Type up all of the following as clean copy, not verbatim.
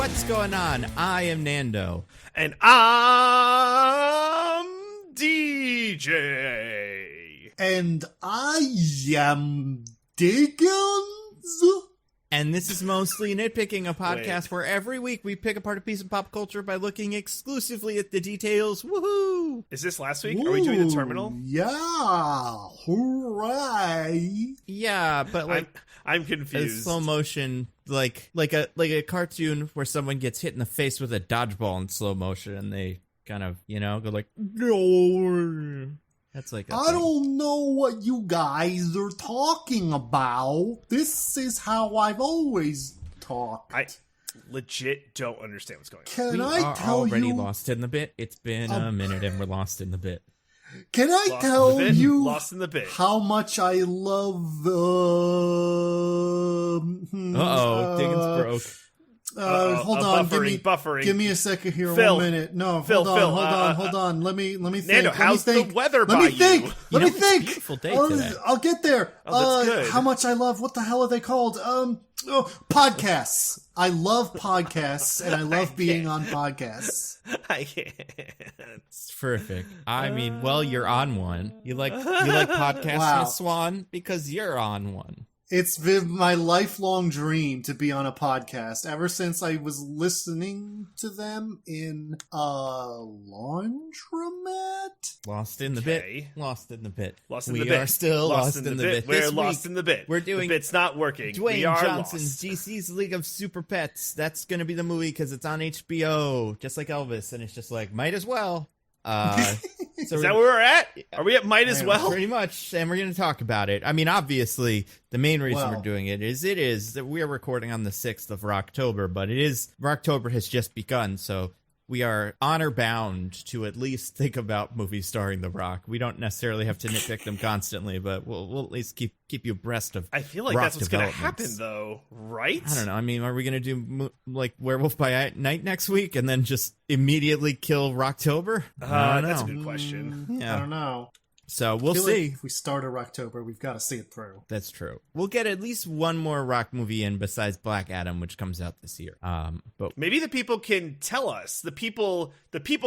What's going on? I am Nando. And I'm DJ. And I am Diggins. And this is Mostly Nitpicking, a podcast where every week we pick apart a piece of pop culture by looking exclusively at the details. Woohoo! Is this last week? Are we doing the terminal? Yeah. Hooray. Yeah, but like I'm confused. slow motion, like a cartoon where someone gets hit in the face with a dodgeball in slow motion and they kind of, go like, no. That's like I don't know what you guys are talking about. This is how I've always talked. I legit don't understand what's going on. Can we I are tell already you? lost in the bit. It's been a minute and we're lost in the bit. Can I Lost tell in the bit? you Lost in the bit. how much I love? Diggins broke. Hold on, buffering. Give me a second here. Phil. 1 minute. No, Phil, hold Phil, on. Let me think. Nando, how's the weather by you? Let me It's a think. beautiful day today. I'll get there. Oh, that's good. How much I love. What the hell are they called? Podcasts. I love podcasts, and I love being on podcasts. I can't. It's terrific. I mean, well, you're on one. You like podcasts, Wow. Miss Swan, because you're on one. It's been my lifelong dream to be on a podcast ever since I was listening to them in a laundromat. Lost in the Okay. bit. Lost in the bit. Lost in we the bit. are still lost in the bit. We're This lost week, in the bit. we're doing the bit's not working. Dwayne we are Johnson's lost. DC's League of Super Pets. That's going to be the movie because it's on HBO, just like Elvis. And it's just like, might as well. So Is that where we're at? Are we at might as well? Pretty much, and we're going to talk about it. I mean, obviously, the main reason Well- we're doing it is that we are recording on the 6th of Rocktober, but Rocktober has just begun, so we are honor bound to at least think about movies starring The Rock. We don't necessarily have to nitpick them constantly, but we'll at least keep you abreast of I feel like Rock that's what's going to developments. happen, though, right? I don't know. I mean, are we going to do like Werewolf by Night next week and then just immediately kill Rocktober? I don't know. That's a good question. Yeah. I don't know. So we'll I feel see. like if we start a Rocktober, we've got to see it through. That's true. We'll get at least one more Rock movie in besides Black Adam, which comes out this year. But Maybe the people can tell us. The people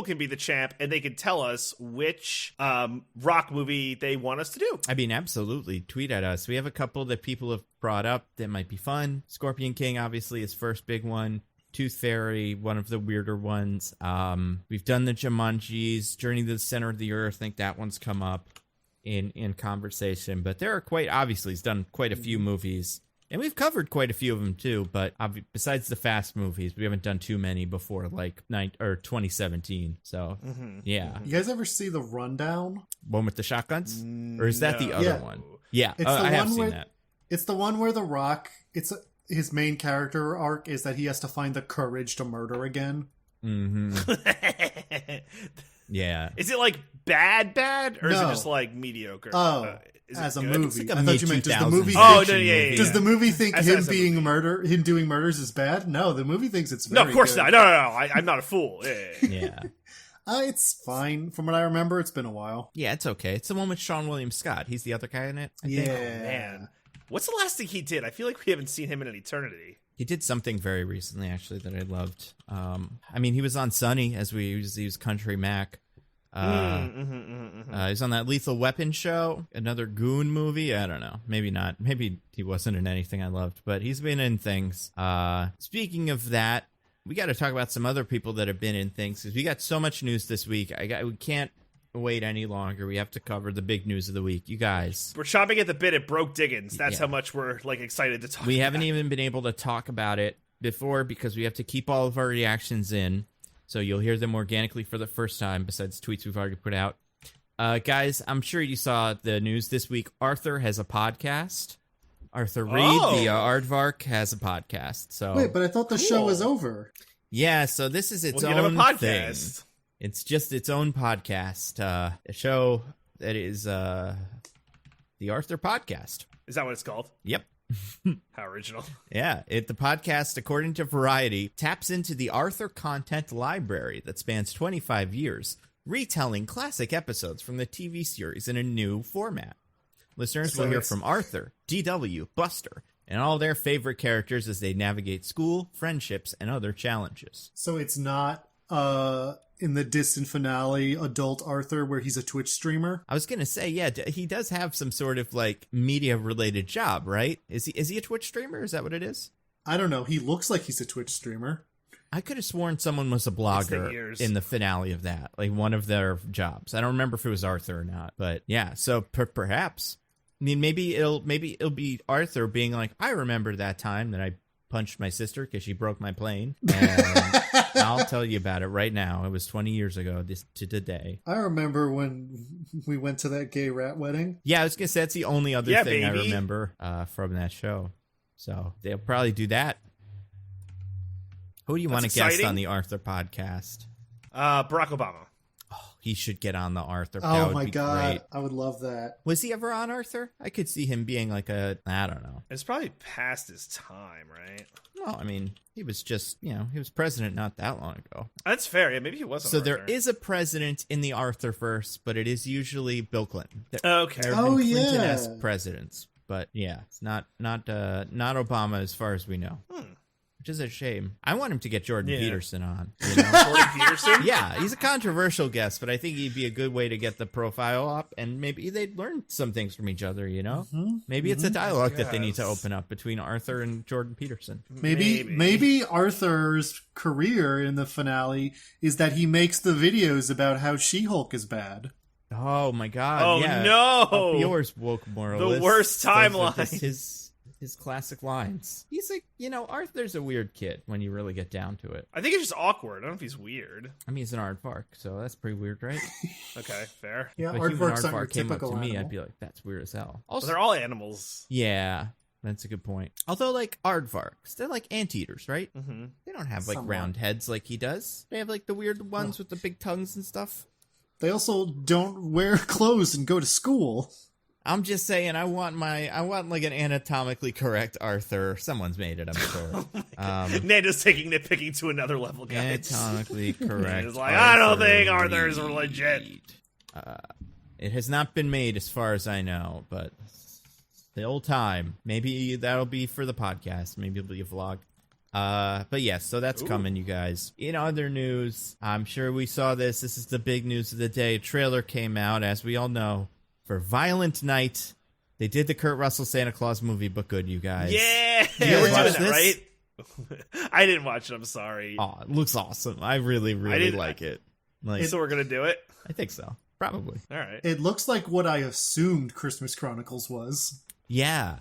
can be the champ, and they can tell us which Rock movie they want us to do. I mean, absolutely. Tweet at us. We have a couple that people have brought up that might be fun. Scorpion King, obviously, his first big one. Tooth Fairy, one of the weirder ones. We've done the Jumanjis, Journey to the Center of the Earth. I think that one's come up in conversation. But there are obviously, he's done quite a few movies. And we've covered quite a few of them, too. But besides the Fast movies, we haven't done too many before, like 2017. So, yeah. You guys ever see The Rundown? One with the shotguns? Or is that the other Yeah. one? Yeah, It's the I have one seen where- that. It's the one where The Rock, his main character arc is that he has to find the courage to murder again. Yeah. Is it like bad, or is it No. just like mediocre? Oh, is it as a good? movie. like a I thought you meant does the mid-2000s movie Oh, think, no, yeah. does the movie think As him a being movie. him doing murders is bad? No, the movie thinks it's No, very of course good. not. No. I'm not a fool. Yeah. Yeah. It's fine. From what I remember, it's been a while. Yeah, it's okay. It's the one with Sean William Scott. He's the other guy in it, I think. Yeah. Man, what's the last thing he did? I feel like we haven't seen him in an eternity. He did something very recently, actually, that I loved. I mean, he was on Sunny, as he was Country Mac. He's on that Lethal Weapon show, another Goon movie. I don't know. Maybe not. Maybe he wasn't in anything I loved, but he's been in things. Speaking of that, we got to talk about some other people that have been in things, because we got so much news this week. We can't wait any longer. We have to cover the big news of the week. You guys, We're chopping at the bit at Broke Diggins. That's Yeah. how much we're like excited to talk. we about. haven't even been able to talk about it before because we have to keep all of our reactions in. So you'll hear them organically for the first time, besides tweets we've already put out. Guys, I'm sure you saw the news this week. Arthur has a podcast. Arthur Reed, the Aardvark, has a podcast. So Wait, but I thought the show was over. yeah, so this is its We'll get him own a thing. podcast. It's just its own podcast. A show that is the Arthur Podcast. Is that what it's called? Yep. How original. Yeah, the podcast, according to Variety, taps into the Arthur content library that spans 25 years, retelling classic episodes from the TV series in a new format. Listeners will hear from Arthur, DW, Buster, and all their favorite characters as they navigate school, friendships, and other challenges. So it's not in the distant finale, adult Arthur, where he's a Twitch streamer. I was gonna say, yeah, he does have some sort of like media-related job, right? Is he a Twitch streamer? Is that what it is? I don't know. He looks like he's a Twitch streamer. I could have sworn someone was a blogger in the finale of that, like one of their jobs. I don't remember if it was Arthur or not, but yeah. So perhaps, I mean, maybe it'll be Arthur being like, I remember that time that I punched my sister because she broke my plane. And I'll tell you about it right now. It was 20 years ago to today. I remember when we went to that gay rat wedding. Yeah, I was gonna say that's the only other thing I remember from that show. So they'll probably do that. Who do you want to guest on the Arthur podcast? Barack Obama. Oh, he should get on the Arthur. Oh my God. Great. I would love that. Was he ever on Arthur? I could see him being like I don't know. It's probably past his time, right? Well, I mean, he was just, he was president not that long ago. That's fair. Yeah, maybe he wasn't. So there is a president in the Arthurverse, but it is usually Bill Clinton. Okay. There have been Clinton-esque presidents, but yeah, it's not Obama as far as we know. Which is a shame. I want him to get Jordan Peterson on. Jordan Peterson? Yeah, he's a controversial guest, but I think he'd be a good way to get the profile up, and maybe they'd learn some things from each other, Maybe it's a dialogue that they need to open up between Arthur and Jordan Peterson. Maybe Arthur's career in the finale is that he makes the videos about how She-Hulk is bad. Oh my God! Oh yeah. no! Up yours, woke moralist. The worst timeline. His classic lines. He's like, Arthur's a weird kid when you really get down to it. I think it's just awkward. I don't know if he's weird. I mean, he's an aardvark, so that's pretty weird, right? Okay, fair. Yeah, but aardvarks aardvark aren't came up to typical me, animal. I'd be like, that's weird as hell. Also, they're all animals. Yeah, that's a good point. Although, like, aardvarks, they're like anteaters, right? Mm-hmm. They don't have, like, round heads like he does. They have, like, the weird ones with the big tongues and stuff. They also don't wear clothes and go to school. I'm just saying, I want like an anatomically correct Arthur. Someone's made it, I'm sure. Nando's taking nitpicking to another level, guys. Anatomically correct. It's like, I don't think Arthur's legit. It has not been made, as far as I know, but the old time. Maybe that'll be for the podcast. Maybe it'll be a vlog. But yes, so that's coming, you guys. In other news, I'm sure we saw this. This is the big news of the day. A trailer came out, as we all know, for Violent Night. They did the Kurt Russell Santa Claus movie, but good, you guys. Yeah, we're doing that, right? I didn't watch it. I'm sorry. Oh, it looks awesome. I really like it. Like, so we're gonna do it? I think so. Probably. All right. It looks like what I assumed Christmas Chronicles was. Yeah.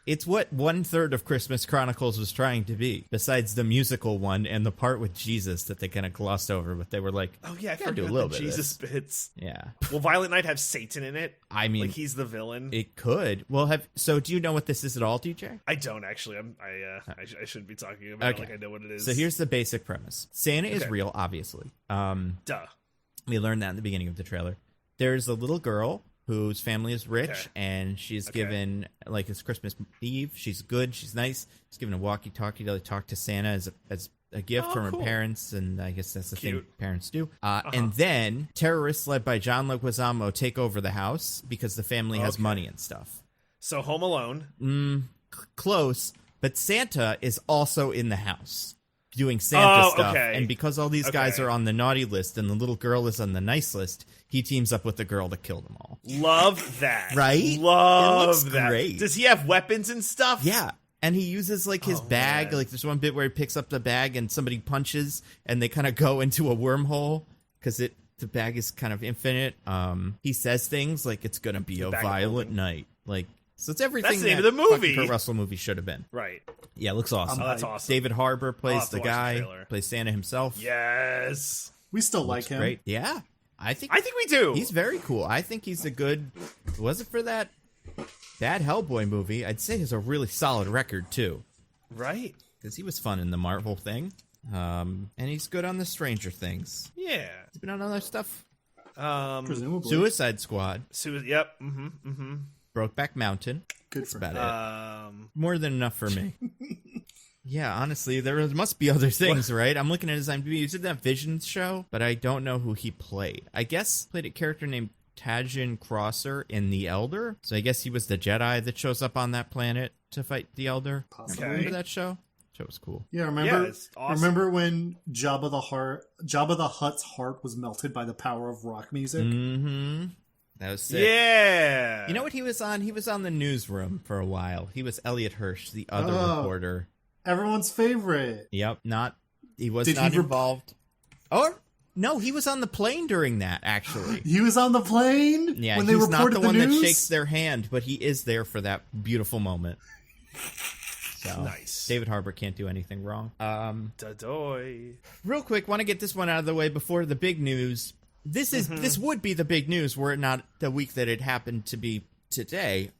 It's what 1/3 of Christmas Chronicles was trying to be, besides the musical one and the part with Jesus that they kind of glossed over, but they were like, oh yeah, I forgot do a little bit Jesus bits. Yeah. Will Violent Night have Satan in it? I mean, like he's the villain. It could. Well, so do you know what this is at all, DJ? I don't actually. I shouldn't be talking about it like I know what it is. So here's the basic premise. Santa is real, obviously. Duh. We learned that in the beginning of the trailer. There's a little girl whose family is rich, and she's given, like, it's Christmas Eve. She's good. She's nice. She's given a walkie-talkie to talk to Santa as a gift from her parents, and I guess that's the thing parents do. And then terrorists led by John Leguizamo take over the house because the family has money and stuff. So Home Alone. Close, but Santa is also in the house doing Santa stuff. And because all these guys are on the naughty list and the little girl is on the nice list, he teams up with the girl to kill them all. Love that. Right? Love that. Great. Does he have weapons and stuff? Yeah. And he uses, like, his bag. Man. Like, there's one bit where he picks up the bag and somebody punches and they kind of go into a wormhole because the bag is kind of infinite. He says things like it's going to be a violent night. Like, so it's everything that's the name of the movie. Kurt Russell movie should have been. Right. Yeah, it looks awesome. That's awesome. David Harbour plays the guy, plays Santa himself. Yes. We still like him. Great. Yeah. I think we do. He's very cool. I think he's a good. Was it for that Hellboy movie? I'd say he's a really solid record too. Right. Because he was fun in the Marvel thing, and he's good on the Stranger Things. Yeah. He's been on other stuff. Presumably. Suicide Squad. Yep. Mm-hmm. Brokeback Mountain. Good for about it. More than enough for me. Yeah, honestly, there must be other things, right? I'm looking at his IMDb. He did that Visions show, but I don't know who he played. I guess played a character named Tajin Crosser in The Elder. So I guess he was the Jedi that shows up on that planet to fight the Elder. Possibly. Remember that show? Show was cool. Yeah, remember? it's awesome. Remember when Jabba the Hutt's heart was melted by the power of rock music? Mm-hmm. That was sick. Yeah. You know what he was on? He was on the Newsroom for a while. He was Elliot Hirsch, the other reporter. Everyone's favorite. Yep, he was Did not he involved. Or no, he was on the plane during that. Actually, He was on the plane. yeah, when they he's not reported the one news? that shakes their hand, but he is there for that beautiful moment. So, Nice. David Harbour can't do anything wrong. Da-doy. Real quick, want to get this one out of the way before the big news. This would be the big news were it not the week that it happened to be today.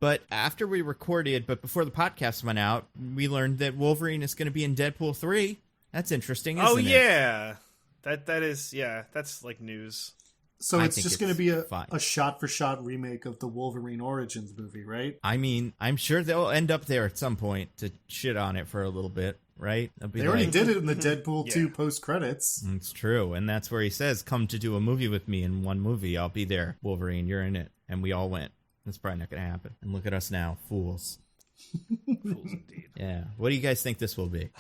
But after we recorded, but before the podcast went out, we learned that Wolverine is going to be in Deadpool 3. That's interesting, isn't it? Yeah. That is, that's like news. So I it's think just going to be fine. a shot-for-shot remake of the Wolverine Origins movie, right? I mean, I'm sure they'll end up there at some point to shit on it for a little bit, right? They already did it in the Deadpool 2 post-credits. It's true, and that's where he says, come to do a movie with me in one movie. I'll be there. Wolverine, you're in it. And we all went. That's probably not going to happen. And look at us now, fools. Fools indeed. Yeah. What do you guys think this will be?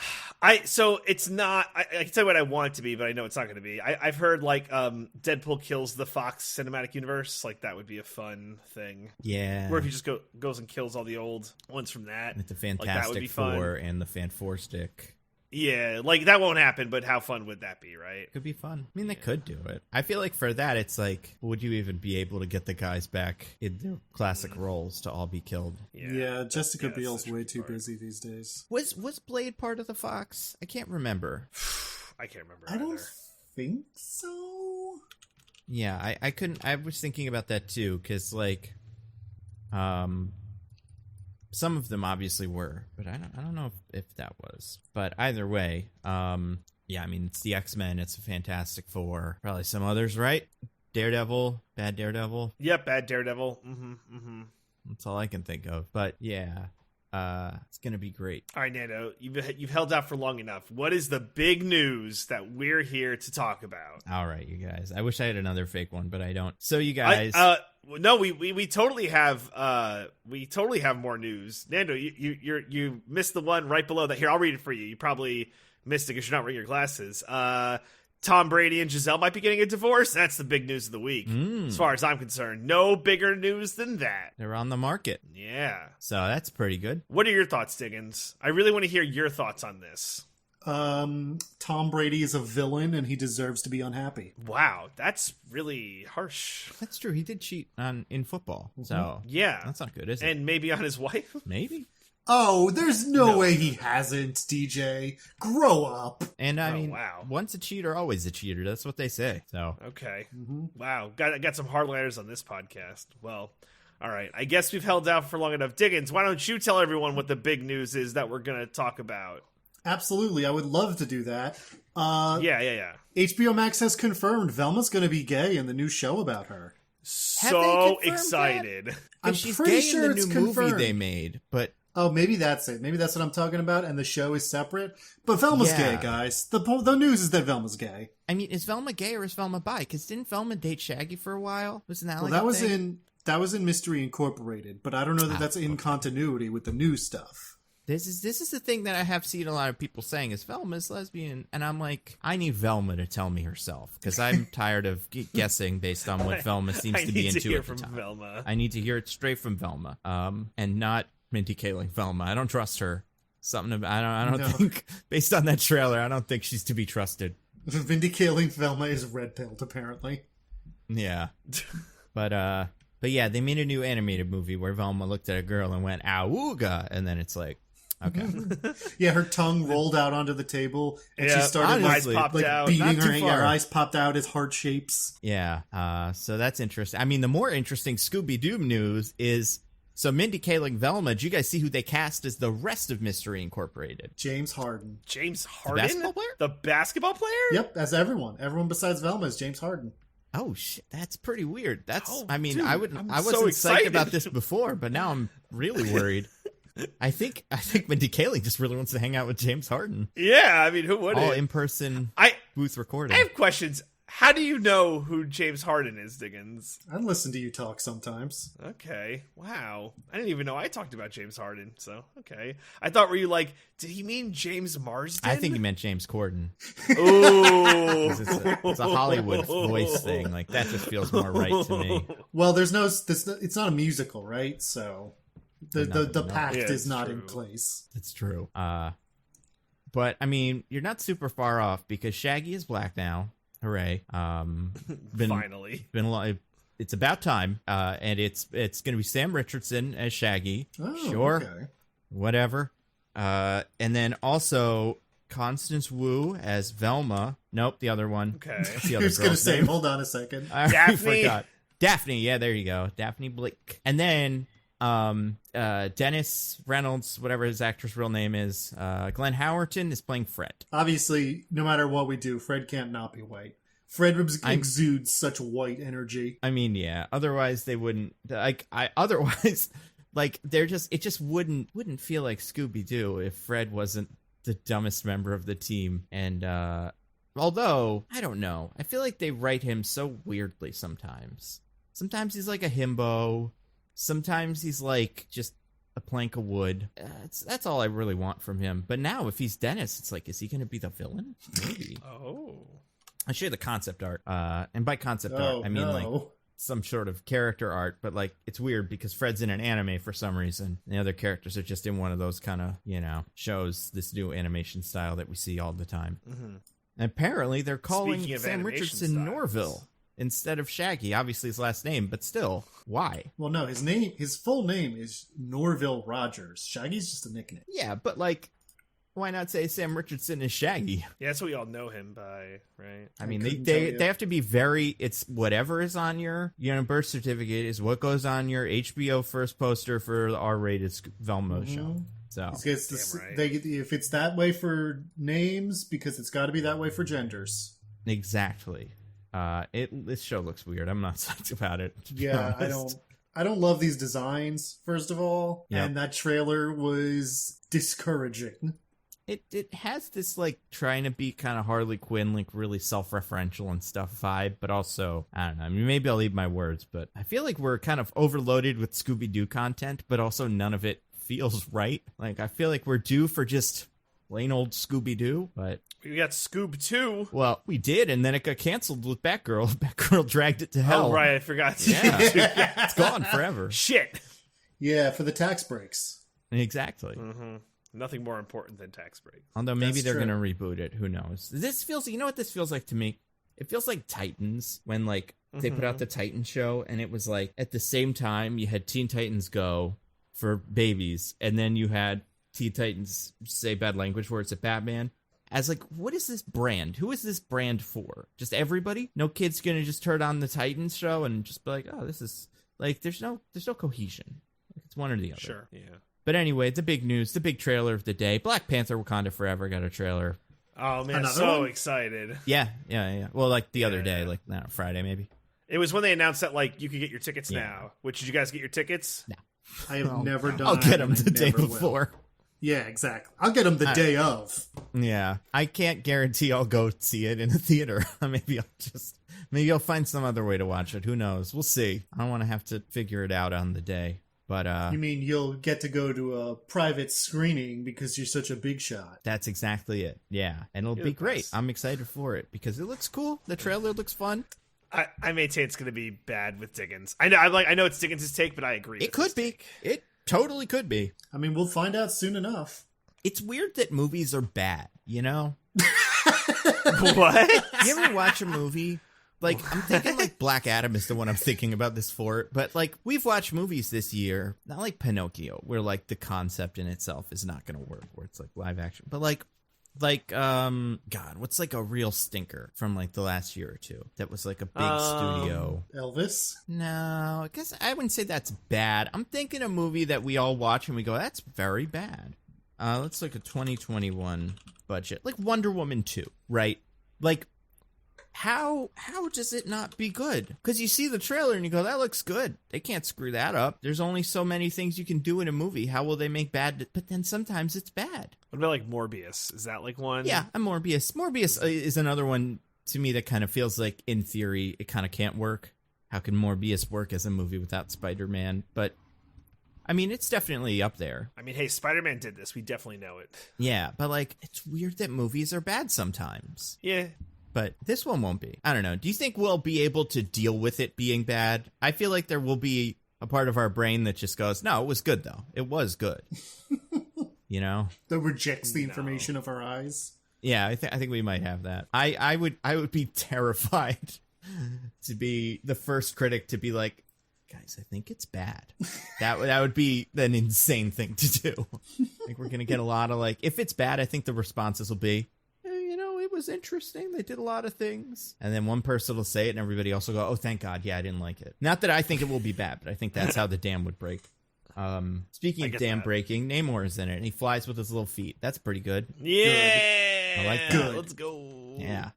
So it's not. I can tell you what I want it to be, but I know it's not going to be. I've heard like Deadpool kills the Fox cinematic universe. Like that would be a fun thing. Yeah. Where if he just goes and kills all the old ones from that. With the Like, that would Fantastic be fun. Four and the Fan Four Stick. Yeah, like that won't happen. But how fun would that be, right? Could be fun. I mean, they could do it. I feel like for that, it's like, would you even be able to get the guys back in their classic roles to all be killed? Yeah, Jessica that's Biel's such a way good too part. busy these days. Was Blade part of the Fox? I can't remember. I can't remember. I don't either. think so. Yeah, I couldn't. I was thinking about that too, because like, some of them obviously were, but I don't know if that was. But either way, yeah, I mean, it's the X-Men, it's the Fantastic Four, probably some others, right? Daredevil, bad Daredevil. Yep, bad Daredevil. Mm-hmm. That's all I can think of. But yeah, it's gonna be great. All right, Nando, you've held out for long enough. What is the big news that we're here to talk about? All right, you guys. I wish I had another fake one, but I don't. So you guys, No, we totally have more news. Nando, you missed the one right below that. Here, I'll read it for you. You probably missed it because you're not wearing your glasses. Tom Brady and Giselle might be getting a divorce. That's the big news of the week, as far as I'm concerned. No bigger news than that. they're on the market, Yeah. so that's pretty good. What are your thoughts, Diggins? I really want to hear your thoughts on this. Tom Brady is a villain and he deserves to be unhappy. Wow, that's really harsh. That's true. He did cheat in football, so Yeah. that's not good, is it? And maybe on his wife? Maybe. Oh, there's no way he hasn't, DJ. Grow up. And I Oh, mean, wow. once a cheater, always a cheater. That's what they say. So Okay. Wow. Got some hardliners on this podcast. Well, all right. I guess we've held out for long enough. Diggins, why don't you tell everyone what the big news is that we're going to talk about? Absolutely, I would love to do that. Yeah. HBO Max has confirmed Velma's going to be gay in the new show about her. So confirmed excited. I'm she's pretty gay sure in the it's new movie confirmed. they made, but Oh, maybe that's it. Maybe that's what I'm talking about, and the show is separate. But Velma's Yeah. gay, guys. The news is that Velma's gay. I mean, is Velma gay or is Velma bi? Because didn't Velma date Shaggy for a while? Wasn't that Well, like that a was thing? in Mystery Incorporated, but I don't know that that's in continuity with the new stuff. This is the thing that I have seen a lot of people saying is Velma's lesbian, and I'm like, I need Velma to tell me herself because I'm tired of guessing based on what Velma seems I to be need to into hear at the from time. Velma. I need to hear it straight from Velma, and not Mindy Kaling Velma. I don't trust her. Something about, I don't No. think based on that trailer, I don't think she's to be trusted. Vindicating Velma is red-pilled, apparently. Yeah, but yeah, they made a new animated movie where Velma looked at a girl and went "Awooga," and then it's like, okay, Yeah, her tongue rolled out onto the table, and she Yeah, started honestly, eyes popped out. beating Not her. too And far. her eyes popped out as heart shapes. yeah. So that's interesting. I mean, the more interesting Scooby-Doo news is. So Mindy Kaling Velma, did you guys see who they cast as the rest of Mystery Incorporated? James Harden. James Harden? basketball player? The basketball player? Yep, as everyone. Everyone besides Velma is James Harden. Oh shit, that's pretty weird. That's Oh, I mean, dude, I I'm wasn't so psyched excited. about this before, but now I'm really worried. I think Mindy Kaling just really wants to hang out with James Harden. Yeah, I mean, who wouldn't? All in person I booth recording. have questions. How do you know who James Harden is, Diggins? I listen to you talk sometimes. Okay. Wow. I didn't even know I talked about James Harden. So, okay. I thought, were you like, did he mean James Marsden? I think he meant James Corden. Ooh. It's a Hollywood voice thing. Like, that just feels more right to me. Well, it's not a musical, right? So the pact is not in place. It's true. But I mean, you're not super far off because Shaggy is black now. Hooray! Finally, been a lot. It's about time. And it's going to be Sam Richardson as Shaggy. Oh, sure, okay. Whatever. And then also Constance Wu as Velma. Nope, the other one. Okay. That's the I other was going to girl's say, name. hold on a second. I Daphne. forgot. Daphne. Yeah, there you go. Daphne Blake. And then Dennis Reynolds, whatever his actor's real name is, Glenn Howerton is playing Fred. Obviously, no matter what we do, Fred can't not be white. Fred exudes such white energy. I mean, yeah. Otherwise, they wouldn't. Otherwise, like it just wouldn't feel like Scooby-Doo if Fred wasn't the dumbest member of the team. And although I don't know, I feel like they write him so weirdly sometimes. Sometimes he's like a himbo. Sometimes he's like just a plank of wood. That's all I really want from him. But now, if he's Dennis, it's like, is he going to be the villain? Maybe. Oh. I share the concept art. And by concept art, I mean like some sort of character art. But like, it's weird because Fred's in an anime for some reason. The other characters are just in one of those kind of, shows, this new animation style that we see all the time. Mm-hmm. And apparently, they're calling Speaking of Sam animation Richardson styles. Norville instead of Shaggy. Obviously his last name, but still, why? Well, no, his full name is Norville Rogers. Shaggy's just a nickname. Yeah, but like, why not say Sam Richardson is Shaggy? Yeah, that's what we all know him by, right? I mean, couldn't tell you. they have to be very, it's whatever is on your birth certificate is what goes on your HBO first poster for the R-rated Velma show. So It's Damn right. if it's that way for names, because it's got to be that way for genders. exactly. This show looks weird. I'm not psyched about it. to be Yeah, honest. I don't love these designs, first of all. Yep. And that trailer was discouraging. It has this like trying to be kind of Harley Quinn, like really self-referential and stuff vibe, but also I don't know. I mean, maybe I'll leave my words, but I feel like we're kind of overloaded with Scooby-Doo content, but also none of it feels right. Like I feel like we're due for just plain old Scooby-Doo, but We got Scoob 2. well, we did, and then it got canceled with Batgirl. Batgirl dragged it to hell. Oh, right. I forgot. Yeah, it's gone forever. Shit. Yeah, for the tax breaks. Exactly. Mm-hmm. Nothing more important than tax breaks. Although maybe That's they're true. gonna reboot it. Who knows? This feels. You know what this feels like to me? It feels like Titans when like they put out the Titans show, and it was like at the same time you had Teen Titans Go for babies, and then you had Teen Titans say bad language words at Batman. As like, what is this brand? Who is this brand for? Just everybody? No kid's gonna just turn on the Titans show and just be like, oh, this is like there's no cohesion. It's one or the other. Sure. Yeah. But anyway, the big news, the big trailer of the day, Black Panther Wakanda Forever got a trailer. Oh, man. Another So one? excited. Yeah. Well, like the other Yeah. day, like Friday maybe. It was when they announced that, like, you could get your tickets Yeah. now. Which, did you guys get your tickets? I have never done I'll that, get them and I the day never will. before. Yeah, exactly. I'll get them the day of. Yeah. I can't guarantee I'll go see it in a theater. Maybe I'll find some other way to watch it. Who knows? We'll see. I don't want to have to figure it out on the day. But You mean you'll get to go to a private screening because you're such a big shot? that's exactly it. Yeah. And it'll You're be the great. best. I'm excited for it because it looks cool. The trailer looks fun. I maintain it's going to be bad with Diggins. I know it's Diggins' take, but I agree. It could be. It totally could be. I mean, we'll find out soon enough. It's weird that movies are bad, you know? What? You ever watch a movie? Like, I'm thinking like Black Adam is the one I'm thinking about this for. But like, we've watched movies this year, not like Pinocchio, where like the concept in itself is not going to work, where it's like live action. But like, God, what's like a real stinker from like the last year or two that was like a big studio? Elvis? No, I guess I wouldn't say that's bad. I'm thinking a movie that we all watch and we go, that's very bad. Let's look at 2021 budget, like Wonder Woman 2, right? Like, how does it not be good? Because you see the trailer and you go, that looks good. They can't screw that up. There's only so many things you can do in a movie. How will they make bad? But then sometimes it's bad. What about like Morbius? Is that like one? Yeah, and Morbius. Morbius is another one to me, that kind of feels like, in theory, it kind of can't work. How can Morbius work as a movie without Spider-Man? But, I mean, it's definitely up there. I mean, hey, Spider-Man did this. We definitely know it. Yeah, but, like, it's weird that movies are bad sometimes. Yeah. But this one won't be. I don't know. Do you think we'll be able to deal with it being bad? I feel like there will be a part of our brain that just goes, no, it was good, though. It was good. You know? That rejects the information of our eyes. Yeah, I think we might have that. I would be terrified to be the first critic to be like, guys, I think it's bad. That would be an insane thing to do. I think we're gonna get a lot of like, if it's bad, I think the responses will be, it was interesting. They did a lot of things, and then one person will say it, and everybody else will go, oh, thank God, yeah, I didn't like it. Not that I think it will be bad, but I think that's how the dam would break. Speaking of dam breaking, Namor is in it, and he flies with his little feet. That's pretty good. Yeah, I like that. Good. Let's go. Yeah,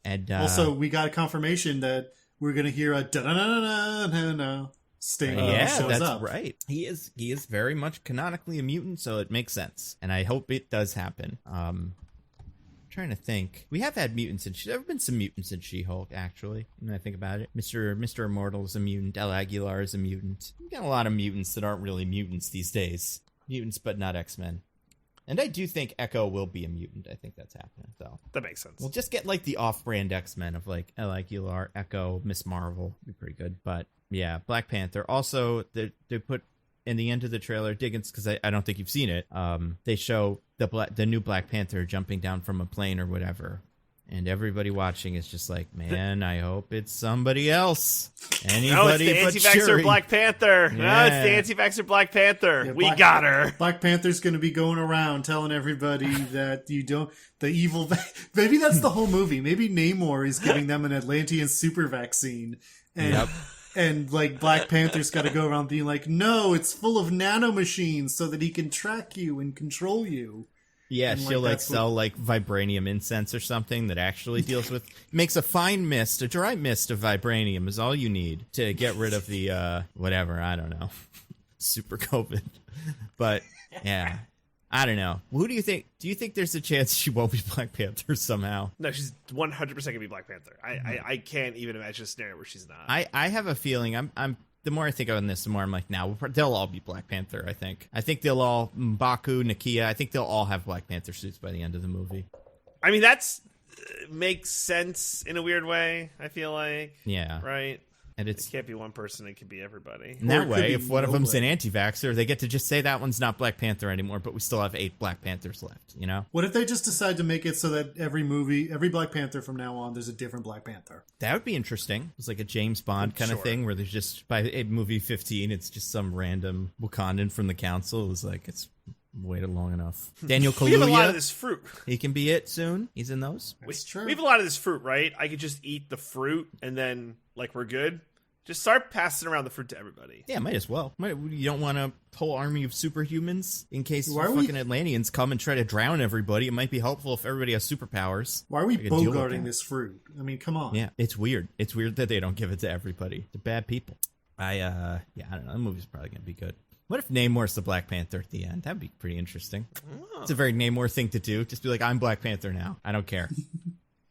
and also we got a confirmation that we're gonna hear a da-na-na-na-na-na sting. Yeah, shows that's up. right. He is very much canonically a mutant, so it makes sense, and I hope it does happen. Trying to think. We have had mutants in there have been some mutants in She-Hulk, actually, when I think about it. Mr. Immortal is a mutant. El Aguilar is a mutant. We've got a lot of mutants that aren't really mutants these days. Mutants, but not X-Men. And I do think Echo will be a mutant. I think that's happening. So that makes sense. We'll just get like the off-brand X-Men of like El Aguilar, Echo, Miss Marvel. Be pretty good. But yeah, Black Panther. Also, they put in the end of the trailer, Diggins, because I don't think you've seen it. They show the new Black Panther jumping down from a plane or whatever, and everybody watching is just like, man, I hope it's somebody else. Anybody it's the but anti-vaxxer Shuri. Black Panther. Yeah. No, it's the anti-vaxxer Black Panther. Yeah, we got her. Black Panther's going to be going around telling everybody that you don't. The evil. Maybe that's the whole movie. Maybe Namor is giving them an Atlantean super vaccine, and Yep. and like Black Panther's got to go around being like, no, it's full of nanomachines so that he can track you and control you. Yeah, And, she'll like that's sell like vibranium incense or something that actually deals with makes a fine mist, a dry mist of vibranium is all you need to get rid of the whatever, I don't know. Super COVID. But yeah. I don't know. Who do you think? Do you think there's a chance she won't be Black Panther somehow? No, she's 100% gonna be Black Panther. I can't even imagine a scenario where she's not. I have a feeling I'm the more I think on this, the more I'm like, now they'll all be Black Panther. I think they'll all M'Baku, Nakia. I think they'll all have Black Panther suits by the end of the movie. I mean, that's makes sense in a weird way. I feel like, Yeah, right. and It can't be one person. It could be everybody. in that Or it could way, be if one of no them's an way. anti-vaxxer, they get to just say that one's not Black Panther anymore, but we still have 8 Black Panthers left, you know? What if they just decide to make it so that every Black Panther from now on, there's a different Black Panther? That would be interesting. It's like a James Bond kind of Sure. thing where there's just, by movie 15, it's just some random Wakandan from the council. It's like, it's waited long enough. Daniel We have a lot of Kaluuya, this fruit. he can be it soon. He's in those. That's true. We have a lot of this fruit, right? I could just eat the fruit and then, like, we're good. Just start passing around the fruit to everybody. Yeah, might as well. You don't want a whole army of superhumans in case Why are we- fucking Atlanteans come and try to drown everybody. It might be helpful if everybody has superpowers. Why are we I could deal with bogarting that. this fruit? I mean, come on. Yeah, it's weird. It's weird that they don't give it to everybody. They're bad people. I don't know. The movie's probably gonna be good. What if Namor's the Black Panther at the end? That'd be pretty interesting. Oh. It's a very Namor thing to do. Just be like, I'm Black Panther now. I don't care.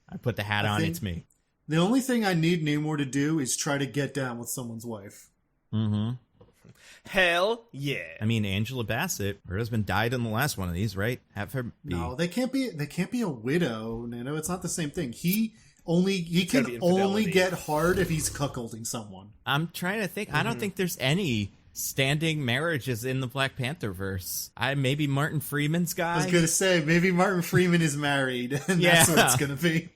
I put the hat on. think- It's me. The only thing I need Namor to do is try to get down with someone's wife. Mm-hmm. Hell yeah. I mean, Angela Bassett, her husband died in the last one of these, right? Have her be. No, they can't be a widow, Nano. It's not the same thing. He Gotta be can only infidelity. get hard if he's cuckolding someone. I'm trying to think. I don't think there's any standing marriages in the Black Panther verse. Maybe Martin Freeman's guy. I was gonna say maybe Martin Freeman is married, and that's what it's gonna be.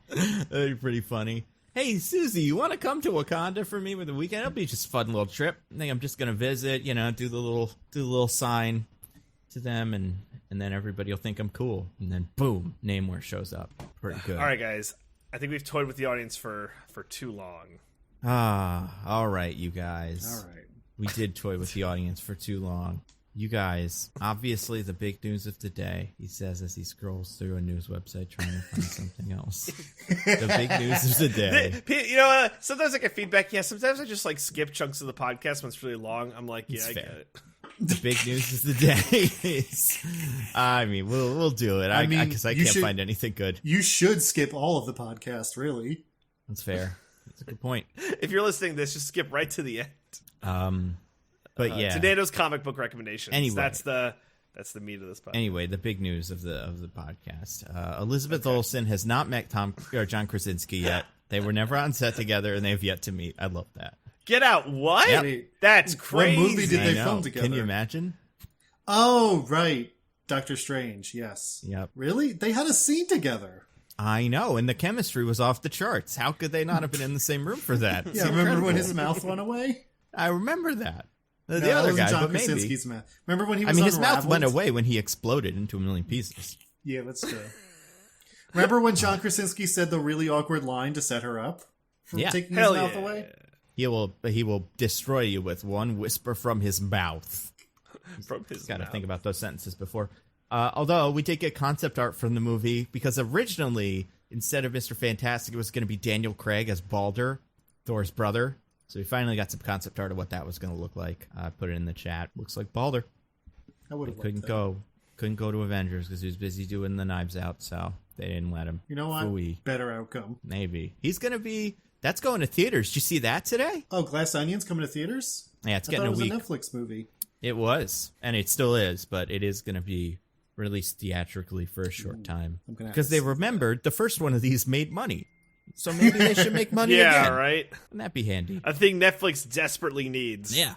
That'd be pretty funny. Hey, Susie, you want to come to Wakanda for me with the weekend? It'll be just a fun little trip. I think I'm just gonna visit. Do the little sign to them, and then everybody will think I'm cool. And then boom, Namor shows up. Pretty good. All right, guys. I think we've toyed with the audience for too long. All right, you guys. All right. We did toy with the audience for too long. You guys, obviously the big news of the day, he says as he scrolls through a news website trying to find something else. The big news of the day. Sometimes I get feedback. Yeah, sometimes I just like skip chunks of the podcast when it's really long. I'm like, yeah, It's I fair. get it. the big news is the day is. I mean, we'll do it. Because I can't find anything good. You should skip all of the podcast, really. That's fair. That's a good point. If you're listening to this, just skip right to the end. But yeah, to Nando's comic book recommendations. Anyway. That's the meat of this podcast. Anyway, the big news of the podcast. Elizabeth Olsen has not met John Krasinski yet. They were never on set together, and they've yet to meet. I love that. Get out! What? Yep. That's crazy. What movie did they I know. film together? Can you imagine? Oh, right. Doctor Strange, yes. Yep. Really? They had a scene together. I know, and the chemistry was off the charts. How could they not have been in the same room for that? It's Yeah, remember incredible. when his mouth went away? I remember that. The No, that other wasn't guy, John but maybe. Krasinski's mouth. Remember when he was his mouth unraveled? went away when he exploded into a million pieces. Yeah, that's true. Remember when John Krasinski said the really awkward line to set her up from taking his mouth away? He will destroy you with one whisper from his mouth. From his Got to mouth. think about those sentences before. Although we did get concept art from the movie because originally, instead of Mr. Fantastic, it was going to be Daniel Craig as Balder, Thor's brother. So we finally got some concept art of what that was going to look like. I put it in the chat. Looks like Balder. I would have Couldn't go to Avengers because he was busy doing the Knives Out, so they didn't let him. You know what? Phooey. Better outcome. Maybe he's going to be. That's going to theaters. Did you see that today? Oh, Glass Onion's coming to theaters? Yeah, it's I getting thought a it week. was a Netflix movie. It was, and it still is, but it is going to be released theatrically for a short time I'm gonna have because to they see that. remembered the first one of these made money, so maybe they should make money Yeah, again. right. Wouldn't that be handy? A thing Netflix desperately needs. Yeah.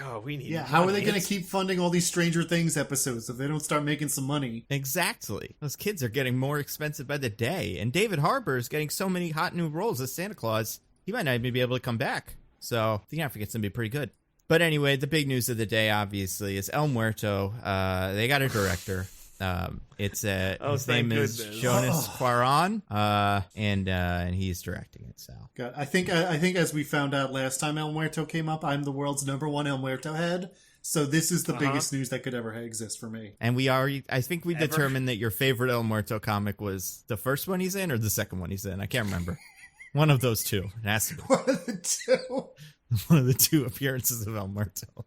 Oh, we need. Yeah, how are they money. going to keep funding all these Stranger Things episodes if they don't start making some money? Exactly. Those kids are getting more expensive by the day, and David Harbour is getting so many hot new roles as Santa Claus, he might not even be able to come back. So the Africans going to be pretty good. But anyway, the big news of the day, obviously, is El Muerto. They got a director. His thank name is goodness. Jonas Cuarón, and he's directing it. So God, I think as we found out last time El Muerto came up, I'm the world's #1 El Muerto head. So this is the biggest news that could ever exist for me. and I think we determined that your favorite El Muerto comic was the first one he's in or the second one he's in. I can't remember. One of those two. It has to be One of the two. one of the two appearances of El Muerto.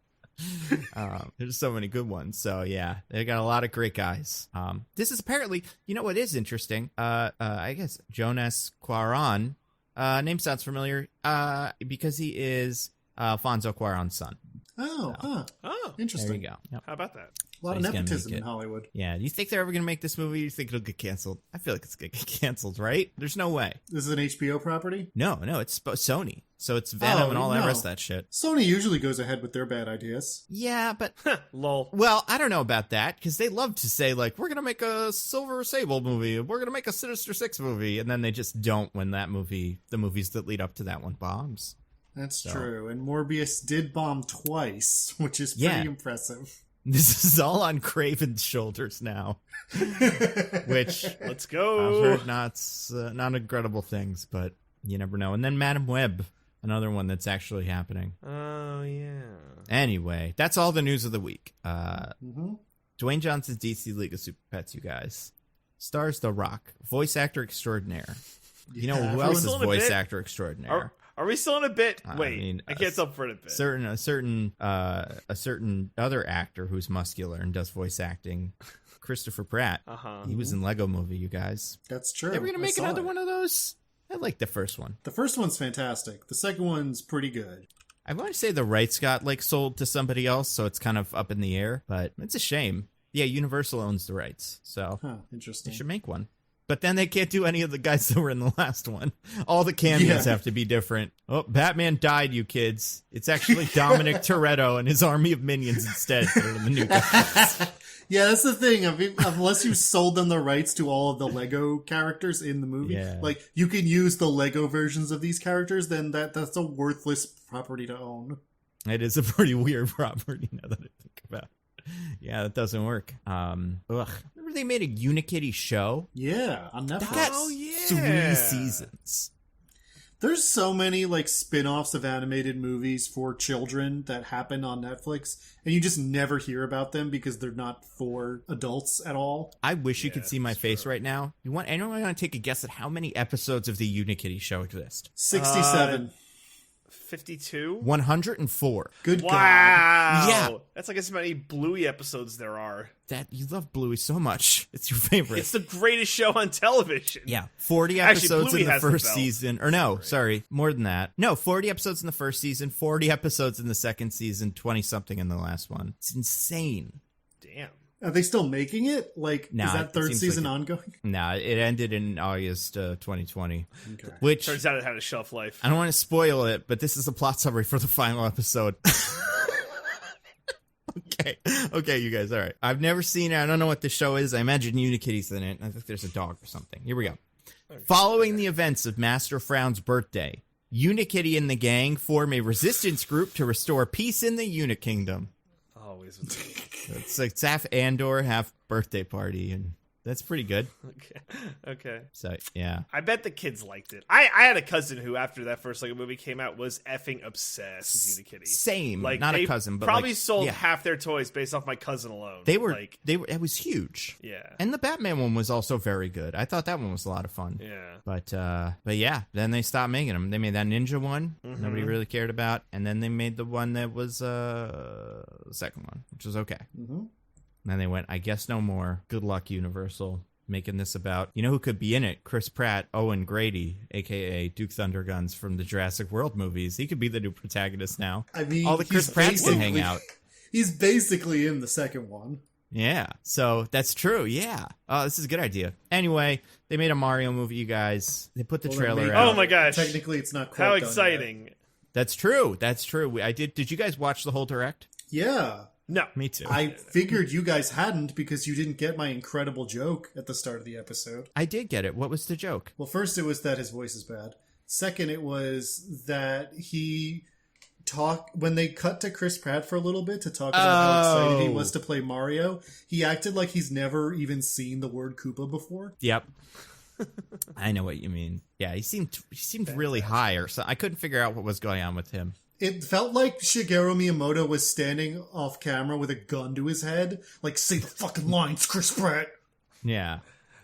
There's so many good ones. So yeah, they got a lot of great guys. This is apparently, you know what is interesting? I guess Jonas Cuarón, name sounds familiar, because he is Alfonso Cuarón's son. Oh, huh. Oh, Interesting. There you go. Yep. how about that? A lot So of he's gonna nepotism make in it. Hollywood. Yeah. Do you think they're ever going to make this movie? Or do you think it'll get canceled? I feel like it's going to get canceled, right? There's no way. This is an HBO property? No, it's Sony. So it's Venom and all that no. rest of that shit. Sony usually goes ahead with their bad ideas. Yeah, but Lol. well, I don't know about that because they love to say like we're gonna make a Silver Sable movie, we're gonna make a Sinister Six movie, and then they just don't when the movies that lead up to that one bombs. That's true. And Morbius did bomb twice, which is pretty Yeah. impressive. This is all on Craven's shoulders now, which Let's I've go. heard not incredible things, but you never know. And then Madam Web, another one that's actually happening. Oh yeah. Anyway, that's all the news of the week. Dwayne Johnson's DC League of Super Pets, you guys. Stars The Rock, voice actor extraordinaire. You know who else is Still in a voice bit? actor extraordinaire? Are we still in a bit? I Wait, mean, I can't stop for a bit. A certain other actor who's muscular and does voice acting, Christopher Pratt. He was in Lego Movie, you guys. That's true. They were gonna I make saw another it. one of those. I like the first one. The first one's fantastic. The second one's pretty good. I want to say the rights got like sold to somebody else, so it's kind of up in the air. But it's a shame. Yeah, Universal owns the rights, so Huh, they interesting. should make one. But then they can't do any of the guys that were in the last one. All the cameos Yeah. have to be different. Oh, Batman died, you kids. It's actually Dominic Toretto and his army of minions instead that are the new guys. Yeah, that's the thing. I mean, unless you sold them the rights to all of the Lego characters in the movie, Yeah. like you can use the Lego versions of these characters, then that's a worthless property to own. It is a pretty weird property now that I think about it. Yeah, that doesn't work. Remember they made a Unikitty show? Yeah, on Netflix. That got Oh, yeah. 3 seasons. There's so many like spin-offs of animated movies for children that happen on Netflix, and you just never hear about them because they're not for adults at all. I wish you could see my face right now. Anyone want to take a guess at how many episodes of the Unikitty show exist? 67. 52? 104. Good God. Wow. Yeah. That's like as many Bluey episodes there are. That you love Bluey so much. It's your favorite. It's the greatest show on television. Yeah, 40 Actually, episodes Bluey in the has the first belt. season. Or no, sorry, more than that. No, 40 episodes in the first season, 40 episodes in the second season, 20-something in the last one. It's insane. Damn. Are they still making it? Like, Nah, is that it third seems season like ongoing? Nah, it ended in August 2020. Okay. Which, Turns out it had a shelf life. I don't want to spoil it, but this is a plot summary for the final episode. Okay, you guys, all right. I've never seen it. I don't know what the show is. I imagine Unikitty's in it. I think there's a dog or something. Here we go. Following the events of Master Frown's birthday, Unikitty and the gang form a resistance group to restore peace in the Unit Kingdom. Always with me. It's half Andor, half birthday party, and that's pretty good. Okay. So, yeah. I bet the kids liked it. I had a cousin who, after that first Lego movie came out, was effing obsessed with Unikitty. Same. Like, Not they a cousin, but probably like, sold yeah. half their toys based off my cousin alone. They were, like, it was huge. yeah, And the Batman one was also very good. I thought that one was a lot of fun. yeah. But yeah, then they stopped making them. They made that ninja one, nobody really cared about, and then they made the one that was the second one, which was okay. Mm-hmm. Then they went, I guess no more. Good luck, Universal, making this about, you know who could be in it? Chris Pratt, Owen Grady, a.k.a. Duke Thunderguns from the Jurassic World movies. He could be the new protagonist now. I mean, all the Chris he's Pratts can hang basically- out. He's basically in the second one. Yeah, so that's true, yeah. Oh, this is a good idea. Anyway, they made a Mario movie, you guys. They put the Well, they're trailer making out. Oh my gosh. Technically, it's not quite How done exciting! That's true. I did you guys watch the whole direct? yet. Yeah. No, Me too. I figured you guys hadn't because you didn't get my incredible joke at the start of the episode. I did get it. What was the joke? Well, first it was that his voice is bad. Second, it was that when they cut to Chris Pratt for a little bit to talk about how excited he was to play Mario, he acted like he's never even seen the word Koopa before. Yep. I know what you mean. Yeah, he seemed really high, or so. I couldn't figure out what was going on with him. It felt like Shigeru Miyamoto was standing off camera with a gun to his head, like, say the fucking lines, Chris Pratt. Yeah.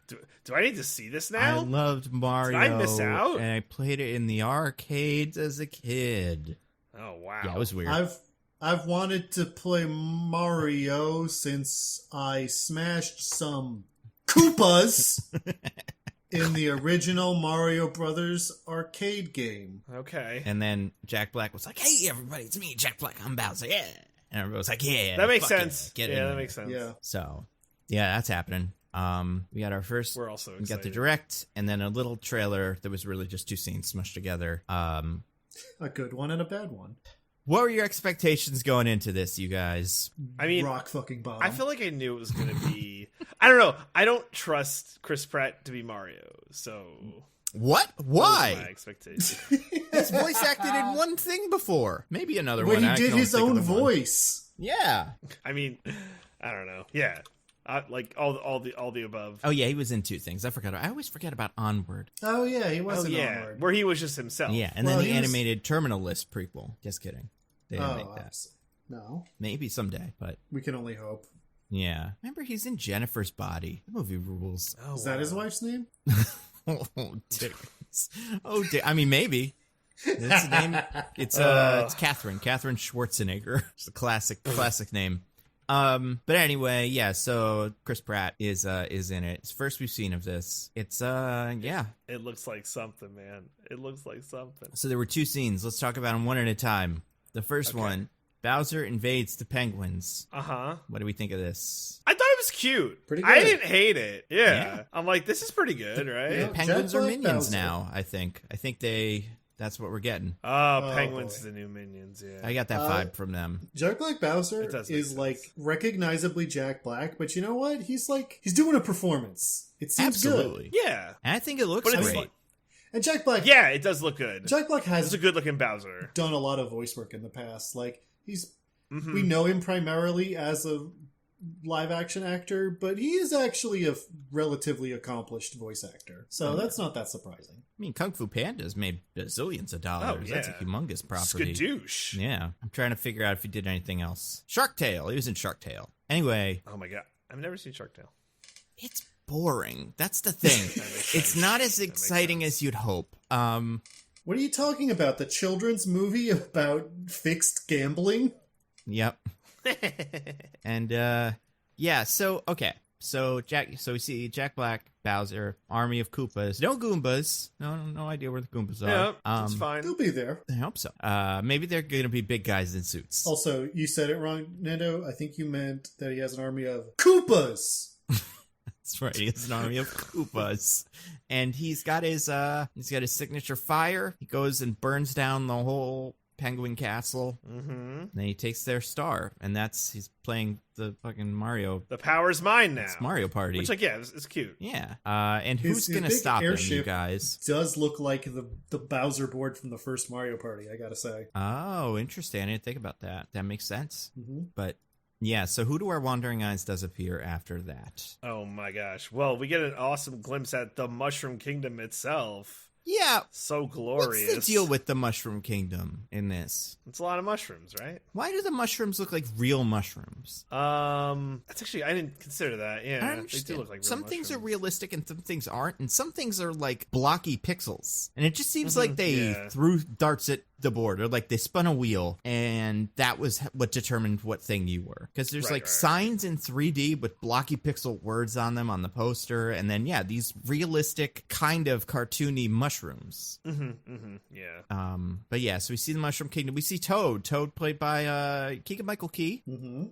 do I need to see this I now? loved Mario. Did I miss out? And I played it in the arcades as a kid. Oh wow! Yeah, it was weird. I've wanted to play Mario since I smashed some Koopas in the original Mario Brothers arcade game. Okay, And then Jack Black was like, "Hey, everybody, it's me, Jack Black. I'm Bowser." Yeah. And everybody was like, "Yeah, that makes fuck sense. Yeah, get Yeah, in that there." makes sense. Yeah. So, yeah, that's happening. We got our first. We're also We got excited. the direct, and then a little trailer that was really just two scenes smushed together. A good one and a bad one. What were your expectations going into this, you guys? I mean, Rock fucking bottom. I feel like I knew it was going to be. I don't know. I don't trust Chris Pratt to be Mario, so What? those are Why? my expectations. He's voice acted in one thing before. Maybe another When one. he I did can only his think of own the one. voice. Yeah. I mean, I don't know. Yeah, like all the above. Oh yeah, he was in two things. I always forget about Onward. Oh yeah, he Oh wasn't yeah, Onward. where he was just himself. Yeah, and Well, then the he was- animated Terminal List prequel. Just kidding. They didn't make that. obviously. No, Maybe someday, but we can only hope. yeah. Remember, he's in Jennifer's Body. The movie rules. Oh, Is that his wow. wife's name? Oh, Dickens. Oh, I mean, maybe. That's the name. It's Catherine Schwarzenegger. It's a classic name. But anyway, yeah. So Chris Pratt is in it. It's the first we've seen of this. It's yeah. It looks like something, man. It looks like something. So there were two scenes. Let's talk about them one at a time. The first one, Bowser invades the Penguins. Uh-huh. What do we think of this? I thought it was cute. Pretty I good. didn't hate it. Yeah. Yeah. I'm like, this is pretty good, right? Yeah. Penguins Jack are Black minions Bowser. now, I think. That's what we're getting. Oh, Penguins boy. the new minions, yeah. I got that vibe from them. Jack Black Bowser It does make is sense. like recognizably Jack Black, but you know what? He's doing a performance. It seems good. Absolutely. Yeah. And I think it looks But it's great. like, And Jack Black, yeah, it does look good. Jack Black It's has a good looking Bowser. done a lot of voice work in the past. Like he's, Mhm. we know him primarily as a live action actor, but he is actually a relatively accomplished voice actor. So that's not that surprising. I mean, Kung Fu Panda's made bazillions of dollars. Oh, That's a yeah. humongous property. Skadoosh. Yeah. I'm trying to figure out if he did anything else. Shark Tale. He was in Shark Tale. Anyway, Oh my god. I've never seen Shark Tale. it's boring. That's the thing. makes It's sense. not as That makes exciting sense. as you'd hope. What are you talking about? The children's movie about fixed gambling? Yep. And yeah, so okay. So we see Jack Black, Bowser, army of Koopas. No Goombas. No idea where the Goombas are. Yeah, that's fine. They'll be there. I hope so. Maybe they're going to be big guys in suits. Also, you said it wrong, Nando. I think you meant that he has an army of Koopas. That's right. He has an army of Koopas, and he's got his signature fire. He goes and burns down the whole Penguin Castle. Mm-hmm. Then he takes their star, and he's playing the fucking Mario. The power's mine now. It's Mario Party. Which, like, yeah, it's cute. Yeah. And who's going to stop him, you guys? Does look like the Bowser board from the first Mario Party, I gotta say. Oh, interesting. I didn't think about that. That makes sense. Mm-hmm. But yeah, so who do our Wandering Eyes does appear after that? Oh my gosh. Well, we get an awesome glimpse at the Mushroom Kingdom itself. Yeah. So glorious. What's the deal with the Mushroom Kingdom in this? It's a lot of mushrooms, right? Why do the mushrooms look like real mushrooms? That's actually, I didn't consider that. Yeah, they do look like real some things are mushrooms. realistic and some things aren't, and some things are like blocky pixels. And it just seems like they threw darts at the board, or like they spun a wheel, and that was what determined what thing you were. Because there's signs in 3D with blocky pixel words on them on the poster, and then these realistic kind of cartoony mushrooms. Yeah. But yeah, so we see the Mushroom Kingdom. We see Toad played by Keegan-Michael Key.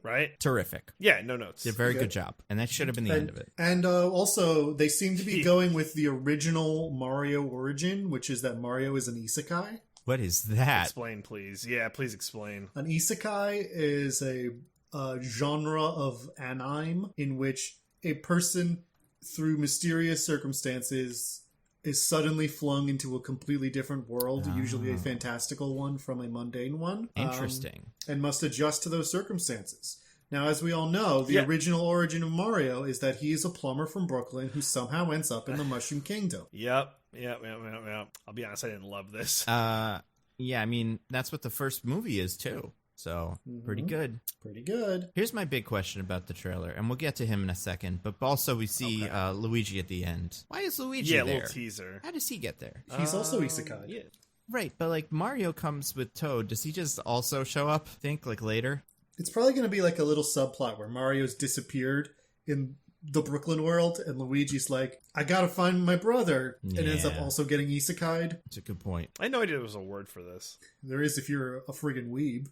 Right. Terrific. Yeah, no notes. Did a very good job, and that should have been the end of it. And also, they seem to be going with the original Mario origin, which is that Mario is an isekai. What is that? Explain, please. Yeah, please explain. An isekai is a genre of anime in which a person, through mysterious circumstances, is suddenly flung into a completely different world, usually a fantastical one from a mundane one. Interesting. And must adjust to those circumstances. Now, as we all know, the original origin of Mario is that he is a plumber from Brooklyn who somehow ends up in the Mushroom Kingdom. Yep. I'll be honest, I didn't love this. Yeah, I mean, that's what the first movie is, too. So, pretty good. Pretty good. Here's my big question about the trailer, and we'll get to him in a second. But also, we see Luigi at the end. Why is Luigi there? Yeah, a little teaser. How does he get there? He's also isekai. Yeah. Right, but like Mario comes with Toad. Does he just also show up, like later? It's probably going to be like a little subplot where Mario's disappeared in the Brooklyn world, and Luigi's like, I gotta find my brother, and ends up also getting isekai'd. That's a good point. I had no idea there was a word for this. There is if you're a friggin' weeb.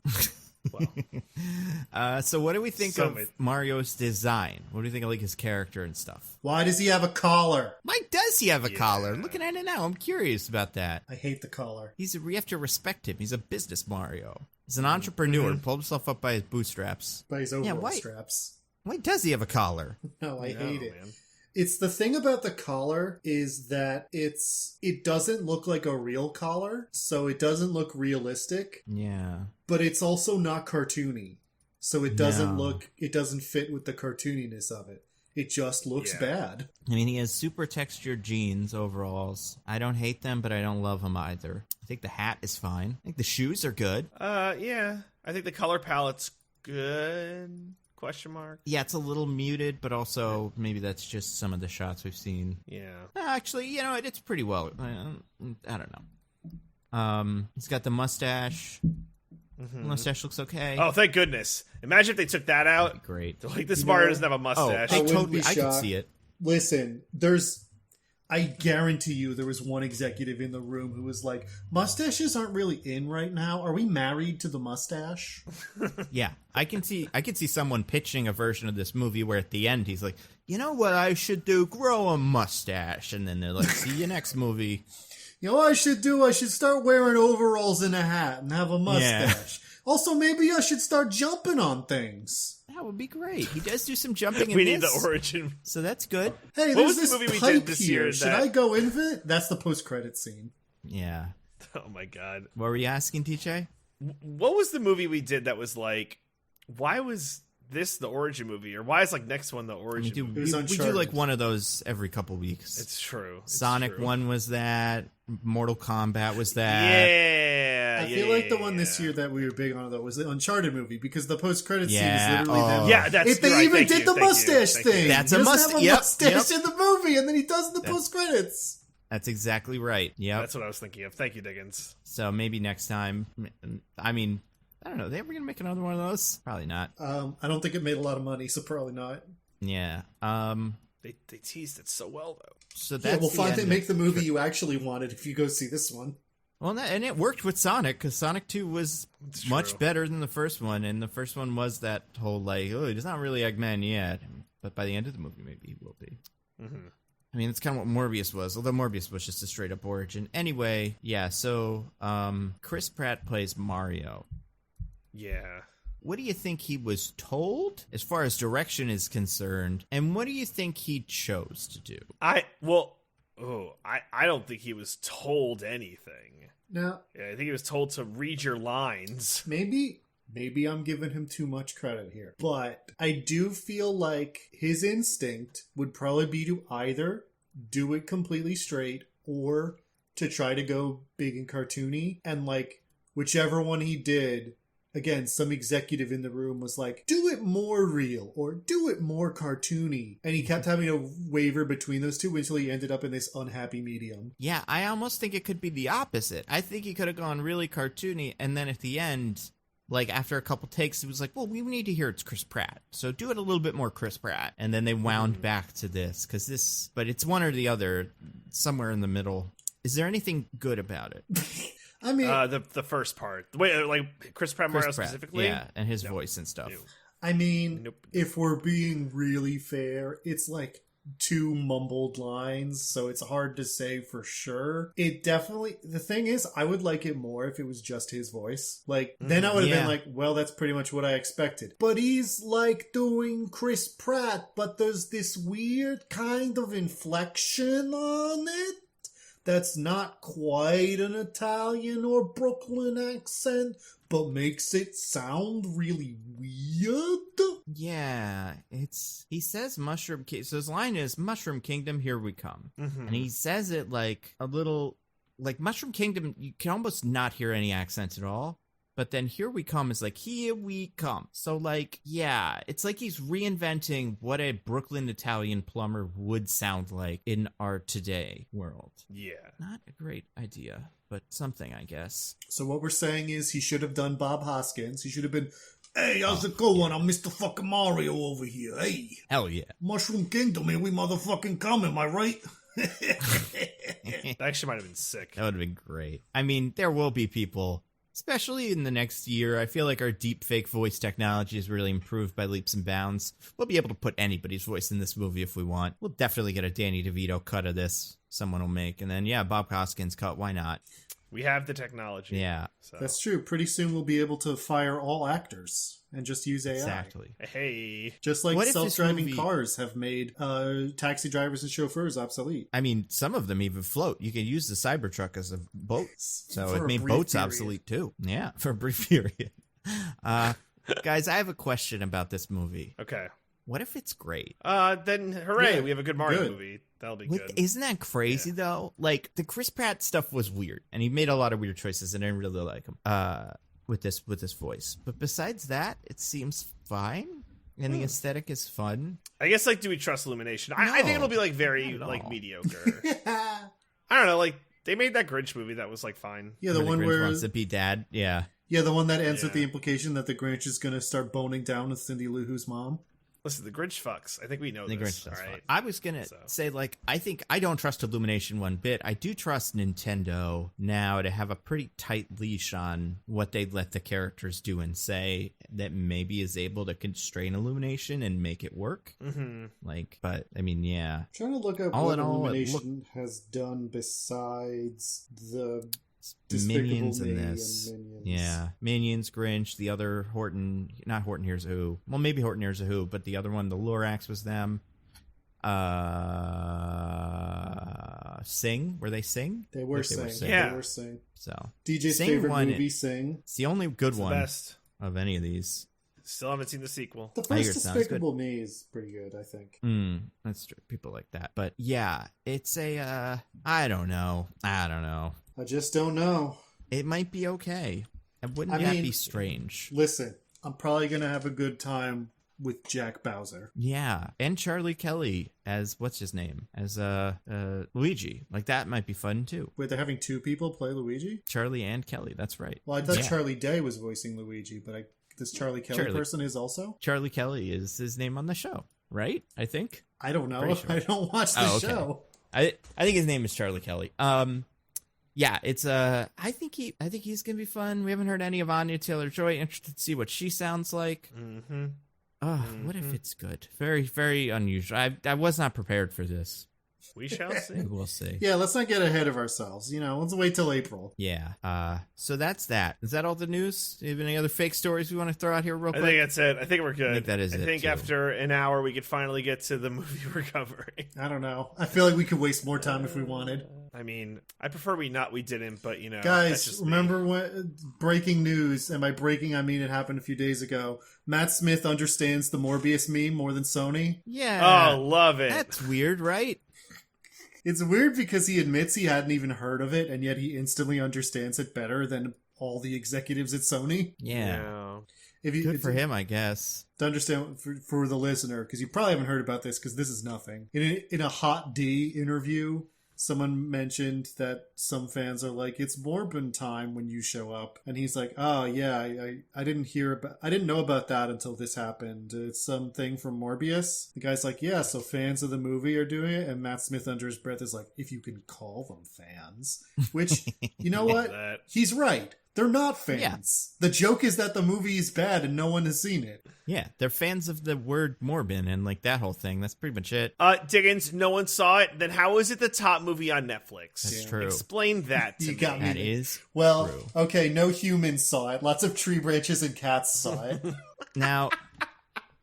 Wow. So what do we think of Mario's design? What do you think of like his character and stuff? Why does he have a collar? Why does he have a collar? Looking at it now, I'm curious about that. I hate the collar. We have to respect him. He's a business Mario. He's an entrepreneur. Pulled himself up by his bootstraps. By his overall straps. Why does he have a collar? No, I hate it. Man. It's the thing about the collar is that it doesn't look like a real collar, so it doesn't look realistic. Yeah. But it's also not cartoony. So it doesn't fit with the cartooniness of it. It just looks bad. I mean, he has super textured jeans, overalls. I don't hate them, but I don't love them either. I think the hat is fine. I think the shoes are good. Yeah. I think the color palette's good. Question mark. Yeah, it's a little muted, but also maybe that's just some of the shots we've seen. Yeah. Actually, it's pretty well. I don't know. He's got the mustache. The mustache looks okay. Oh, thank goodness. Imagine if they took that out. Great. Like, this Mario doesn't have a mustache. I could see it. Listen, I guarantee you there was one executive in the room who was like, mustaches aren't really in right now. Are we married to the mustache? Yeah, I can see someone pitching a version of this movie where at the end he's like, you know what I should do? Grow a mustache. And then they're like, see you next movie. You know what I should do? I should start wearing overalls and a hat and have a mustache. Yeah. Also, maybe I should start jumping on things. That would be great. He does do some jumping in we this. need the origin. So that's good. Hey, what there's was the this movie pipe we did this here. year? Should I go into it? That's the post-credit scene. Yeah. Oh, my God. What were you asking, TJ? What was the movie we did that was like, why was this the origin movie? Or why is like next one the origin movie? We do like one of those every couple weeks. It's true. Sonic 1 was that. Mortal Kombat was that. Yeah. I feel like the one this year that we were big on, though, was the Uncharted movie, because the post-credit scene is literally them. Yeah, that's if they right. Did the mustache thing. That's he a mustache yep. in the movie, and then he does in the post-credits. That's exactly right. Yep. That's what I was thinking of. Thank you, Diggins. So maybe next time. I mean, I don't know. Are they ever going to make another one of those? Probably not. I don't think it made a lot of money, so probably not. Yeah. They teased it so well, though. So that's we'll find they make the movie you actually wanted if you go see this one. Well, and it worked with Sonic, because Sonic 2 was It's much true. better than the first one, and the first one was that whole, like, oh, he's not really Eggman yet, but by the end of the movie, maybe he will be. Mm-hmm. I mean, it's kind of what Morbius was, although Morbius was just a straight-up origin. Anyway, yeah, so Chris Pratt plays Mario. Yeah. What do you think he was told as far as direction is concerned, and what do you think he chose to do? I don't think he was told anything. Now, Yeah, I think he was told to read your lines. maybe I'm giving him too much credit here, but I do feel like his instinct would probably be to either do it completely straight or to try to go big and cartoony, and like whichever one he did, again, some executive in the room was like, do it more real or do it more cartoony. And he kept having to waver between those two until he ended up in this unhappy medium. Yeah, I almost think it could be the opposite. I think he could have gone really cartoony, and then at the end, like after a couple takes, it was like, well, we need to hear it's Chris Pratt, so do it a little bit more Chris Pratt. And then they wound back to this, but it's one or the other, somewhere in the middle. Is there anything good about it? I mean, The first part. The way, like, Chris Pratt Mario specifically? Yeah, and his voice and stuff. No. I mean, Nope. if we're being really fair, it's like two mumbled lines, so it's hard to say for sure. It definitely, the thing is, I would like it more if it was just his voice. Like, then I would have Yeah. been like, well, that's pretty much what I expected. But he's like doing Chris Pratt, but there's this weird kind of inflection on it that's not quite an Italian or Brooklyn accent, but makes it sound really weird. Yeah, he says Mushroom Kingdom. So his line is Mushroom Kingdom, here we come. Mm-hmm. And he says it like a little, like Mushroom Kingdom, you can almost not hear any accent at all. But then here we come is like, here we come. So like, yeah, it's like he's reinventing what a Brooklyn Italian plumber would sound like in our today world. Yeah. Not a great idea, but something, I guess. So what we're saying is he should have done Bob Hoskins. He should have been, hey, how's it going? I'm Mr. fucking Mario over here. Hey, Hell yeah. Mushroom Kingdom, here we motherfucking come, am I right? That actually might have been sick. That would have been great. I mean, there will be people, especially in the next year. I feel like our deep fake voice technology has really improved by leaps and bounds. We'll be able to put anybody's voice in this movie if we want. We'll definitely get a Danny DeVito cut of this. Someone will make. And then, yeah, Bob Hoskins cut. Why not? We have the technology. Yeah. So. That's true. Pretty soon we'll be able to fire all actors and just use AI. Exactly. Hey. Just like What if this self-driving movie- cars have made taxi drivers and chauffeurs obsolete. I mean, some of them even float. You can use the Cybertruck as a boat. So For it a made brief boats period. obsolete too. Yeah, for a brief period. Guys, I have a question about this movie. Okay. What if it's great? Then hooray, Yeah, we have a good Mario good. movie. That'll be good. Isn't that crazy though? Like the Chris Pratt stuff was weird, and he made a lot of weird choices, and I didn't really like him. With this voice, but besides that, it seems fine, and the aesthetic is fun. I guess, like, do we trust Illumination? I think No, it'll be, like, very, not at like, all. mediocre. I don't know, like, they made that Grinch movie that was, like, fine. Yeah, the Where one Grinch where wants to be dad. Yeah. yeah, the one that ends with Yeah. the implication that the Grinch is going to start boning down with Cindy Lou Who's mom. Listen, the Grinch fucks. I think we know The this. Grinch does all fun. right? I was gonna say, like, I think I don't trust Illumination one bit. I do trust Nintendo now to have a pretty tight leash on what they let the characters do and say that maybe is able to constrain Illumination and make it work. Mm-hmm. Like, but I mean, yeah. Trying to look up All what in all, it Illumination has done besides the Despicable Minions Me in this. and Minions. Yeah. Minions, Grinch, the other Horton, not Horton Hears a Who. Well, maybe Horton Hears a Who, but the other one, the Lorax was them. Sing? Were they Sing? They were I think Sing. Yeah. They were Sing. So, DJ's Sing favorite won movie, it. Sing. it's the only good It's the one best. of any of these. Still haven't seen the sequel. The I hear first it sounds Despicable Me is pretty good, I think. That's true. People like that. But yeah, it's a, I don't know. I just don't know. It might be okay. And wouldn't I that mean- be strange? Listen, I'm probably going to have a good time with Jack Bowser. Yeah, and Charlie Kelly as what's his name as Luigi. Like that might be fun too. Wait, they're having two people play Luigi? Charlie and Kelly. That's right. Well, I thought Charlie Day was voicing Luigi, but this Charlie Kelly person is also? Charlie Kelly is his name on the show, right? I think. I don't know. Sure. I don't watch the show. I think his name is Charlie Kelly. Yeah, it's I think he's gonna be fun. We haven't heard any of Anya Taylor-Joy. Interested to see what she sounds like. Mm-hmm. What if it's good? Very, very unusual. I was not prepared for this. We shall see. We'll see. Yeah, let's not get ahead of ourselves. Let's wait till April. Yeah. So that's that. Is that all the news? Do you have any other fake stories we want to throw out here real quick? I think that's it. I think we're good. I think that is it. I think after an hour we could finally get to the movie we're covering. I don't know. I feel like we could waste more time if we wanted. I mean, I prefer we didn't, but Guys, that's just remember when breaking news, and by breaking I mean it happened a few days ago. Matt Smith understands the Morbius meme more than Sony. Yeah. Oh, love it. That's weird, right? It's weird because he admits he hadn't even heard of it, and yet he instantly understands it better than all the executives at Sony. Yeah. Good for him, I guess. To understand for the listener, because you probably haven't heard about this, because this is nothing. In a Hot D interview, someone mentioned that some fans are like, it's Morbin time when you show up. And he's like, oh yeah, I didn't know about that until this happened. It's something from Morbius. The guy's like, yeah, so fans of the movie are doing it. And Matt Smith under his breath is like, if you can call them fans. Which, you know what? He's right. They're not fans. Yeah. The joke is that the movie is bad and no one has seen it. Yeah, they're fans of the word Morbin and like that whole thing. That's pretty much it. Diggins, no one saw it. Then how is it the top movie on Netflix? That's true. Explain that to you me. got me. That is well, true. Okay, no humans saw it. Lots of tree branches and cats saw it. Now,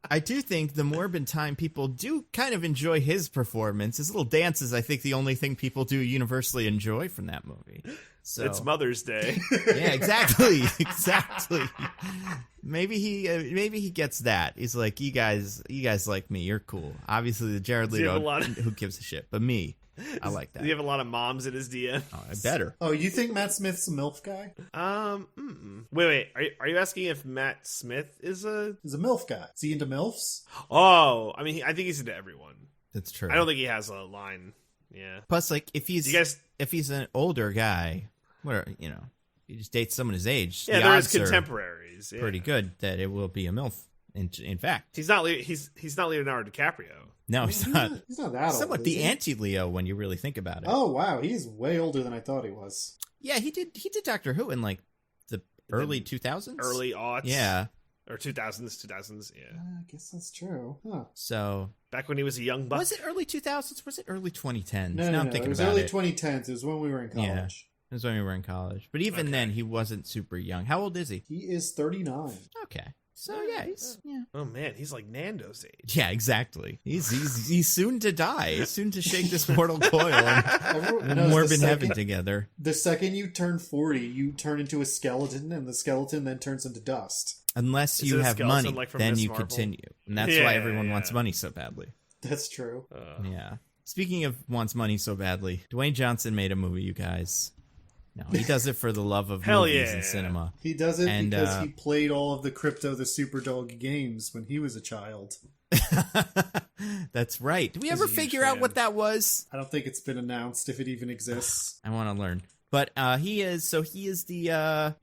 I do think the Morbin time people do kind of enjoy his performance. His little dance is, I think, the only thing people do universally enjoy from that movie. So, it's Mother's Day. Yeah, exactly. Maybe he gets that. He's like, you guys like me. You're cool. Obviously, the Jared Leto, who gives a shit? But me, I like that. Do you have a lot of moms in his DM? Oh, I better. Oh, you think Matt Smith's a MILF guy? Wait. Are you asking if Matt Smith is a MILF guy? Is he into MILFs? Oh, I mean, I think he's into everyone. That's true. I don't think he has a line. Yeah. Plus, like, if he's an older guy, he just dates someone his age. Yeah, they're his contemporaries. Yeah. Pretty good that it will be a MILF. In fact, he's not Leonardo DiCaprio. No, he's not. He's not that old. Somewhat the anti-Leo when you really think about it. Oh wow, he's way older than I thought he was. Yeah, he did Doctor Who in like the early 2000s, early aughts. Yeah, or 2000s. Yeah, I guess that's true. Huh. So back when he was a young buck. Was it early 2000s? Was it early 2010s? No, I'm thinking it was about early 2010s. It was when we were in college. Yeah. It was when we were in college. But even then, he wasn't super young. How old is he? He is 39. Okay. So, yeah, Oh, man, he's like Nando's age. Yeah, exactly. He's soon to die. He's soon to shake this mortal coil and Morbin heaven together. The second you turn 40, you turn into a skeleton, and the skeleton then turns into dust. Unless you have money, like then Miss you Marvel? continue. And that's why everyone wants money so badly. That's true. Yeah. Speaking of wants money so badly, Dwayne Johnson made a movie, you guys. No, he does it for the love of movies and cinema. He does it because he played all of the Crypto the Superdog games when he was a child. That's right. Did we ever figure out what that was? I don't think it's been announced if it even exists. I want to learn. But he is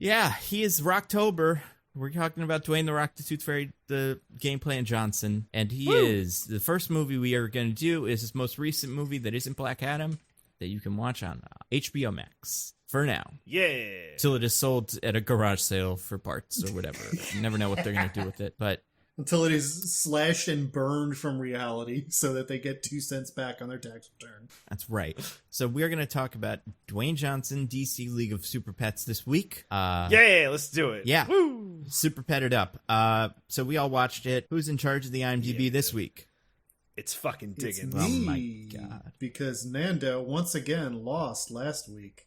Rocktober. We're talking about Dwayne the Rock, the Tooth Fairy, the Game Plan Johnson. And he is, the first movie we are going to do is his most recent movie that isn't Black Adam that you can watch on HBO Max. For now. Yeah. Till it is sold at a garage sale for parts or whatever. You never know what they're going to do with it. But until it is slashed and burned from reality so that they get 2 cents back on their tax return. That's right. So we're going to talk about Dwayne Johnson, DC League of Super Pets this week. Let's do it. Yeah. Woo! Super petted up. So we all watched it. Who's in charge of the IMDb this week? It's fucking Diggins. It's me, oh my God. Because Nando once again lost last week.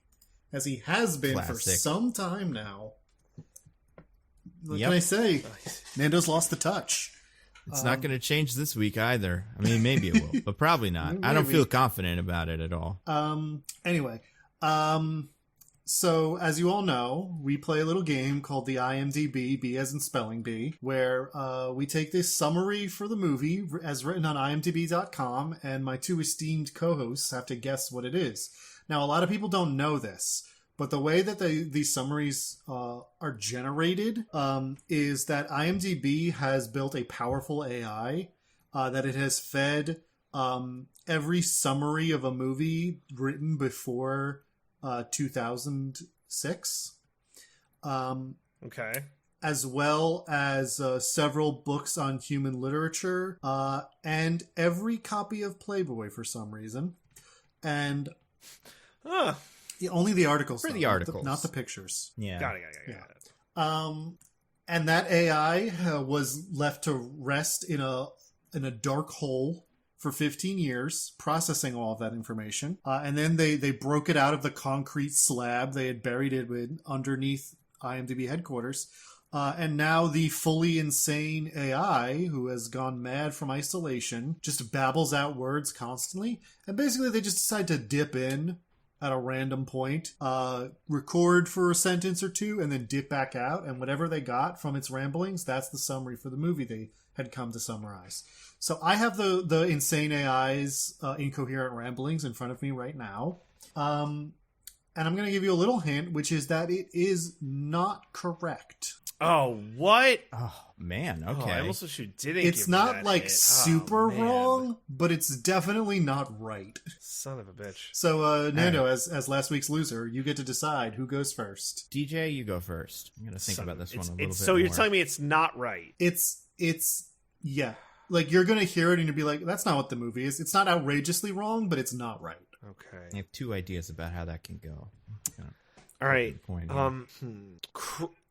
As he has been for some time now. What can I say? Nando's lost the touch. It's not going to change this week either. I mean, maybe it will, but probably not. I don't feel confident about it at all. Anyway, So, as you all know, we play a little game called the IMDb, B as in spelling bee, where we take this summary for the movie as written on imdb.com, and my two esteemed co-hosts have to guess what it is. Now, a lot of people don't know this, but the way that these summaries are generated is that IMDb has built a powerful AI that it has fed every summary of a movie written before 2006. Okay. As well as several books on human literature and every copy of Playboy for some reason. And only the articles. For the articles. Not the pictures. Yeah. Got it. And that AI was left to rest in a dark hole for 15 years, processing all of that information. And then they broke it out of the concrete slab they had buried it with underneath IMDb headquarters. And now the fully insane AI, who has gone mad from isolation, just babbles out words constantly. And basically they just decide to dip in at a random point, record for a sentence or two, and then dip back out. And whatever they got from its ramblings, that's the summary for the movie they had come to summarize. So I have the insane AI's incoherent ramblings in front of me right now. And I'm going to give you a little hint, which is that it is not correct. Oh, what? Oh, man. Okay. Oh, I almost wish you didn't. It's give me not that like hint. super man. wrong, but it's definitely not right. Son of a bitch. So, Nando, as last week's loser, you get to decide who goes first. DJ, you go first. I'm going to think about this one a little bit So you're more. telling me it's not right? Yeah. Like, you're going to hear it and you'll be like, that's not what the movie is. It's not outrageously wrong, but it's not right. Okay. I have two ideas about how that can go. All right. Point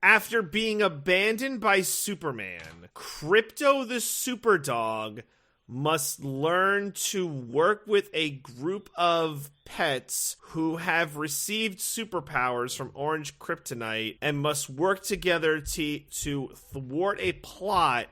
After being abandoned by Superman, Krypto the Superdog must learn to work with a group of pets who have received superpowers from Orange Kryptonite and must work together to thwart a plot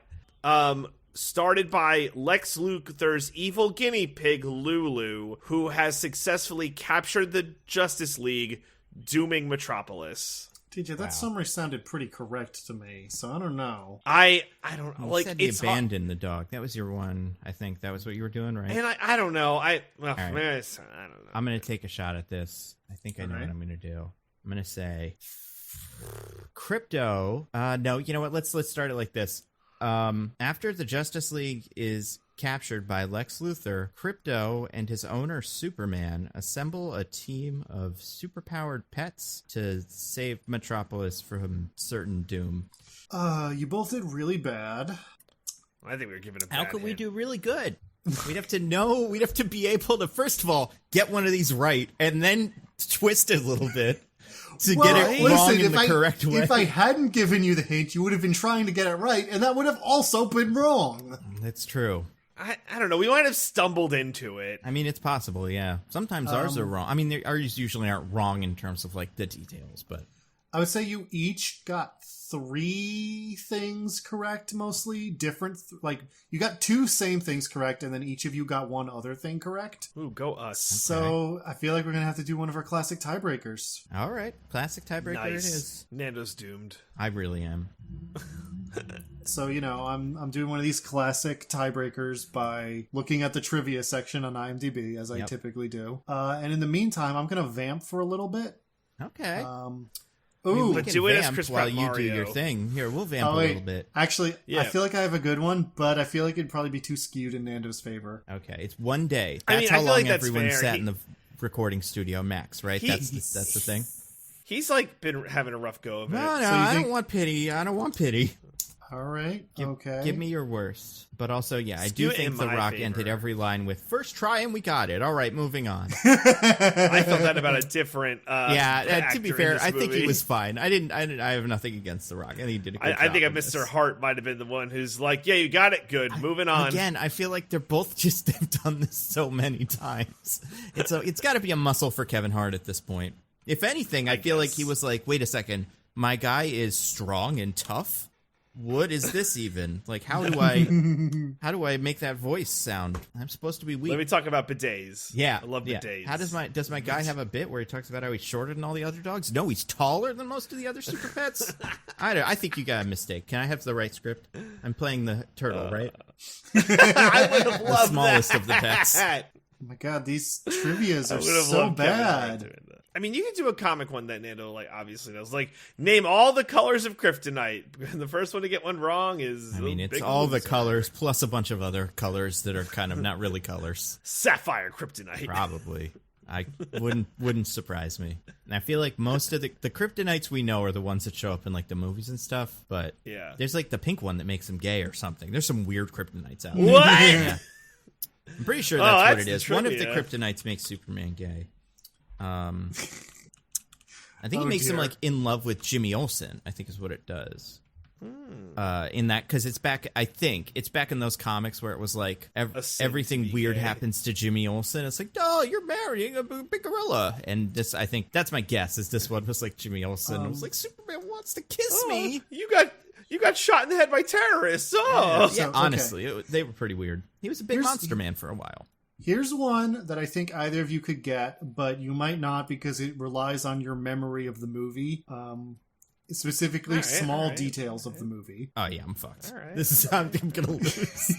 started by Lex Luthor's evil guinea pig, Lulu, who has successfully captured the Justice League, dooming Metropolis. DJ, that summary sounded pretty correct to me, so I don't know. I don't know. You Like, said it's abandoned the dog. That was your one. I think that was what you were doing, right? and I don't know. I don't know. I'm going to take a shot at this. I think I know what I'm going to do. I'm going to say Krypto. No, you know what? Let's start it like this. After the Justice League is captured by Lex Luthor, Krypto and his owner Superman assemble a team of superpowered pets to save Metropolis from certain doom. You both did really bad. I think we were giving a bad How can we hint. do really good? We'd have to be able to, first of all, get one of these right, and then twist it a little bit to get it wrong in the correct way. If I hadn't given you the hint, you would have been trying to get it right, and that would have also been wrong. That's true. I don't know. We might have stumbled into it. I mean, it's possible, yeah. Sometimes ours are wrong. I mean, ours usually aren't wrong in terms of, like, the details, but... I would say you each got 3 things correct, mostly. Different, you got 2 same things correct, and then each of you got 1 other thing correct. Ooh, go us. So, I feel like we're going to have to do one of our classic tiebreakers. All right. Classic tiebreaker it is. Nando's doomed. I really am. So, I'm doing one of these classic tiebreakers by looking at the trivia section on IMDb, as I typically do. And in the meantime, I'm going to vamp for a little bit. Okay. Ooh, But do it as vamp Chris while Pratt you Mario. do your thing. Here, we'll vamp a little bit. Actually, Yeah. I feel like I have a good one, but I feel like it'd probably be too skewed in Nando's favor. Okay, it's one day. I That's mean, how I feel long like that's everyone fair. sat in the recording studio max, right? That's the thing. He's like been having a rough go of it. No, So you I think- don't want pity. I don't want pity. All right, okay. Give me your worst. But also, yeah, I Skew do it think in The my Rock favor. ended every line with "first try and we got it." All right, moving on. I felt that about a different. Yeah, to be actor in fair, this I think he movie. was fine. I have nothing against The Rock. I think he did a good job. I think in Mr. this. Hart might have been the one who's like, "Yeah, you got it. Good. Moving on." Again, I feel like they're both just they've done this so many times. It's got to be a muscle for Kevin Hart at this point. If anything, I feel like he was like, "Wait a second, my guy is strong and tough. what is this even? Like, how do I make that voice sound? I'm supposed to be weak. Let me talk about bidets. Yeah, I love bidets. How does my guy have a bit where he talks about how he's shorter than all the other dogs? No, he's taller than most of the other super pets. I think you got a mistake. Can I have the right script? I'm playing the turtle, right? I would have loved the smallest that. of the pets. Oh my god, these trivias I are would have so loved Kevin Hart bad. doing that. I mean, you could do a comic one that Nando like obviously knows. Like, name all the colors of kryptonite. The first one to get one wrong is. I mean, a it's big all the loser. colors plus a bunch of other colors that are kind of not really colors. Sapphire kryptonite. Probably. I wouldn't surprise me. And I feel like most of the kryptonites we know are the ones that show up in like the movies and stuff, but Yeah. there's like the pink one that makes them gay or something. There's some weird kryptonites out there. What? Yeah. I'm pretty sure that's what that's it the is. One of the trivia. kryptonites makes Superman gay. I think Oh, it makes him dear. like in love with Jimmy Olsen, I think is what it does. Hmm. In that, because it's back, I think it's back in those comics where it was like sin everything to be weird gay. happens to Jimmy Olsen. It's like, oh, you're marrying a big gorilla, and this, I think that's my guess. Is this one was like Jimmy Olsen? It was like Superman wants to kiss me. You got shot in the head by terrorists. Oh. Yeah, So, okay. honestly, they were pretty weird. He was a big Here's- monster man for a while. Here's one that I think either of you could get, but you might not because it relies on your memory of the movie. Specifically, All right, small all right, details of the movie. Oh yeah, I'm fucked. All right. This is how I'm gonna lose.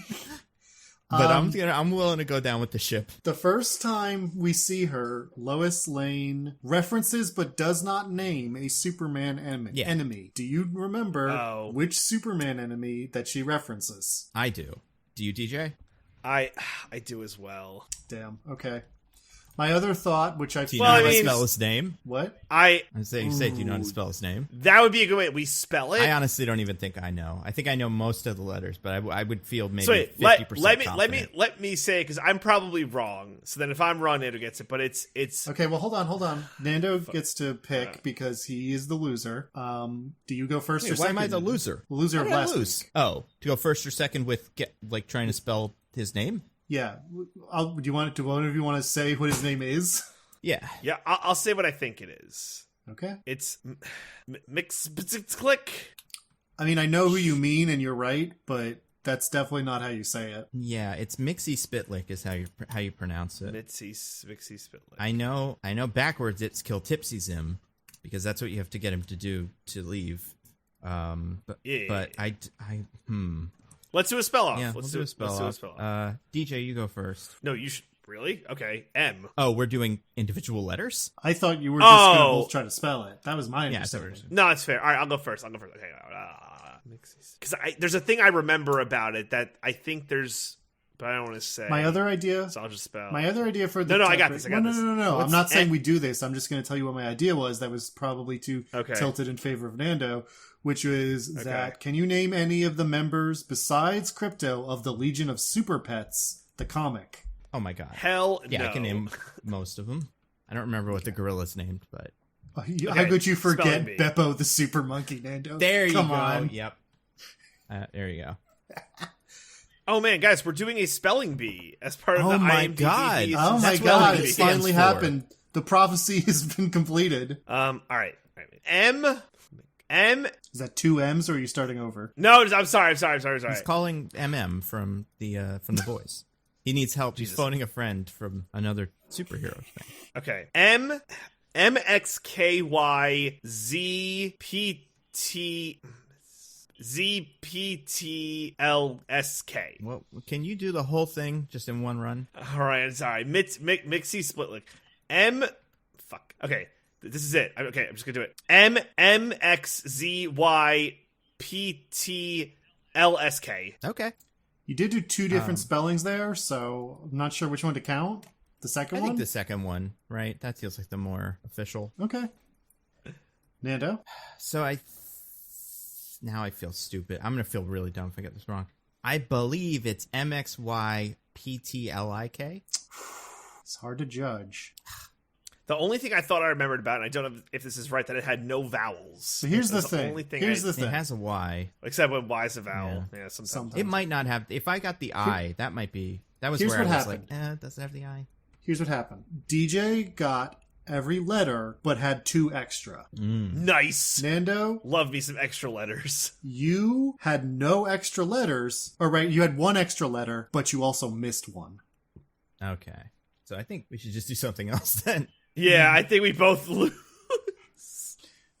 But I'm willing to go down with the ship. The first time we see her, Lois Lane references but does not name a Superman enemy. Do you remember which Superman enemy that she references? I do. Do you, DJ? I do as well. Damn. Okay. My other thought, which I Do you Well, know I how to mean- spell his name? what? I say, you say, do you know how to spell his name? That would be a good way. We spell it. I honestly don't even think I know. I think I know most of the letters, but I would feel maybe So wait, 50% let me say because I'm probably wrong. So then if I'm wrong, Nando gets it. But it's Okay, well, hold on. Nando gets to pick because he is the loser. Do you go first or Why second? am I the loser? The loser How of did I last lose? week. Oh, to go first or second with trying to spell his name? Yeah. Do one of you want to say what his name is? Yeah. yeah. I'll say what I think it is. Okay. It's mix click. I mean, I know who you mean, and you're right, but that's definitely not how you say it. Yeah, it's Mixie Spitlick is how you pronounce it. Mixie Spitlick. I know backwards it's Kill Tipsy Zim because that's what you have to get him to do to leave. But Let's do a spell off. Yeah, let's do a spell off. DJ, you go first. No, you should really. Okay, M. Oh, we're doing individual letters? I thought you were just going to Oh. both try to spell it. That was my Yeah, I thought we were understanding. No, it's fair. All right, I'll go first. Okay. Because there's a thing I remember about it that I think there's, but I don't want to say. My other idea. So I'll just spell. My other idea for the No, I got this, I got this. No. What's I'm not saying M? we do this. I'm just going to tell you what my idea was. That was probably too Okay. tilted in favor of Nando, which was that can you name any of the members besides Crypto of the Legion of Super Pets, the comic? Oh my god. Hell Yeah, no. I can name most of them. I don't remember what the gorilla's named, but How could you forget spelling bee. Beppo the Super Monkey, Nando? there you Come go. on. Yep. There you go. Oh man, guys, we're doing a spelling bee as part of Oh the my IMDb. God. Oh my That's what god, it it stands finally for. happened. The prophecy has been completed. All right. M. Is that two M's or are you starting over? No, I'm sorry. He's calling MM from the boys. He needs help. He's Jesus. phoning a friend from another superhero thing. Okay. ZPTLSK. Well, can you do the whole thing just in one run? All right, sorry. Mixie split like fuck. Okay, this is it. Okay, I'm just gonna do it. MXZYPTLSK. Okay. You did do two different spellings there, so I'm not sure which one to count. The second I one? think the second one, right? That feels like the more official. Okay. Nando? So now I feel stupid. I'm gonna feel really dumb if I get this wrong. I believe it's MXYPTLIK. It's hard to judge. The only thing I thought I remembered about, and I don't know if this is right, that it had no vowels. So here's the That's thing. only thing Here's I- the thing. It has a Y. Except when Y is a vowel. Yeah, sometimes. Sometimes. It might not have. If I got the I, that might be. That was Here's where I what was happened. like, does it have the I? Here's what happened. DJ got every letter, but had 2 extra. Nice. Nando, Love me some extra letters. you had no extra letters. Or right, you had 1 extra letter, but you also missed 1. Okay. So I think we should just do something else then. Yeah, I think we both lose.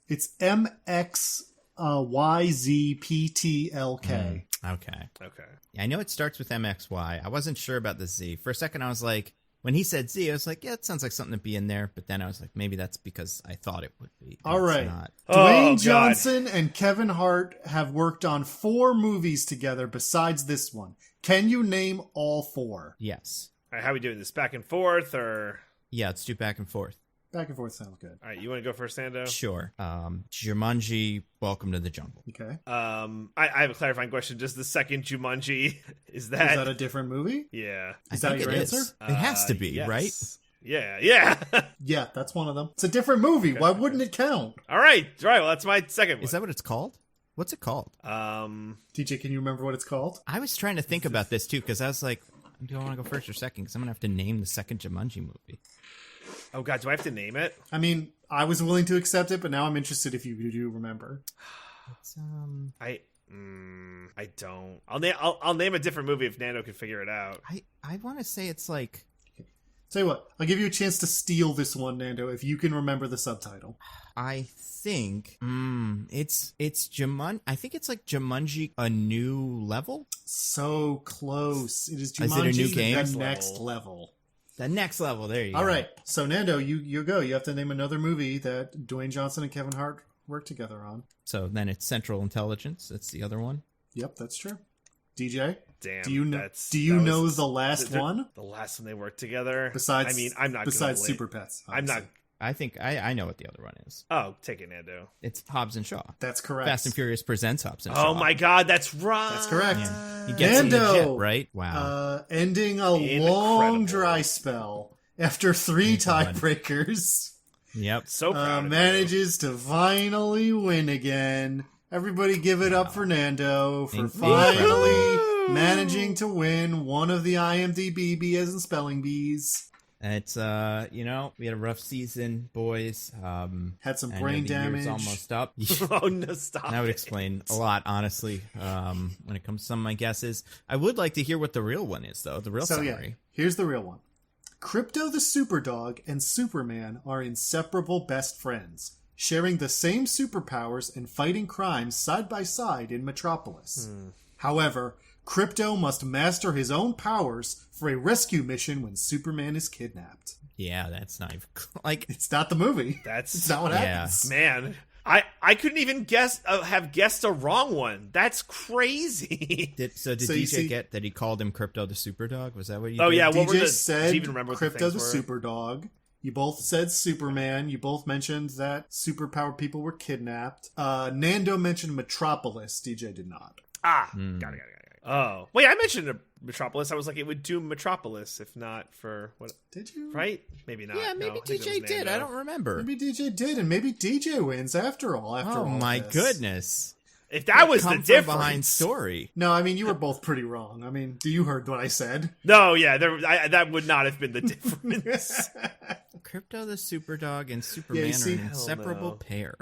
It's MXYZPTLK. Okay. Okay. Yeah, I know it starts with MXY. I wasn't sure about the Z. For a second, I was like, when he said Z, I was like, yeah, it sounds like something to be in there. But then I was like, maybe that's because I thought it would be. All right. Not. Dwayne Johnson and Kevin Hart have worked on 4 movies together besides this one. Can you name all 4? Yes. All right, how are we doing this? Back and forth, or? Yeah, let's do back and forth. Back and forth sounds good. All right, you want to go first, Nando? Sure. Jumanji, Welcome to the Jungle. Okay. I have a clarifying question. Just the second Jumanji, is that a different movie? Yeah. Is that your answer? It has to be, yes. right? Yeah. Yeah, that's one of them. It's a different movie. Why wouldn't it count? All right. Well, that's my second one. Is that what it's called? What's it called? DJ, can you remember what it's called? I was trying to think about this too, because I was like, do I want to go first or second? Because I'm going to have to name the second Jumanji movie. Oh, God, do I have to name it? I mean, I was willing to accept it, but now I'm interested if you do remember. It's, I don't. I'll name a different movie if Nando can figure it out. I want to say it's like... Tell you what, I'll give you a chance to steal this one, Nando, if you can remember the subtitle. I think it's Jumanji. I think it's like Jumanji: A New Level. So close. It is Jumanji: Is it a new game? The Next Level. The Next Level. There you go. All right. So Nando, you go. You have to name another movie that Dwayne Johnson and Kevin Hart worked together on. So then it's Central Intelligence. That's the other one. Yep, that's true. DJ, Damn. do you know the last one? The last one they worked together. Besides, I mean, I'm not besides gonna Super Pets. I'm not. I think I know what the other one is. Oh, take it, Nando. It's Hobbs and Shaw. That's correct. Fast and Furious presents Hobbs and Shaw. Oh my God, that's right. That's correct. Yeah. He gets in the Nando, jet, right? Wow. Ending a long dry spell after 3 tiebreakers. Yep. So proud of manages to finally win again. Everybody give it up for Nando for Incredible. finally managing to win one of the IMDb BS and spelling bees. It's we had a rough season, boys. Had some I know brain the year's damage. almost up. you. Oh no, stop. That would it. explain a lot, honestly. When it comes to some of my guesses, I would like to hear what the real one is, though. The real summary. Yeah, here's the real one. Crypto the Superdog and Superman are inseparable best friends, sharing the same superpowers and fighting crimes side by side in Metropolis. However, Crypto must master his own powers for a rescue mission when Superman is kidnapped. Yeah, that's not even like It's not the movie. It's not what happens. Man, I couldn't even have guessed a wrong one. That's crazy. Did So you DJ see- get that he called him Crypto the Superdog? Was that what you Oh, did? yeah, what were DJ the- said do you even remember what the Crypto the things were? Superdog. You both said Superman. You both mentioned that superpowered people were kidnapped. Nando mentioned Metropolis. DJ did not. Got it. Oh, wait, I mentioned Metropolis. I was like, it would do Metropolis if not for what? Did you? Right? Maybe not. Yeah, maybe No, I think it DJ was did. Nando. I don't remember. Maybe DJ did, and maybe DJ wins after all. Oh my goodness! If that was the Come from difference. behind story. No, I mean, you were both pretty wrong. I mean, you heard what I said. No, yeah, that would not have been the difference. Crypto the Superdog and Superman see- are an inseparable no. pair.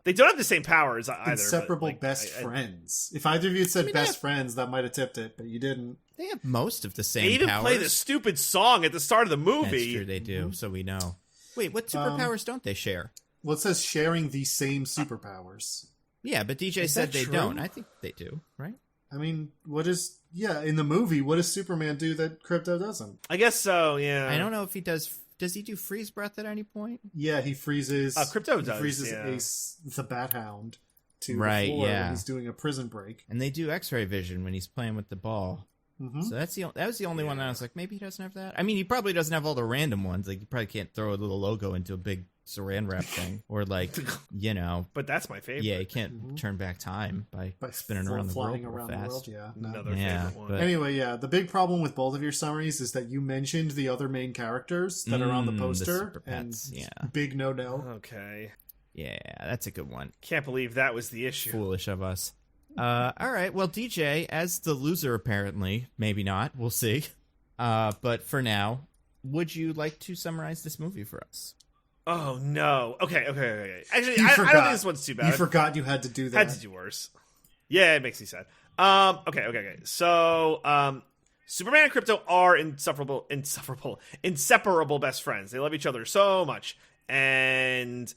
They don't have the same powers either. Inseparable but, like, best I- friends. If either of you had said mean, best they friends, that might have tipped it, but you didn't. They have most of the same They even powers. play the stupid song at the start of the movie. That's true, they do. So we know. Wait, what superpowers don't they share? Well, it says sharing the same superpowers. Yeah, but DJ Is said that they true? don't. I think they do, right? I mean, in the movie, what does Superman do that Crypto doesn't? I guess so. Yeah. I don't know if he does. Does he do freeze breath at any point? Yeah, he freezes. Crypto he does, freezes yeah. Ace, the Bat Hound, to Right, the floor yeah. when he's doing a prison break. And they do X-ray vision when he's playing with the ball. Mhm. So that was the only one that I was like, maybe he doesn't have that. I mean, he probably doesn't have all the random ones. Like, you probably can't throw a little logo into a big saran wrap thing, or like, But that's my favorite. yeah, you can't turn back time by By spinning around the world flying real around fast. the world. Yeah. No. Another Yeah, favorite one. but- Anyway, yeah, the big problem with both of your summaries is that you mentioned the other main characters that are on the The poster, Super and Pets, yeah. big no. Okay. Yeah, that's a good one. Can't believe that was the issue. Foolish of us. All right, well, DJ, as the loser, apparently, maybe not, we'll see. But for now, would you like to summarize this movie for us? Oh no. Okay. Actually, You I forgot. don't think this one's too bad. You forgot you had to do that. Had to do worse. Yeah, it makes me sad. Okay. So, Superman and Krypto are inseparable best friends. They love each other so much. And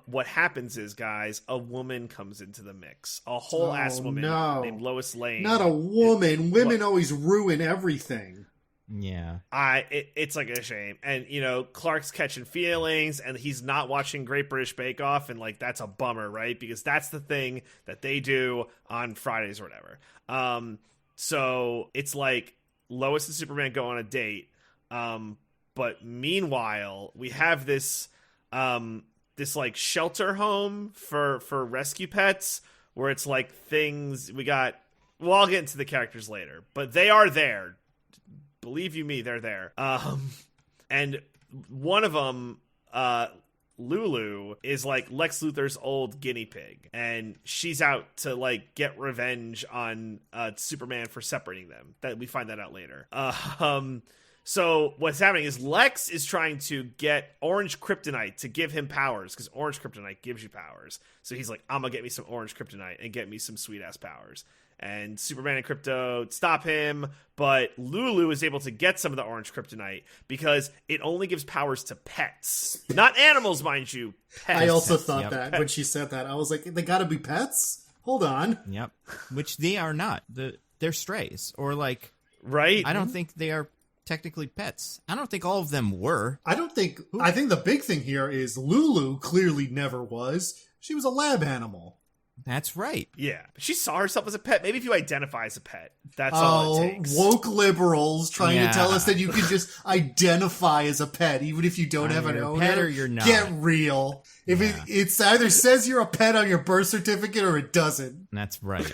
what happens is, guys, a woman comes into the mix. A whole ass woman named Lois Lane. Not a woman. Women always ruin everything. Yeah. It's like a shame. And, Clark's catching feelings, and he's not watching Great British Bake Off, and, like, that's a bummer, right? Because that's the thing that they do on Fridays or whatever. So it's like Lois and Superman go on a date. But meanwhile, we have this like shelter home for rescue pets where it's like things well, I'll get into the characters later, but they are there. Believe you me, they're there. And one of them, Lulu, is like Lex Luthor's old guinea pig, and she's out to like get revenge on Superman for separating them. That we find that out later. So what's happening is Lex is trying to get orange kryptonite to give him powers, because orange kryptonite gives you powers. So he's like, I'm gonna get me some orange kryptonite and get me some sweet ass powers. And Superman and Krypto stop him, but Lulu is able to get some of the orange kryptonite because it only gives powers to pets. Not animals, mind you. Pets. I also thought Yep. that when she said that. I was like, they gotta be pets? Hold on. Yep. Which they are not. They're strays. Or like, Right? I don't think they are technically pets. I don't think all of them were. I think the big thing here is Lulu clearly never was. She was a lab animal. That's right. Yeah. But she saw herself as a pet. Maybe if you identify as a pet, that's all it takes. Woke liberals trying to tell us that you can just identify as a pet, even if you don't have an You're a owner. pet or you're not. Get real. If it's either says you're a pet on your birth certificate or it doesn't. That's right.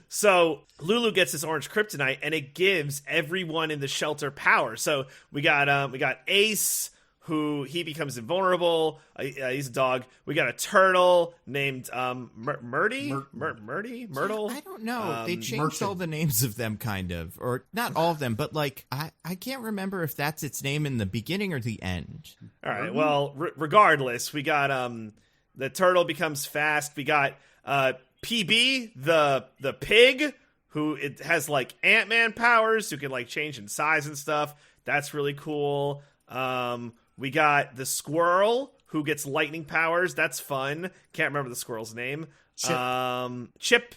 So Lulu gets this orange kryptonite, and it gives everyone in the shelter power. So we got Ace, who he becomes invulnerable. He's a dog. We got a turtle named Myrtle. I don't know. They changed Merton. all the names of them, kind of, or not all of them, but like I can't remember if that's its name in the beginning or the end. All right. Well, regardless, we got the turtle becomes fast. We got PB, the pig, who it has like Ant-Man powers, who can like change in size and stuff. That's really cool. We got the squirrel, who gets lightning powers. That's fun. Can't remember the squirrel's name. Chip,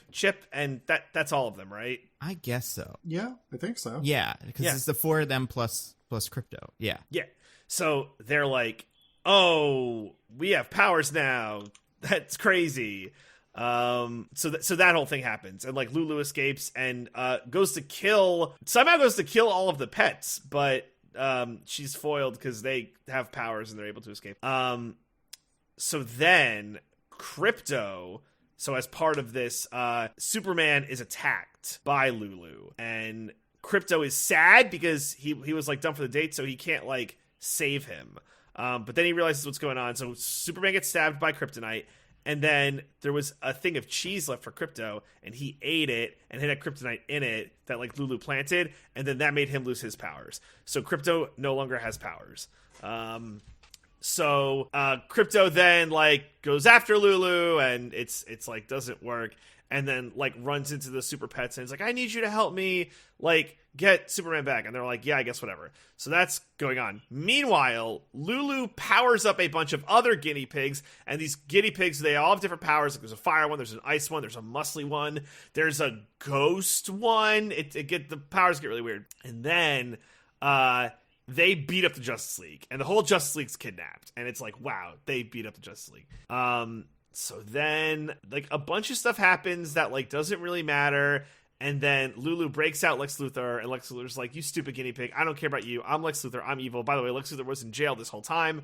and that's all of them, right? I guess so. Yeah, I think so. Yeah, because it's the four of them plus Krypto. Yeah. Yeah. So they're like, oh, we have powers now. That's crazy. So that whole thing happens, and like Lulu escapes and goes to kill all of the pets, but she's foiled because they have powers and they're able to escape. So then Krypto, so as part of this, Superman is attacked by Lulu, and Krypto is sad because he was like done for the date, so he can't like save him. But then he realizes what's going on, so Superman gets stabbed by kryptonite. And then there was a thing of cheese left for Krypto, and he ate it, and it had kryptonite in it that like Lulu planted, and then that made him lose his powers. So Krypto no longer has powers. So Krypto then like goes after Lulu, and it's like doesn't work, and then like runs into the super pets, and it's like, I need you to help me like get Superman back. And they're like, yeah, I guess whatever. So that's going on. Meanwhile, Lulu powers up a bunch of other guinea pigs, and these guinea pigs, they all have different powers. Like there's a fire one, there's an ice one, there's a muscly one, there's a ghost one. The powers get really weird. And then they beat up the Justice League, and the whole Justice League's kidnapped. And it's like, wow, they beat up the Justice League. So then like a bunch of stuff happens that like doesn't really matter. And then Lulu breaks out Lex Luthor, and Lex Luthor's like, you stupid guinea pig, I don't care about you. I'm Lex Luthor, I'm evil. By the way, Lex Luthor was in jail this whole time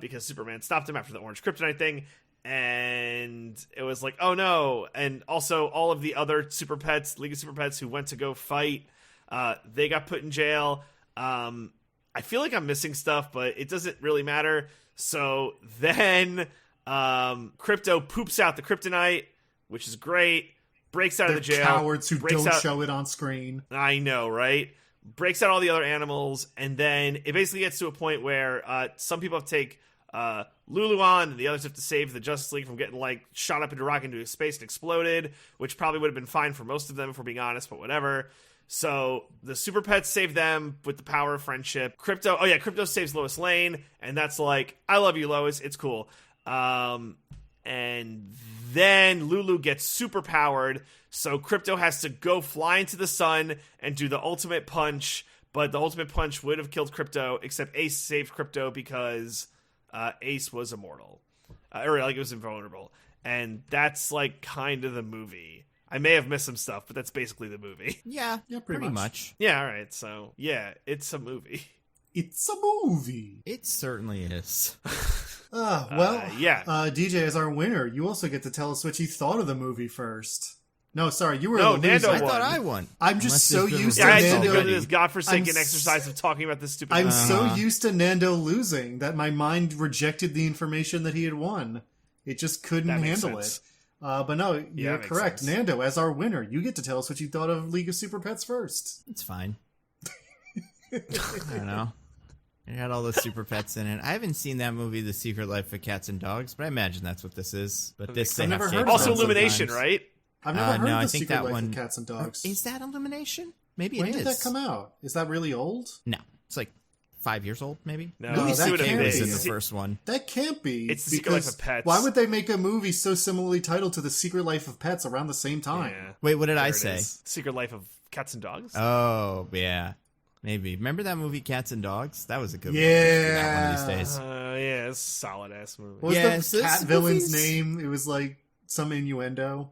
because Superman stopped him after the orange kryptonite thing. And it was like, oh no. And also all of the other super pets, League of Super Pets who went to go fight, they got put in jail. I feel like I'm missing stuff, but it doesn't really matter. So then Krypto poops out the kryptonite, which is great. Breaks out of the jail. Cowards who don't out. show it on screen. I know, right? breaks out all the other animals, and then it basically gets to a point where some people have to take Lulu on, and the others have to save the Justice League from getting like shot up into rocket into space and exploded, which probably would have been fine for most of them if we're being honest, but whatever. So the Super Pets save them with the power of friendship. Krypto saves Lois Lane, and that's like, I love you, Lois. It's cool. And then Lulu gets super powered, so Krypto has to go fly into the sun and do the ultimate punch, but the ultimate punch would have killed Krypto, except Ace saved Krypto because Ace was immortal. Or like it was invulnerable. And that's like kind of the movie. I may have missed some stuff, but that's basically the movie. Yeah, pretty much. Yeah, all right. So, yeah, it's a movie. It's a movie. It certainly is. DJ, as our winner, you also get to tell us what you thought of the movie first. No, sorry, you were the Nando loser. won. I thought I won. I'm just so used to I had to Nando. go to this godforsaken exercise of talking about this stupid. I'm so used to Nando losing that my mind rejected the information that he had won. It just couldn't handle it. But no, you're correct. Sense. Nando, as our winner, you get to tell us what you thought of League of Super Pets first. It's fine. I don't know. It had all the super pets in it. I haven't seen that movie, The Secret Life of Cats and Dogs, but I imagine that's what this is. But this, I've never heard of also that Illumination, sometimes. right? I've never heard no, of I The think Secret that Life one of Cats and Dogs. Is that Illumination? Maybe When it is. did that come out? Is that really old? No, it's like 5 years old, maybe. No, Louis that C.K. can't was be. in the first one. That can't be. It's The Secret Life of Pets. Why would they make a movie so similarly titled to The Secret Life of Pets around the same time? Yeah. Wait, what did I There it say? is. Secret Life of Cats and Dogs? Oh, yeah. Maybe. Remember that movie, Cats and Dogs? That was a good movie. Yeah. One of these days. Yeah, it's a solid-ass movie. What was Yes, the this cat villain's movie's- name? It was like some innuendo.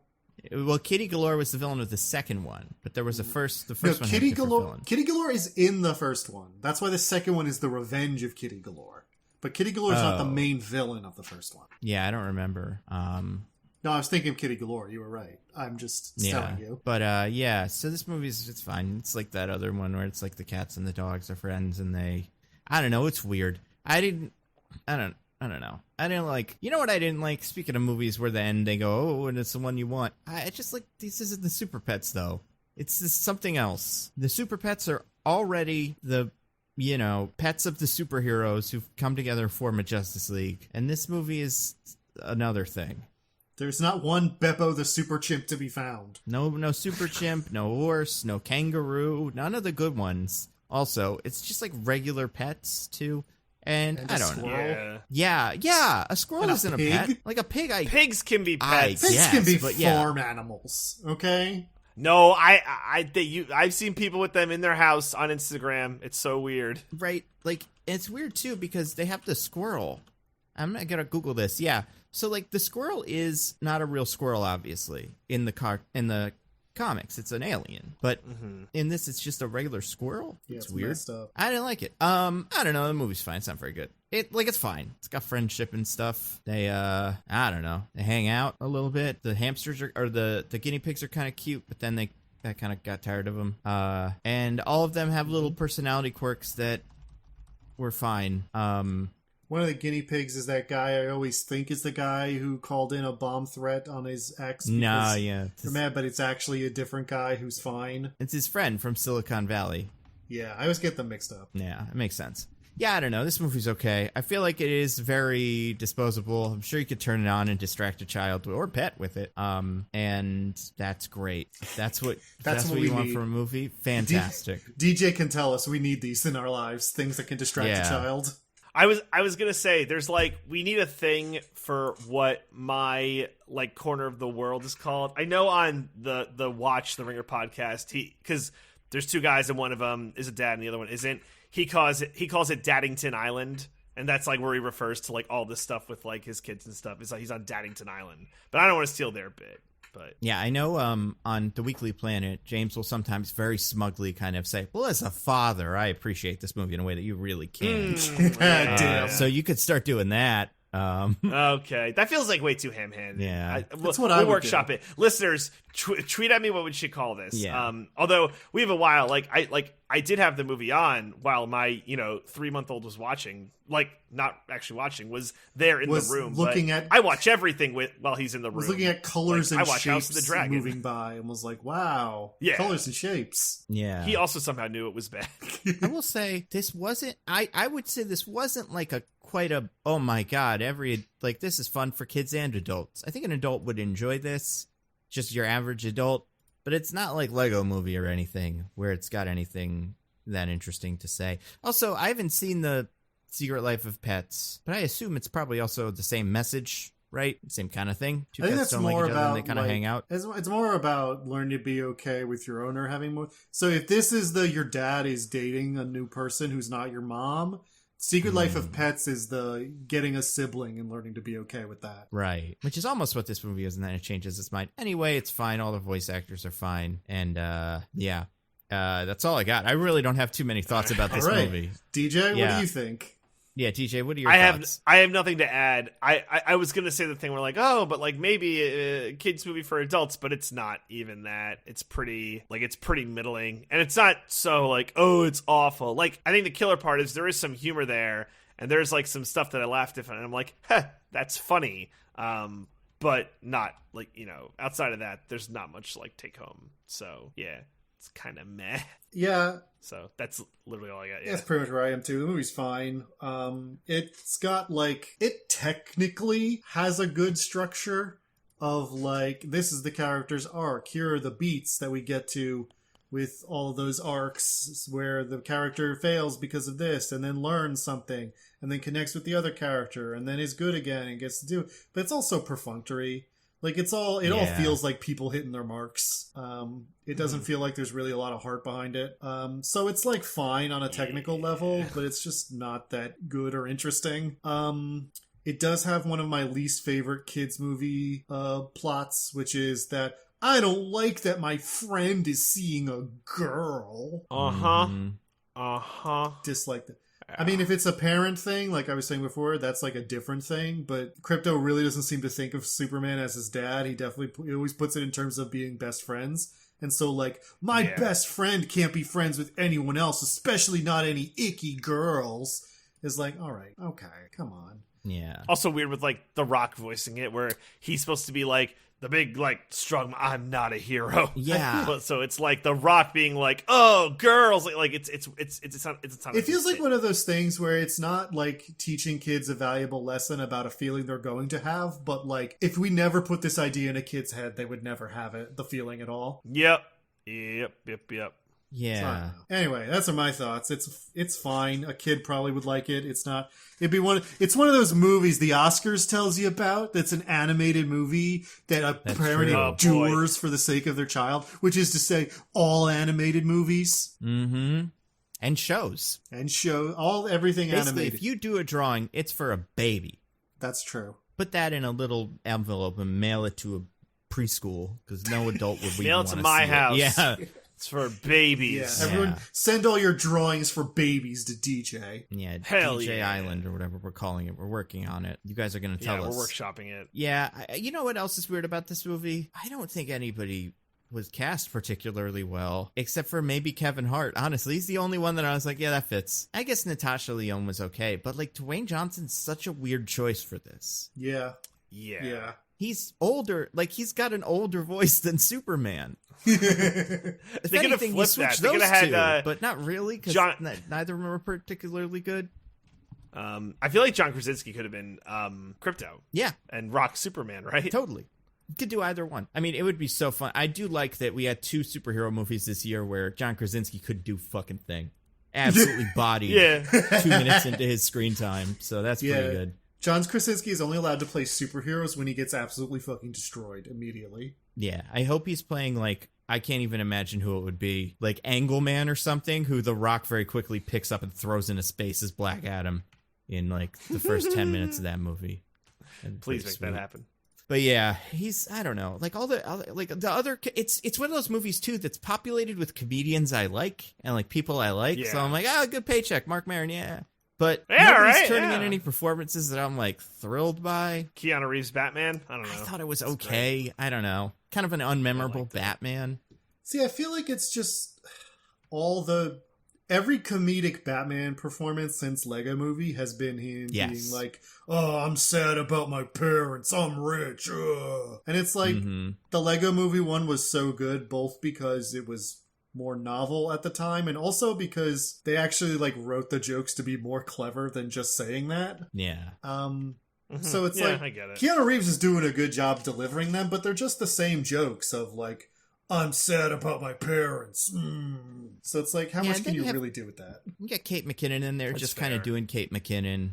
Well, Kitty Galore was the villain of the second one, but there was the first one had a Kitty different Galore. villain. Kitty Galore is in the first one. That's why the second one is the Revenge of Kitty Galore. But Kitty Galore is not the main villain of the first one. Yeah, I don't remember. No, I was thinking of Kitty Galore. You were right. I'm just telling you. But yeah, so this it's fine. It's like that other one where it's like the cats and the dogs are friends and I don't know, it's weird. I don't know. I didn't like, you know what I didn't like? Speaking of movies where the end they go, oh, and it's the one you want. I just like, this isn't the Super Pets though. It's just something else. The Super Pets are already the, pets of the superheroes who've come together to form a Justice League. And this movie is another thing. There's not one Beppo the Super Chimp to be found. No super chimp, no horse, no kangaroo, none of the good ones. Also, it's just like regular pets too. And I don't know. Yeah. A squirrel And a isn't a pig? pet. Like a pig, Pigs can be pets. Pigs Yes, can be but yeah. farm animals, okay? No, I've seen people with them in their house on Instagram. It's so weird. Right. Like, it's weird too because they have the squirrel. I'm not gonna Google this. Yeah. So like the squirrel is not a real squirrel, obviously, in the comics. It's an alien. But in this it's just a regular squirrel. Yeah, it's it's weird. messed up. I didn't like it. I don't know, the movie's fine. It's not very good. It's fine. It's got friendship and stuff. They I don't know. They hang out a little bit. The hamsters or the guinea pigs are kind of cute, but then I kind of got tired of them. And all of them have little personality quirks that were fine. One of the guinea pigs is that guy I always think is the guy who called in a bomb threat on his ex. No, yeah. You're mad, but it's actually a different guy who's fine. It's his friend from Silicon Valley. Yeah, I always get them mixed up. Yeah, it makes sense. Yeah, I don't know. This movie's okay. I feel like it is very disposable. I'm sure you could turn it on and distract a child or pet with it. And that's great. That's what we you want need. from a movie. Fantastic. DJ can tell us we need these in our lives. Things that can distract a child. I was gonna say there's we need a thing for what my corner of the world is called. I know on the Watch the Ringer podcast because there's two guys and one of them is a dad and the other one isn't. He calls it Daddington Island, and that's where he refers to all this stuff with his kids and stuff. It's he's on Daddington Island, but I don't want to steal their bit. But yeah, I know on the Weekly Planet, James will sometimes very smugly kind of say, well, as a father, I appreciate this movie in a way that you really can't. Damn. So you could start doing that. Okay, that feels like way too ham-handed. Yeah. That's what I would workshop do. it. Listeners, tweet at me what we should call this. Yeah. Although we have a while, I did have the movie on while my 3-month-old was watching, not actually watching, was there in the room, looking at. I watch everything while he's in the room. Was looking at colors and I watch House shapes of the Dragon. moving by, and was like, "Wow, Yeah. colors and shapes." Yeah. He also somehow knew it was bad. I will say this wasn't. I would say this wasn't like quite a. Oh my god! This is fun for kids and adults. I think an adult would enjoy this, just your average adult. But it's not like Lego Movie or anything where it's got anything that interesting to say. Also, I haven't seen the Secret Life of Pets, but I assume it's probably also the same message, right? Same kind of thing. Two I think pets that's don't more like each other and about they kind of hang out. It's more about learning to be okay with your owner having more. So if this is your dad is dating a new person who's not your mom, Secret Life of Pets is the getting a sibling and learning to be okay with that. Right. Which is almost what this movie is, and then it changes its mind. Anyway, it's fine. All the voice actors are fine. And, yeah. That's all I got. I really don't have too many thoughts about this movie. DJ, Yeah. what do you think? Yeah, TJ, what are your thoughts? I have nothing to add. I was gonna say the thing where maybe a kids movie for adults, but it's not even that. It's pretty middling, and it's not so it's awful. I think the killer part is there is some humor there, and there's some stuff that I laughed at, and I'm like, that's funny. But not outside of that, there's not much take home. So yeah, it's kind of meh. Yeah. So that's literally all I got. Yeah. That's pretty much where I am too. The movie's fine. It's got it technically has a good structure of this is the character's arc. Here are the beats that we get to with all those arcs where the character fails because of this and then learns something and then connects with the other character and then is good again and gets to do it. But it's also perfunctory. It all feels like people hitting their marks. It doesn't feel like there's really a lot of heart behind it. So it's fine on a technical level, but it's just not that good or interesting. It does have one of my least favorite kids movie plots, which is that I don't like that my friend is seeing a girl. Dislike that. I mean, if it's a parent thing, like I was saying before, that's a different thing. But Crypto really doesn't seem to think of Superman as his dad. He always puts it in terms of being best friends. And so, my best friend can't be friends with anyone else, especially not any icky girls. Is all right, okay, come on. Yeah. Also weird with The Rock voicing it, where he's supposed to be the big strong. I'm not a hero. Yeah. But so it's The Rock being oh, girls. It's a ton. It feels like one of those things where it's not teaching kids a valuable lesson about a feeling they're going to have, but if we never put this idea in a kid's head, they would never have the feeling at all. Yep. Yeah. Anyway, that's my thoughts. It's fine. A kid probably would like it. It's not. It's one of those movies the Oscars tells you about. That's an animated movie that a parent endures for the sake of their child, which is to say, all animated movies. Mm-hmm. And shows. Everything Basically, animated. if you do a drawing, it's for a baby. That's true. Put that in a little envelope and mail it to a preschool, because no adult would mail it to my house. Yeah. It's for babies. Yeah, everyone send all your drawings for babies to DJ. Yeah, Hell DJ yeah. Island or whatever we're calling it. We're working on it. You guys are going to tell us. We're workshopping it. Yeah, you know what else is weird about this movie? I don't think anybody was cast particularly well, except for maybe Kevin Hart. Honestly, he's the only one that I was like, yeah, that fits. I guess Natasha Lyonne was okay, but Dwayne Johnson's such a weird choice for this. Yeah. He's older. He's got an older voice than Superman. If They're gonna anything, flip you switch that. They're those gonna two, have, but not really, because neither of them are particularly good. I feel like John Krasinski could have been Krypto. Yeah. And Rock Superman, right? Totally. You could do either one. I mean, it would be so fun. I do like that we had 2 superhero movies this year where John Krasinski could do fucking thing. Absolutely bodied 2 minutes into his screen time. So that's pretty good. John Krasinski is only allowed to play superheroes when he gets absolutely fucking destroyed immediately. Yeah, I hope he's playing I can't even imagine who it would be. Angleman or something, who The Rock very quickly picks up and throws into space as Black Adam in the first 10 minutes of that movie. Please make that happen. But yeah, I don't know, it's one of those movies too that's populated with comedians I like and people I like. Yeah. So I'm good paycheck, Mark Maron, yeah. but Yeah, nobody's right, turning yeah. in any performances that I'm like thrilled by. Keanu Reeves Batman. I don't know. I thought it was okay. I don't know. Kind of an unmemorable Batman. See, I feel like it's just every comedic Batman performance since Lego Movie has been him being like, "Oh, I'm sad about my parents. I'm rich." And it's like the Lego Movie one was so good, both because it was more novel at the time, and also because they actually like wrote the jokes to be more clever than just saying that. Yeah. So it's like, I get it. Keanu Reeves is doing a good job delivering them, but they're just the same jokes of like, I'm sad about my parents. So it's like, how much can you really do with that? You get Kate McKinnon in there, just kind of doing Kate McKinnon.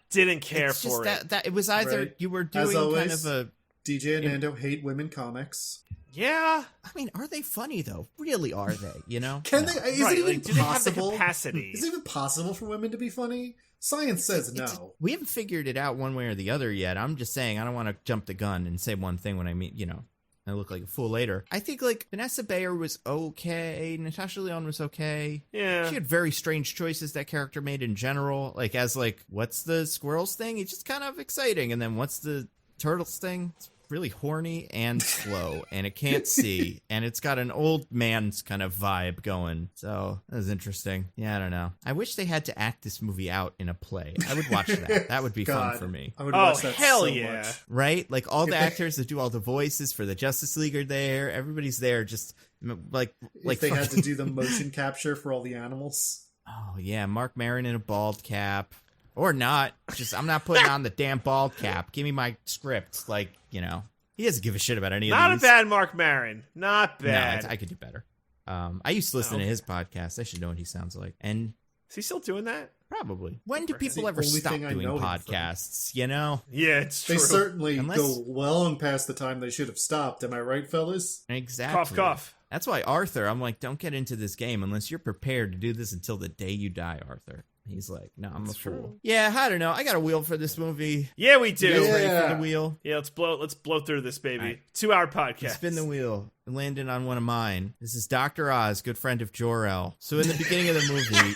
Didn't care It's for just it. That it was either you were doing As always, kind of a... DJ and Nando hate women comics. Yeah. I mean, are they funny though? Really, are they? You know? Can they? Is Right, it even like, do they have the possible? capacity? Is it even possible for women to be funny? Science says no. We haven't figured it out one way or the other yet. I'm just saying, I don't want to jump the gun and say one thing when I mean, I look like a fool later. I think like Vanessa Bayer was okay. Natasha Lyonne was okay. Yeah. She had very strange choices that character made in general. Like as like, what's the squirrels thing? It's just kind of exciting. And then what's the turtles thing? It's really horny and slow, and it can't see, and it's got an old man's kind of vibe going. So that was interesting. Yeah, I don't know. I wish they had to act this movie out in a play. I would watch that. That would be fun for me. I would watch that hell so yeah. much. Right? Like all the actors that do all the voices for the Justice League are there. Everybody's there just like If they had to do the motion capture for all the animals. Oh yeah, Mark Maron in a bald cap. Or not. Just, I'm not putting on the damn bald cap. Give me my script. Like, he doesn't give a shit about any of these. Not a bad Mark Maron. Not bad. No, I could do better. I used to listen to his podcast. I should know what he sounds like. And is he still doing that? Probably. When do It's the people ever only stop thing I doing know him podcasts, Yeah, it's true. They certainly Unless- go long past the time they should have stopped. Am I right, fellas? Exactly. Cough, cough. That's why Arthur, I'm like, don't get into this game unless you're prepared to do this until the day you die, Arthur. He's like, no, I'm a fool. Yeah, I don't know. I got a wheel for this movie. Yeah, we do. You guys Yeah. ready for the wheel? Yeah, let's blow through this baby. Right. 2-hour podcast. Spin the wheel. Landing on one of mine. This is Dr. Oz, good friend of Jor-El. So in the beginning of the movie,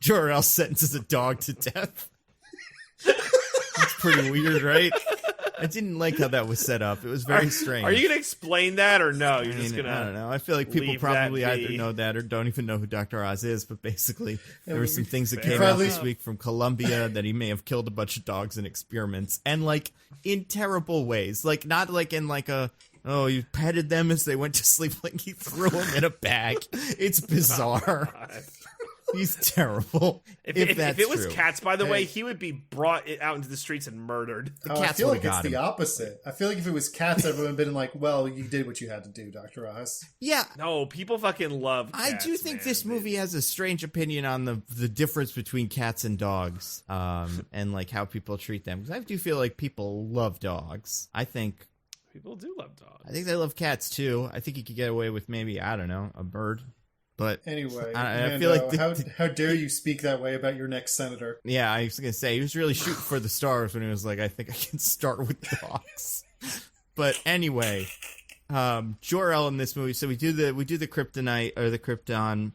Jor-El sentences a dog to death. It's pretty weird, right? I didn't like how that was set up. It was very strange. Are you going to explain that or no? You're I just mean, going to... I don't know. I feel like people leave probably that either be. know that or don't even know who Dr. Oz is, but basically there were some things that came out Probably- this week from Colombia that he may have killed a bunch of dogs in experiments, and like in terrible ways. Like not like in like a, oh, you petted them as they went to sleep, like he threw them in a bag. It's bizarre. He's terrible. If that's it was true. cats, by the way, Hey. he would be brought out into the streets and murdered. The I cats feel would like have it's got him. the opposite. I feel like if it was cats, everyone would have been like, well, you did what you had to do, Dr. Oz. Yeah, No, people fucking love I cats, do think man. this movie has a strange opinion on the difference between cats and dogs, and like how people treat them. Because I do feel like people love dogs. I think People do love dogs. they love cats too. I think you could get away with maybe, I don't know, a bird. But Anyway, I feel like how dare you speak that way about your next senator? yeah, I was gonna say he was really shooting for the stars when he was like, I think I can start with dogs. But anyway, Jor-El in this movie. So we do the kryptonite or the Krypton,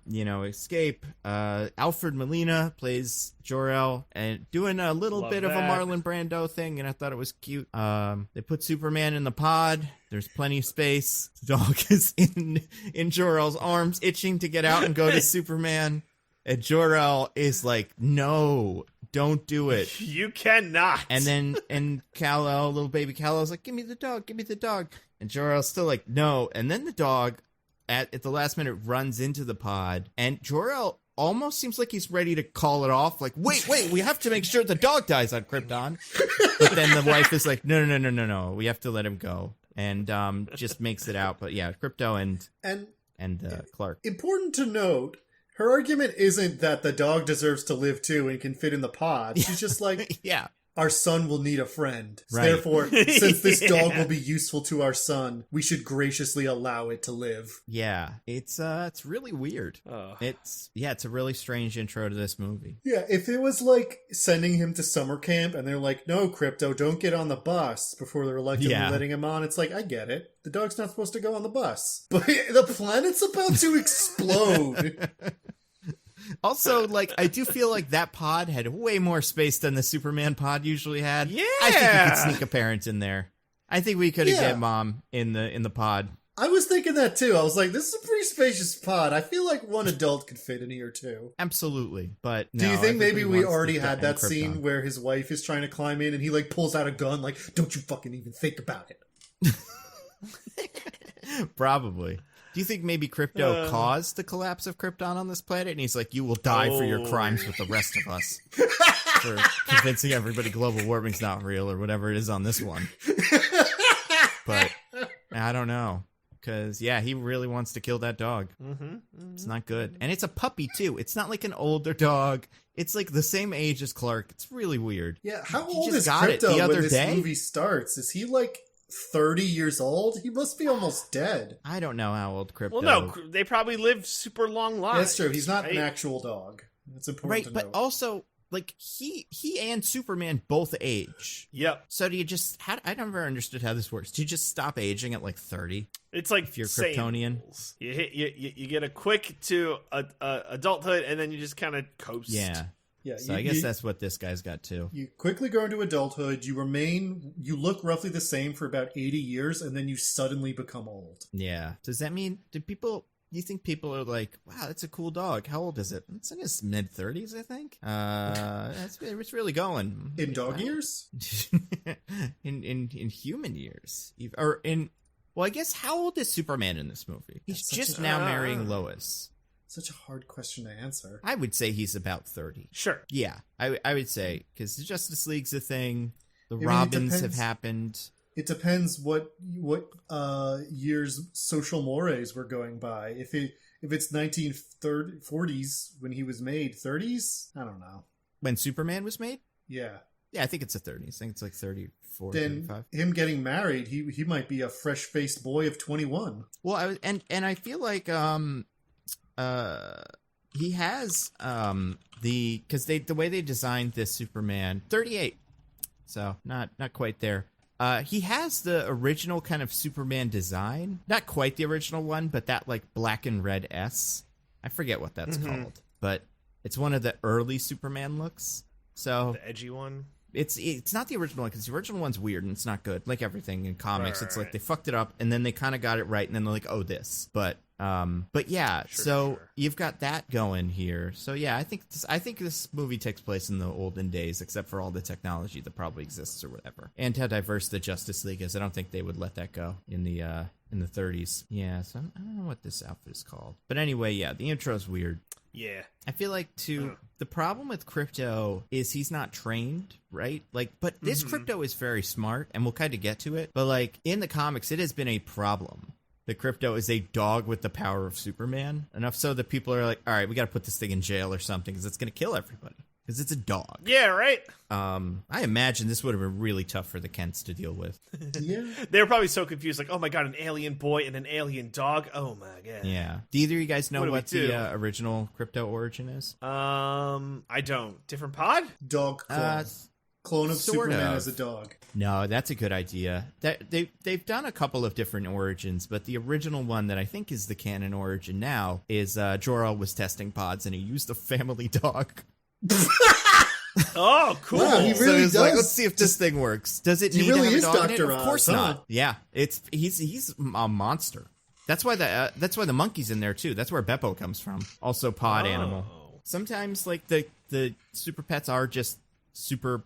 escape. Alfred Molina plays Jor-El and doing a little Love bit of a that. Marlon Brando thing, and I thought it was cute. They put Superman in the pod. There's plenty of space. The dog is in Jor-El's arms, itching to get out and go to Superman. And Jor-El is like, no, don't do it. You cannot. And Kal-El, little baby Kal-El's like, give me the dog. And Jor-El's still like, no. And then the dog, at the last minute, runs into the pod. And Jor-El almost seems like he's ready to call it off. Like, wait, we have to make sure the dog dies on Krypton. But then the wife is like, no. We have to let him go. And just makes it out. But yeah, Krypto and Clark. Important to note, her argument isn't that the dog deserves to live too and can fit in the pod. She's just like, Yeah. our son will need a friend. Right. Therefore, since this dog Yeah. will be useful to our son, we should graciously allow it to live. Yeah. It's really weird. Oh. It's a really strange intro to this movie. Yeah, if it was like sending him to summer camp and they're like, no, Crypto, don't get on the bus before they're reluctantly letting him on, it's like, I get it. The dog's not supposed to go on the bus. But the planet's about to explode. Also, like, I do feel like that pod had way more space than the Superman pod usually had. Yeah. I think you could sneak a parent in there. I think we could have Yeah. get mom in the pod. I was thinking that too. I was like, this is a pretty spacious pod. I feel like one adult could fit in here too. Absolutely. But Do you no, think maybe everybody we wants already to had get that in scene Krypton. where his wife is trying to climb in and he like pulls out a gun like, don't you fucking even think about it. Probably. Do you think maybe Krypto caused the collapse of Krypton on this planet? And he's like, you will die for your crimes with the rest of us. For convincing everybody global warming's not real or whatever it is on this one. But I don't know. Because, yeah, he really wants to kill that dog. It's not good. And it's a puppy, too. It's not like an older dog. It's like the same age as Clark. It's really weird. Yeah, how He old just is got it Krypto the other when this day? movie starts? Is he like 30 years old? He must be almost dead. I don't know how old Krypto. Well, no, they probably live super long lives. That's true. He's not right? an actual dog. That's important Right, to but know. also, like, he and Superman both age. Yep. So do you just... I never understood how this works. Do you just stop aging at, like, 30? It's like If you're Saiyan Kryptonian. rules. You get a quick to adulthood, and then you just kind of coast. Yeah. Yeah, So I guess that's what this guy's got, too. You quickly grow into adulthood, you look roughly the same for about 80 years, and then you suddenly become old. Yeah. Does that mean... You think people are like, wow, that's a cool dog. How old is it? It's in his mid-30s, I think. It's really going. In dog years? in human years. Well, I guess how old is Superman in this movie? He's That's such just a- now marrying Lois. Such a hard question to answer. I would say he's about 30. Sure. Yeah, I would say, because the Justice League's a thing. The I mean, it Robins have depends. happened. It depends what years social mores we're going by. If it's 1940s when he was made, 30s? I don't know. When Superman was made? Yeah. Yeah, I think it's the 30s. I think it's like 34, Then 35. him getting married, he might be a fresh-faced boy of 21. Well, I feel like he has because the way they designed this Superman 38, so not quite there. He has the original kind of Superman design, not quite the original one, but that like black and red S. I forget what that's called, but it's one of the early Superman looks. So The edgy one. it's not the original one because the original one's weird and it's not good. Like everything in comics, Right, it's right, like they fucked it up and then they kind of got it right and then they're like, oh, this. But yeah, so you've got that going here. So yeah, I think this movie takes place in the olden days, except for all the technology that probably exists or whatever, and how diverse the Justice League is. I don't think they would let that go in the 30s. Yeah, so I don't know what this outfit is called, but anyway, yeah, the intro's weird. Yeah. I feel like the problem with Krypto is he's not trained, right? Like, but this Krypto is very smart, and we'll kind of get to it. But like in the comics, it has been a problem. The Krypto is a dog with the power of Superman. Enough so that people are like, all right, we got to put this thing in jail or something because it's going to kill everybody. Because it's a dog. Yeah, right? I imagine this would have been really tough for the Kents to deal with. Yeah. They were probably so confused, like, oh my god, an alien boy and an alien dog? Oh my god. Yeah. Do either of you guys know What do we what do? the original Krypto origin is? I don't. Different pod? Dog clone. Clone of sort Superman of. as a dog. No, that's a good idea. They've done a couple of different origins, but the original one that I think is the canon origin now is Jor-El was testing pods and he used a family dog. Oh, cool. Wow, he So really he's like, does. let's see if this thing works. Does it He need really to have is a dog in it? Dr. Of course Oz, huh? not. Yeah, he's a monster. That's why the monkey's in there too. That's where Beppo comes from. Also pod animal. Sometimes like the super pets are just super,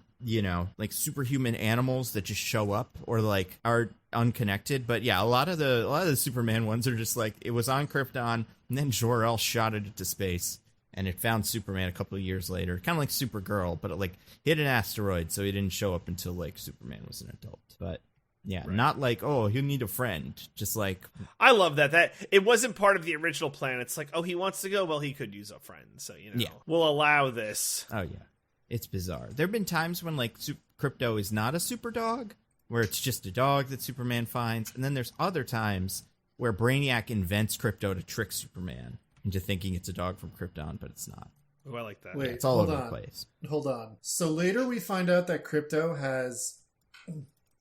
like superhuman animals that just show up or like are unconnected. But yeah, a lot of the Superman ones are just like it was on Krypton and then Jor-El shot it into space and it found Superman a couple of years later, kind of like Supergirl, but it like hit an asteroid, so he didn't show up until like Superman was an adult. But yeah, not like, oh, he'll need a friend. Just like I love that it wasn't part of the original plan. It's like, oh, he wants to go. Well, he could use a friend, so Yeah. we'll allow this. oh yeah, it's bizarre. There have been times when like Krypto is not a super dog, where it's just a dog that Superman finds, and then there's other times where Brainiac invents Krypto to trick Superman into thinking it's a dog from Krypton, but it's not. Oh, I like that. Wait, It's all hold over on. the place. Hold on. So later we find out that Krypto has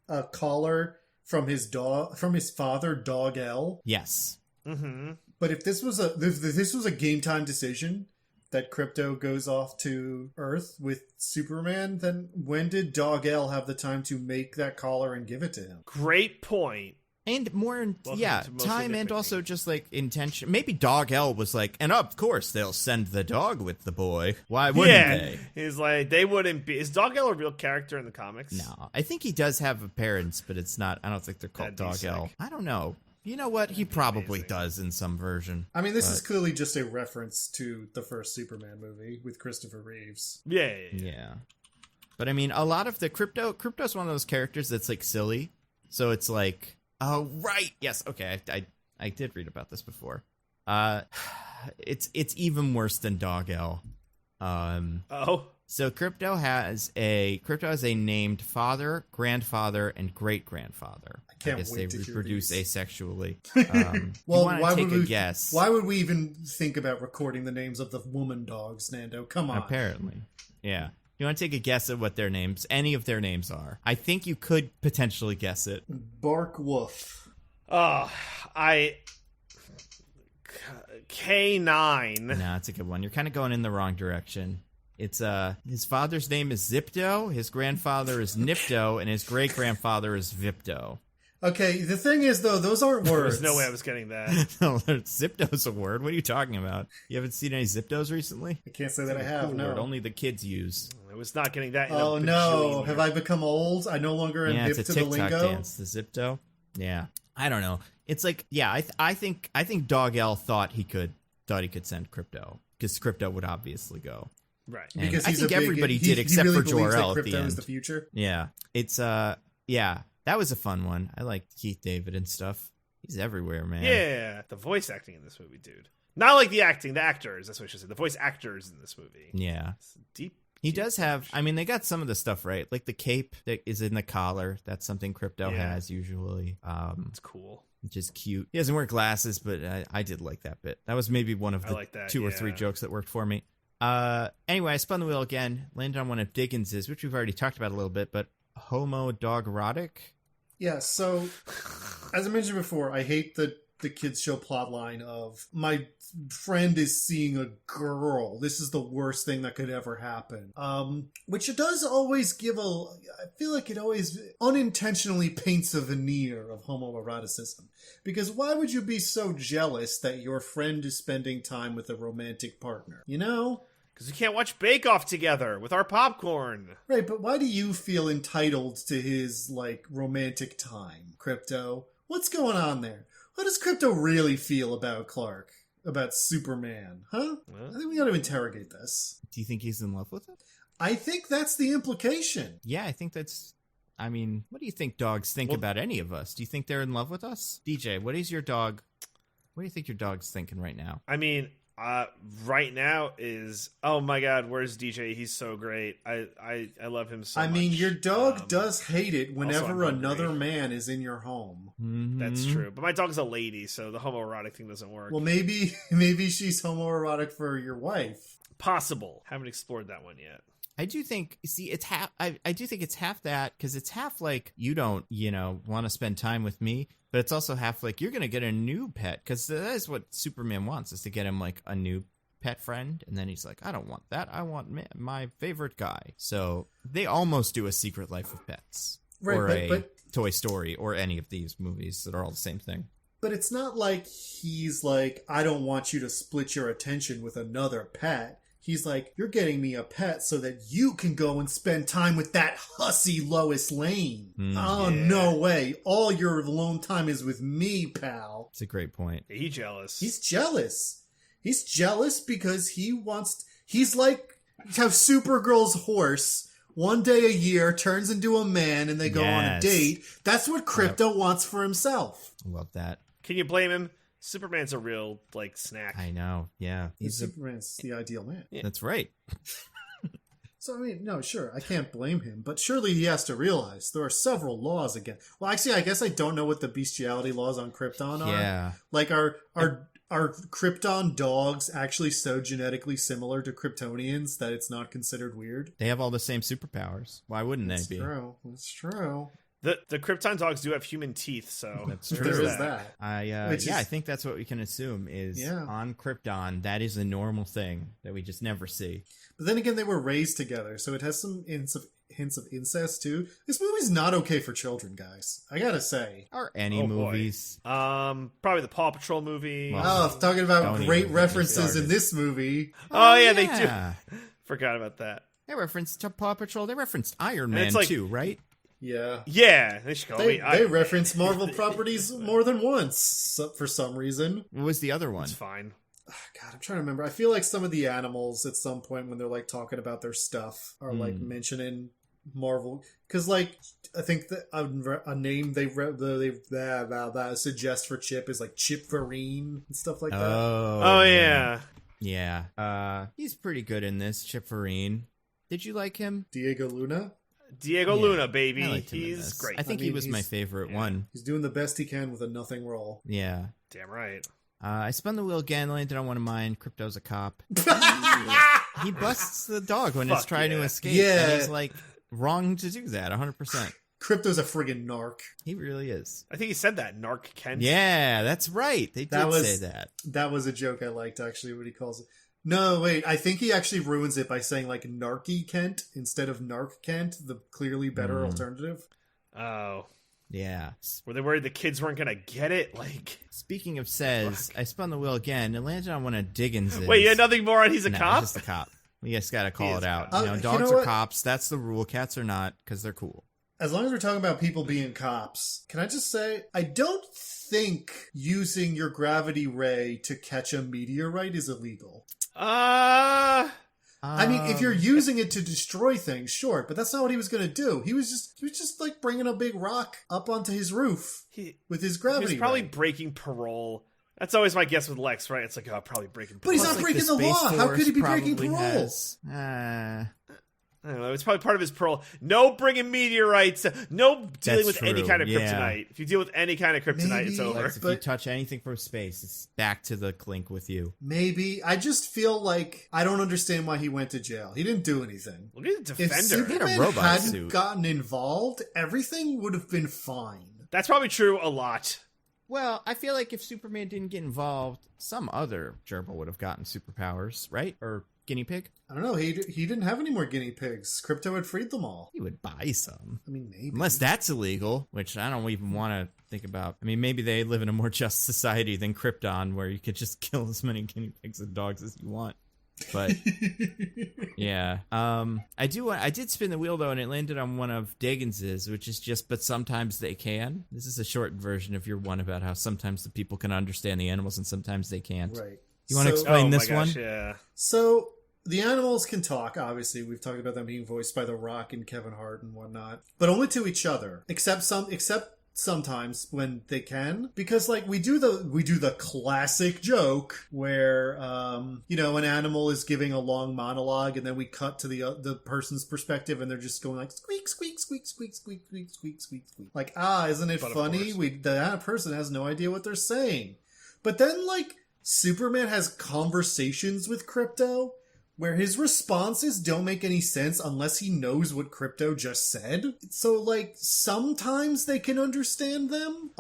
a collar from his father, Dog L. Yes. Mm-hmm. But if this was a game time decision, that Krypto goes off to Earth with Superman, then when did Dog-El have the time to make that collar and give it to him? Great point. And more, Welcome yeah, to Mostly time and Nitpicking. also just like intention. Maybe Dog-El was like, and of course they'll send the dog with the boy. Why wouldn't they? He's like, they wouldn't be. Is Dog-El a real character in the comics? No, I think he does have parents, but it's not. I don't think they're called That'd be Dog-El. sick. I don't know. You know what? He probably amazing. does in some version. I mean, this is clearly just a reference to the first Superman movie with Christopher Reeves. Yeah. Yeah. But I mean, a lot of the Krypto's one of those characters that's like silly. So it's like, oh, right. Yes. Okay. I did read about this before. It's even worse than Dog-El. So Krypto has a named father, grandfather, and great grandfather. I can't guess wait they to hear reproduce these. asexually. Well, why why take would a we guess? Why would we even think about recording the names of the woman dogs, Nando? Come on. Apparently, yeah. You want to take a guess at what their names, any of their names are? I think you could potentially guess it. Bark Woof. K9. No, it's a good one. You're kind of going in the wrong direction. It's his father's name is Zipto, his grandfather is Nipto, and his great grandfather is Vipto. Okay, the thing is, though, those aren't words. There's no way I was getting that. No, Zipto's a word. What are you talking about? You haven't seen any Ziptos recently? I can't say that I have, Cool no. word only the kids use. I was not getting that. In Oh, a no. bajillion Have years. I become old? I no longer am Yeah, hip it's a to the TikTok lingo? dance. The Zipto. Yeah, I don't know. It's like, yeah, I think Dog-El thought he could send Krypto because Krypto would obviously go. Right. And Because I he's think a big, everybody he, did he except really for believes Jor-El that at the Krypto end. is the future. Yeah, it's yeah, that was a fun one. I like Keith David and stuff. He's everywhere, man. Yeah, the voice acting in this movie, dude. Not like the acting, the actors. That's what I should say. The voice actors in this movie. Yeah. It's deep. He does have, I mean, they got some of the stuff right. Like the cape that is in the collar. That's something Krypto Yeah. has usually. It's cool. Which is cute. He doesn't wear glasses, but I did like that bit. That was maybe one of I the like that, 2 or 3 yeah. jokes that worked for me. Anyway, I spun the wheel again. Landed on one of Diggins's, which we've already talked about a little bit, but homo dog erotic. Yeah, so, as I mentioned before, I hate the kids show plotline of my friend is seeing a girl. This is the worst thing that could ever happen. Which it does always give I feel like it always unintentionally paints a veneer of homoeroticism. Because why would you be so jealous that your friend is spending time with a romantic partner? You know? Because we can't watch Bake Off together with our popcorn. Right, but why do you feel entitled to his, like, romantic time, Krypto? What's going on there? How does Krypto really feel about Clark? About Superman? Huh? I think we gotta interrogate this. Do you think he's in love with it? I think that's the implication. Yeah, I think that's... I mean, what do you think dogs think about any of us? Do you think they're in love with us? DJ, what do you think your dog's thinking right now? I mean, right now is, oh my god, where's DJ? He's so great. I love him so much. I mean, your dog does hate it also whenever I'm another hungry. man is in your home. That's true. But my dog's a lady, so the homoerotic thing doesn't work. Well, maybe she's homoerotic for your wife. Possible. Haven't explored that one yet. I do think, see, it's half, I do think it's half that, because it's half like, you don't, want to spend time with me, but it's also half like, you're going to get a new pet, because that is what Superman wants, is to get him, like, a new pet friend, and then he's like, I don't want that, I want my favorite guy. So, they almost do a Secret Life of Pets, Right, or but Toy Story, or any of these movies that are all the same thing. But it's not like he's like, I don't want you to split your attention with another pet. He's like, you're getting me a pet so that you can go and spend time with that hussy Lois Lane. Oh, Yeah. no way. All your alone time is with me, pal. It's a great point. He's jealous. He's jealous. He's jealous because he's like how Supergirl's horse one day a year turns into a man and they go on a Yes. date. That's what Krypto wants for himself. I love that. Can you blame him? Superman's a real, snack. I know, yeah. Superman's the ideal man. That's right. So, I mean, no, sure, I can't blame him, but surely he has to realize there are several laws against... Well, actually, I guess I don't know what the bestiality laws on Krypton are. Yeah. Like, are Krypton dogs actually so genetically similar to Kryptonians that it's not considered weird? They have all the same superpowers. Why wouldn't That's they be? true. That's true. The Krypton dogs do have human teeth, so That's There true. is that. I think that's what we can assume is on Krypton. That is a normal thing that we just never see. But then again, they were raised together, so it has some hints of incest too. This movie's not okay for children, guys. I gotta say. Or any movies. Probably the Paw Patrol movie. Talking about Don't great even references in this movie. Oh yeah, they do. Forgot about that. They referenced Paw Patrol. They referenced Iron Man too, right? Yeah. Yeah, they should call me. They reference Marvel properties more than once for some reason. What was the other one? It's fine. God, I'm trying to remember. I feel like some of the animals at some point when they're like talking about their stuff are like mentioning Marvel, because like I think that a name they suggest for Chip is like Chipverine and stuff like that. Oh yeah. He's pretty good in this. Chipverine. Did you like him? Diego Luna, Luna, baby. I liked him in He's this. great. I think he was my favorite one. He's doing the best he can with a nothing role. Yeah. Damn right. I spun the wheel again, landed on one of mine. Krypto's a cop. He busts the dog when it's trying to escape. Yeah. And he's like, wrong to do that, 100%. Krypto's a friggin' narc. He really is. I think he said that, Narc Kent. Yeah, that's right. They did say that. That was a joke I liked, actually, what he calls it. No, wait, I think he actually ruins it by saying, like, Narky Kent instead of Narc Kent, the clearly better alternative. Oh. Yeah. Were they worried the kids weren't going to get it? Like, speaking of says, I spun the wheel again and landed on one of Diggins'. Wait, you had nothing more on he's a cop? He's just a cop. We just got to call it out. Dogs know are cops. That's the rule. Cats are not, because they're cool. As long as we're talking about people being cops, can I just say, I don't think using your gravity ray to catch a meteorite is illegal. I mean, if you're using it to destroy things, sure, but that's not what he was going to do. He was just like bringing a big rock up onto his roof with his gravity. He was probably ray. breaking parole. That's always my guess with Lex, right? It's like, probably breaking parole. But he's not breaking the law. How could he be breaking parole? I don't know. It's probably part of his parole. No bringing meteorites. No dealing with any kind of kryptonite. If you deal with any kind of kryptonite, it's over. If you touch anything from space, it's back to the clink with you. Maybe. I just feel like I don't understand why he went to jail. He didn't do anything. Look at the Defender. If Superman he had a robot hadn't suit. gotten involved, everything would have been fine. That's probably true a lot. Well, I feel like if Superman didn't get involved, some other gerbil would have gotten superpowers, right? Or guinea pig? I don't know. He didn't have any more guinea pigs. Krypto had freed them all. He would buy some. I mean, maybe. Unless that's illegal, which I don't even want to think about. I mean, maybe they live in a more just society than Krypton, where you could just kill as many guinea pigs and dogs as you want. But yeah, I did spin the wheel though, and it landed on one of Diggins's, which is just, but sometimes they can. This is a short version of your one about how sometimes the people can understand the animals and sometimes they can't. Right. You want to explain this one? Yeah. So the animals can talk. Obviously, we've talked about them being voiced by The Rock and Kevin Hart and whatnot, but only to each other. Except sometimes when they can, because like we do the classic joke where an animal is giving a long monologue and then we cut to the person's perspective and they're just going like squeak squeak squeak squeak squeak squeak squeak squeak squeak, like isn't it funny? The person has no idea what they're saying. But then like Superman has conversations with Krypto where his responses don't make any sense unless he knows what Krypto just said. So, like, sometimes they can understand them.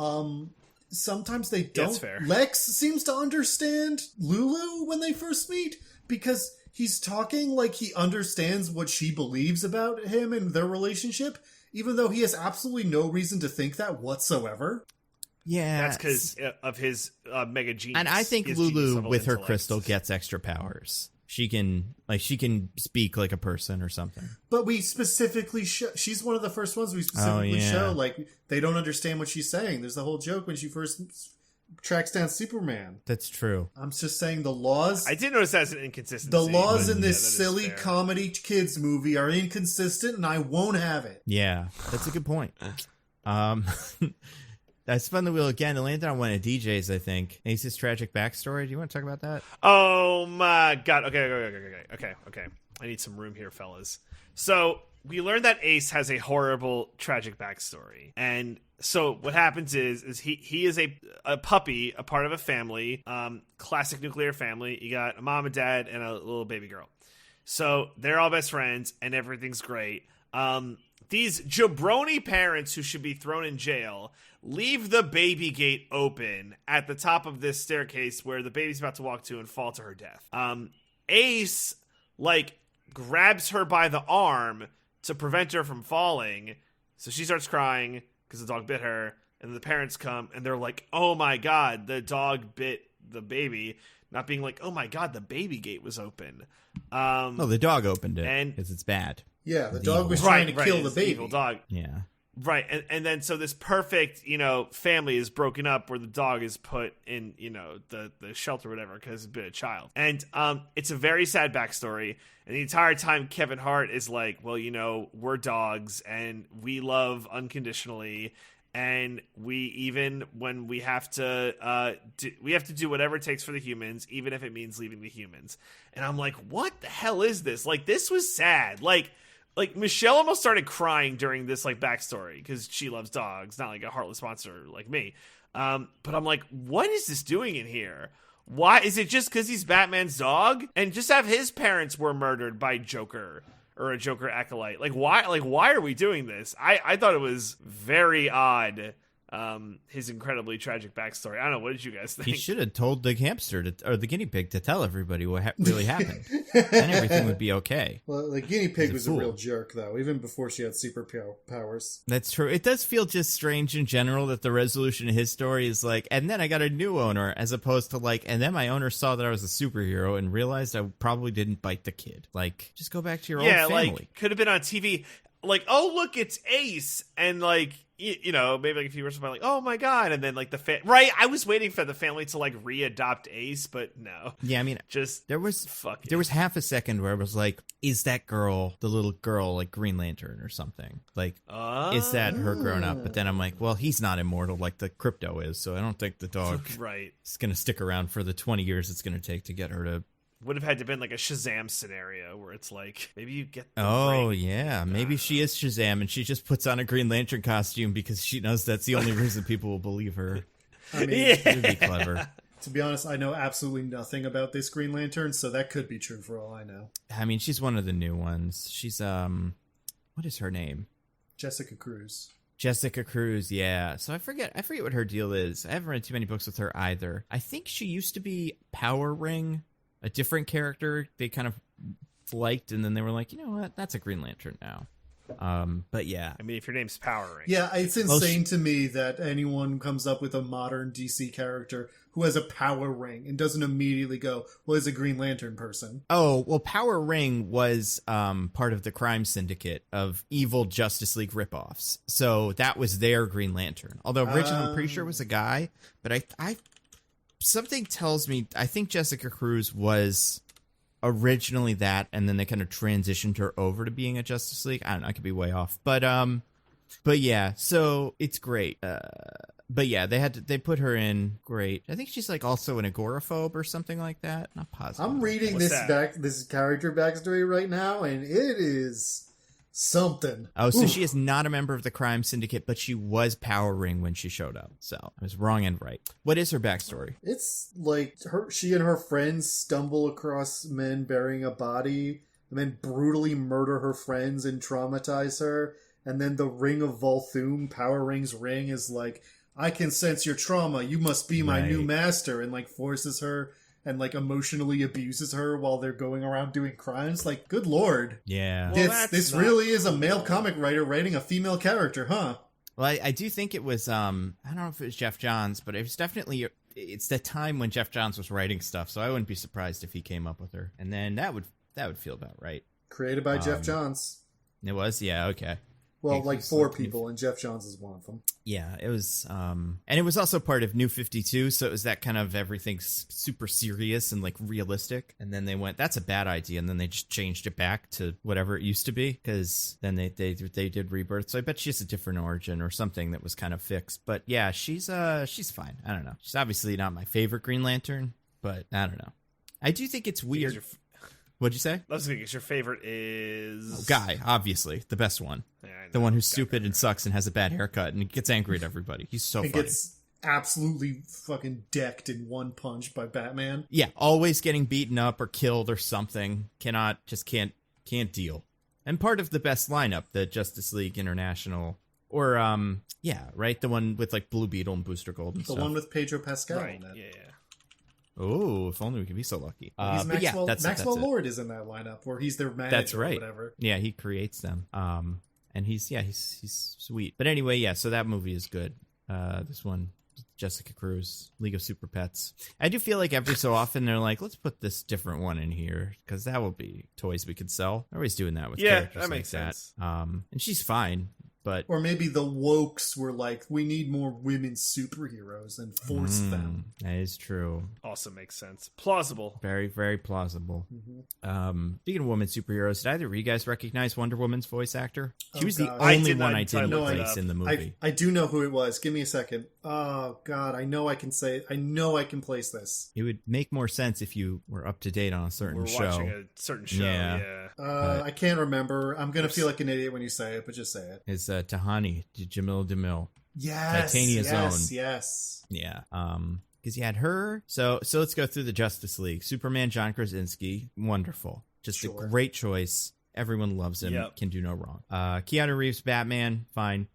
Sometimes they don't. That's fair. Lex seems to understand Lulu when they first meet because he's talking like he understands what she believes about him and their relationship, even though he has absolutely no reason to think that whatsoever. Yeah. That's because of his mega genius. And I think his Lulu, with her intellect. crystal, gets extra powers. She can speak like a person or something. But we specifically she's one of the first ones we specifically show, like, they don't understand what she's saying. There's the whole joke when she first tracks down Superman. That's true. I'm just saying the laws... I did notice that's an inconsistency. The laws in this that silly comedy kids movie are inconsistent, and I won't have it. Yeah, that's a good point. I spun the wheel again and landed on one of DJ's, I think. He's his tragic backstory. Do you want to talk about that? Oh my god. Okay. I need some room here, fellas. So we learned that Ace has a horrible, tragic backstory. And so what happens is he is a puppy, a part of a family, classic nuclear family. You got a mom and dad and a little baby girl. So they're all best friends and everything's great. these jabroni parents who should be thrown in jail leave the baby gate open at the top of this staircase where the baby's about to walk to and fall to her death. Ace, like, grabs her by the arm to prevent her from falling. So she starts crying because the dog bit her. And the parents come and they're like, oh my God, the dog bit the baby. Not being like, oh my God, the baby gate was open. No, the dog opened it because it's bad. Yeah, the dog was trying to kill the baby. Evil dog. Yeah. Right, and then so this perfect, family is broken up where the dog is put in, the shelter or whatever because it's been a child. And it's a very sad backstory. And the entire time Kevin Hart is like, well, we're dogs and we love unconditionally. And when we have to do whatever it takes for the humans, even if it means leaving the humans. And I'm like, what the hell is this? Like, this was sad. Like Michelle almost started crying during this backstory because she loves dogs, not like a heartless monster like me. But I'm like, what is this doing in here? Why is it just because he's Batman's dog? And just have his parents were murdered by Joker or a Joker acolyte. Why are we doing this? I thought it was very odd. His incredibly tragic backstory. I don't know. What did you guys think? He should have told the hamster or the guinea pig to tell everybody what really happened. Then everything would be okay. Well, the guinea pig was a real jerk, though, even before she had superpowers. That's true. It does feel just strange in general that the resolution of his story is like, and then I got a new owner, as opposed to like, and then my owner saw that I was a superhero and realized I probably didn't bite the kid. Like, just go back to your old family. Yeah, like, could have been on TV. Like, oh, look, it's Ace. And like, maybe like a few words from like, oh my God. And then like right. I was waiting for the family to like re-adopt Ace, but no. Yeah. I mean, just there was half a second where I was like, is that girl, the little girl, like Green Lantern or something? Like, is that her grown up? But then I'm like, well, he's not immortal like the Crypto is. So I don't think the dog is going to stick around for the 20 years it's going to take to get her to. Would have had to been like a Shazam scenario where it's like, maybe you get the ring. Yeah, maybe she is Shazam and she just puts on a Green Lantern costume because she knows that's the only reason people will believe her. I mean, it would be clever. To be honest, I know absolutely nothing about this Green Lantern, so that could be true for all I know. I mean, she's one of the new ones. She's, what is her name? Jessica Cruz. Jessica Cruz, yeah. So I forget what her deal is. I haven't read too many books with her either. I think she used to be Power Ring, a different character they kind of liked, and then they were like, you know what, that's a Green Lantern now. But yeah. I mean, if your name's Power Ring. Yeah, it's insane to me that anyone comes up with a modern DC character who has a power ring and doesn't immediately go, well, he's a Green Lantern person. Oh, well, Power Ring was part of the crime syndicate of evil Justice League ripoffs. So that was their Green Lantern. Although originally I'm pretty sure it was a guy, but I something tells me I think Jessica Cruz was originally that, and then they kind of transitioned her over to being a Justice League. I don't know, I could be way off. But yeah, so it's great. But yeah, they put her in great. I think she's like also an agoraphobe or something like that. Not positive. I'm reading this character backstory right now, and it is something. Oh, so she is not a member of the crime syndicate, but she was Power Ring when she showed up. So I was wrong and right. What is her backstory? It's like she and her friends stumble across men burying a body, and then brutally murder her friends and traumatize her. And then the Ring of Volthoom, Power Ring's ring, is like, I can sense your trauma. You must be my new master, and like forces her and like emotionally abuses her while they're going around doing crimes. Like, good lord. Yeah. Well, this really is a male comic writer writing a female character, huh? Well, I do think it was, I don't know if it was Jeff Johns, but it was definitely, it's the time when Jeff Johns was writing stuff, so I wouldn't be surprised if he came up with her. And then that would feel about right. Created by Jeff Johns. It was? Yeah, okay. Well, like 4 people, and Jeff Johns is one of them. Yeah, it was, and it was also part of New 52, so it was that kind of everything's super serious and like realistic. And then they went, that's a bad idea, and then they just changed it back to whatever it used to be, because then they did Rebirth. So I bet she has a different origin or something that was kind of fixed. But yeah, she's fine. I don't know. She's obviously not my favorite Green Lantern, but I don't know. I do think it's weird. What'd you say? Let's see. Your favorite is Guy, obviously the best one. Yeah, the one who's stupid and sucks and has a bad haircut and gets angry at everybody. He's so funny. Gets absolutely fucking decked in one punch by Batman. Yeah, always getting beaten up or killed or something. Can't deal. And part of the best lineup, the Justice League International, or right, the one with like Blue Beetle and Booster Gold and The stuff. one with Pedro Pascal Right. in it. Yeah. Oh, if only we could be so lucky. He's But yeah, Maxwell it. Lord is in that lineup, or he's their manager That's right. or whatever. Yeah, he creates them. And he's sweet. But anyway, yeah, so that movie is good. This one, Jessica Cruz, League of Super Pets. I do feel like every so often they're like, let's put this different one in here because that will be toys we could sell. They're always doing that with characters that makes like sense. that. And she's fine. But Or maybe the wokes were like, we need more women superheroes and force them. that is true. Also makes sense. Plausible. Very, very plausible. Speaking of women superheroes, did either of you guys recognize Wonder Woman's voice actor? She was the God. only I did one not I until I didn't looked it place up. in the movie. I do know who it was. Give me a second. Oh, God. I know I can place this. It would make more sense if you were up to date on a certain We're show. watching a certain show. Yeah. Yeah. I can't remember. I'm going to feel like an idiot when you say it, but just say it. Is Tahani Jamil DeMille. Yes. Titania's yes, own. Yes. Yeah. Because you had her. So let's go through the Justice League. Jamil Krasinski, wonderful. Just Sure. a great choice. Everyone loves him. Yep. Can do no wrong. Keanu Reeves, Batman, fine.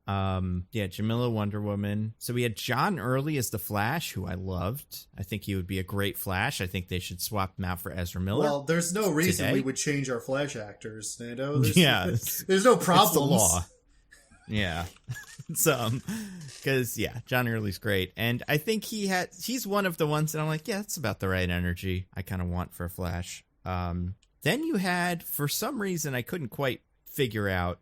Jamila, Wonder Woman. So we had John Early as the Flash, who I loved. I think he would be a great Flash. I think they should swap him out for Ezra Miller. Well, there's no reason Today? we would change our Flash actors, Nando. There's, there's no problems. It's the law. Yeah. Because John Early's great. And I think he's one of the ones that I'm like, yeah, that's about the right energy I kind of want for a Flash. Then you had, for some reason, I couldn't quite figure out,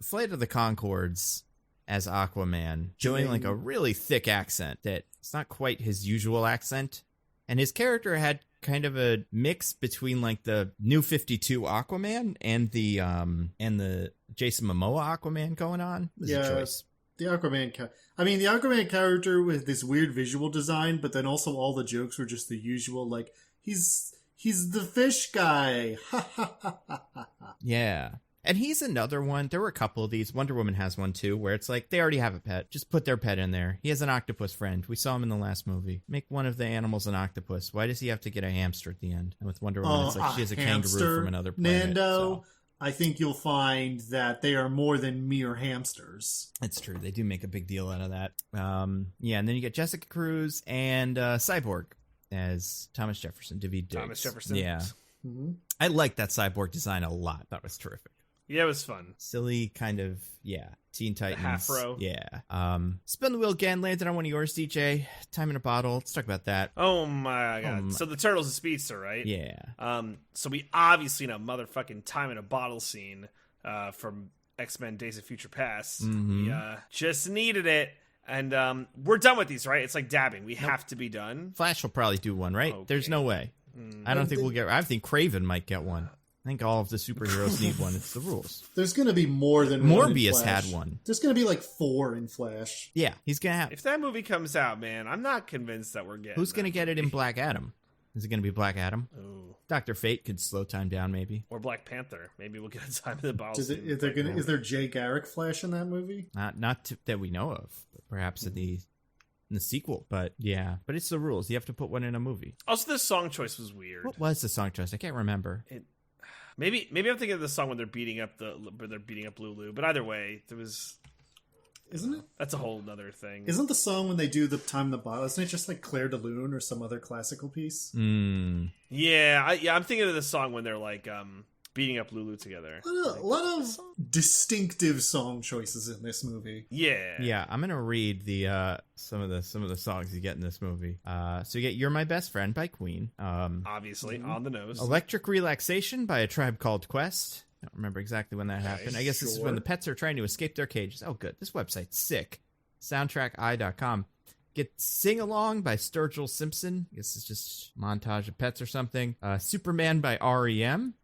Flight of the Conchords as Aquaman, doing like a really thick accent that it's not quite his usual accent. And his character had kind of a mix between like the New 52 Aquaman and the Jason Momoa Aquaman going on. It was a choice. The Aquaman the Aquaman character with this weird visual design, but then also all the jokes were just the usual, like, he's the fish guy. Yeah. And he's another one. There were a couple of these. Wonder Woman has one too, where it's like they already have a pet. Just put their pet in there. He has an octopus friend. We saw him in the last movie. Make one of the animals an octopus. Why does he have to get a hamster at the end? And with Wonder Woman, it's like she has a kangaroo from another planet. Nando, So. I think you'll find that they are more than mere hamsters. It's true. They do make a big deal out of that. And then you get Jessica Cruz and Cyborg as Thomas Jefferson, David Diggs. Thomas Jefferson. Yeah. Mm-hmm. I liked that Cyborg design a lot. That was terrific. Yeah, it was fun. Silly kind of, Teen Titans. half-row. Yeah. Spin the wheel again. Landed on one of yours, DJ. Time in a bottle. Let's talk about that. Oh my god. So the Turtles is Speedster, right? Yeah. So we obviously know motherfucking time in a bottle scene from X-Men Days of Future Past. Mhm. We just needed it. And we're done with these, right? It's like dabbing. We have to be done. Flash will probably do one, right? Okay. There's no way. I don't think we'll get. I think Kraven might get one. I think all of the superheroes need one. It's the rules. There's going to be more than one in Morbius Flash. had one. There's going to be like 4 in Flash. Yeah, he's gonna have. If that movie comes out, man, I'm not convinced that we're getting Who's gonna that get it in movie. Black Adam? Is it gonna be Black Adam? Ooh. Dr. Fate could slow time down, maybe. Or Black Panther. Maybe we'll get a time in the bottle Is, scene. is there Jay Garrick Flash in that movie? That we know of. But perhaps in the sequel. But yeah, but it's the rules. You have to put one in a movie. Also, the song choice was weird. What was the song choice? I can't remember. Maybe I'm thinking of the song when they're beating up Lulu. But either way, there was. Isn't it? That's a whole other thing. Isn't the song when they do the Time in the Bottle, isn't it just like Claire de Lune or some other classical piece? Yeah, I'm thinking of the song when they're like beating up Lulu together. A lot of distinctive song choices in this movie. Yeah. Yeah, I'm gonna read the some of the songs you get in this movie. So you get "You're My Best Friend" by Queen. Obviously, on the nose. "Electric Relaxation" by A Tribe Called Quest. I don't remember exactly when that happened. I guess this is when the pets are trying to escape their cages. Oh, good. This website's sick. Soundtrackeye.com. Get "Sing Along" by Sturgill Simpson. I guess it's just a montage of pets or something. "Superman" by REM.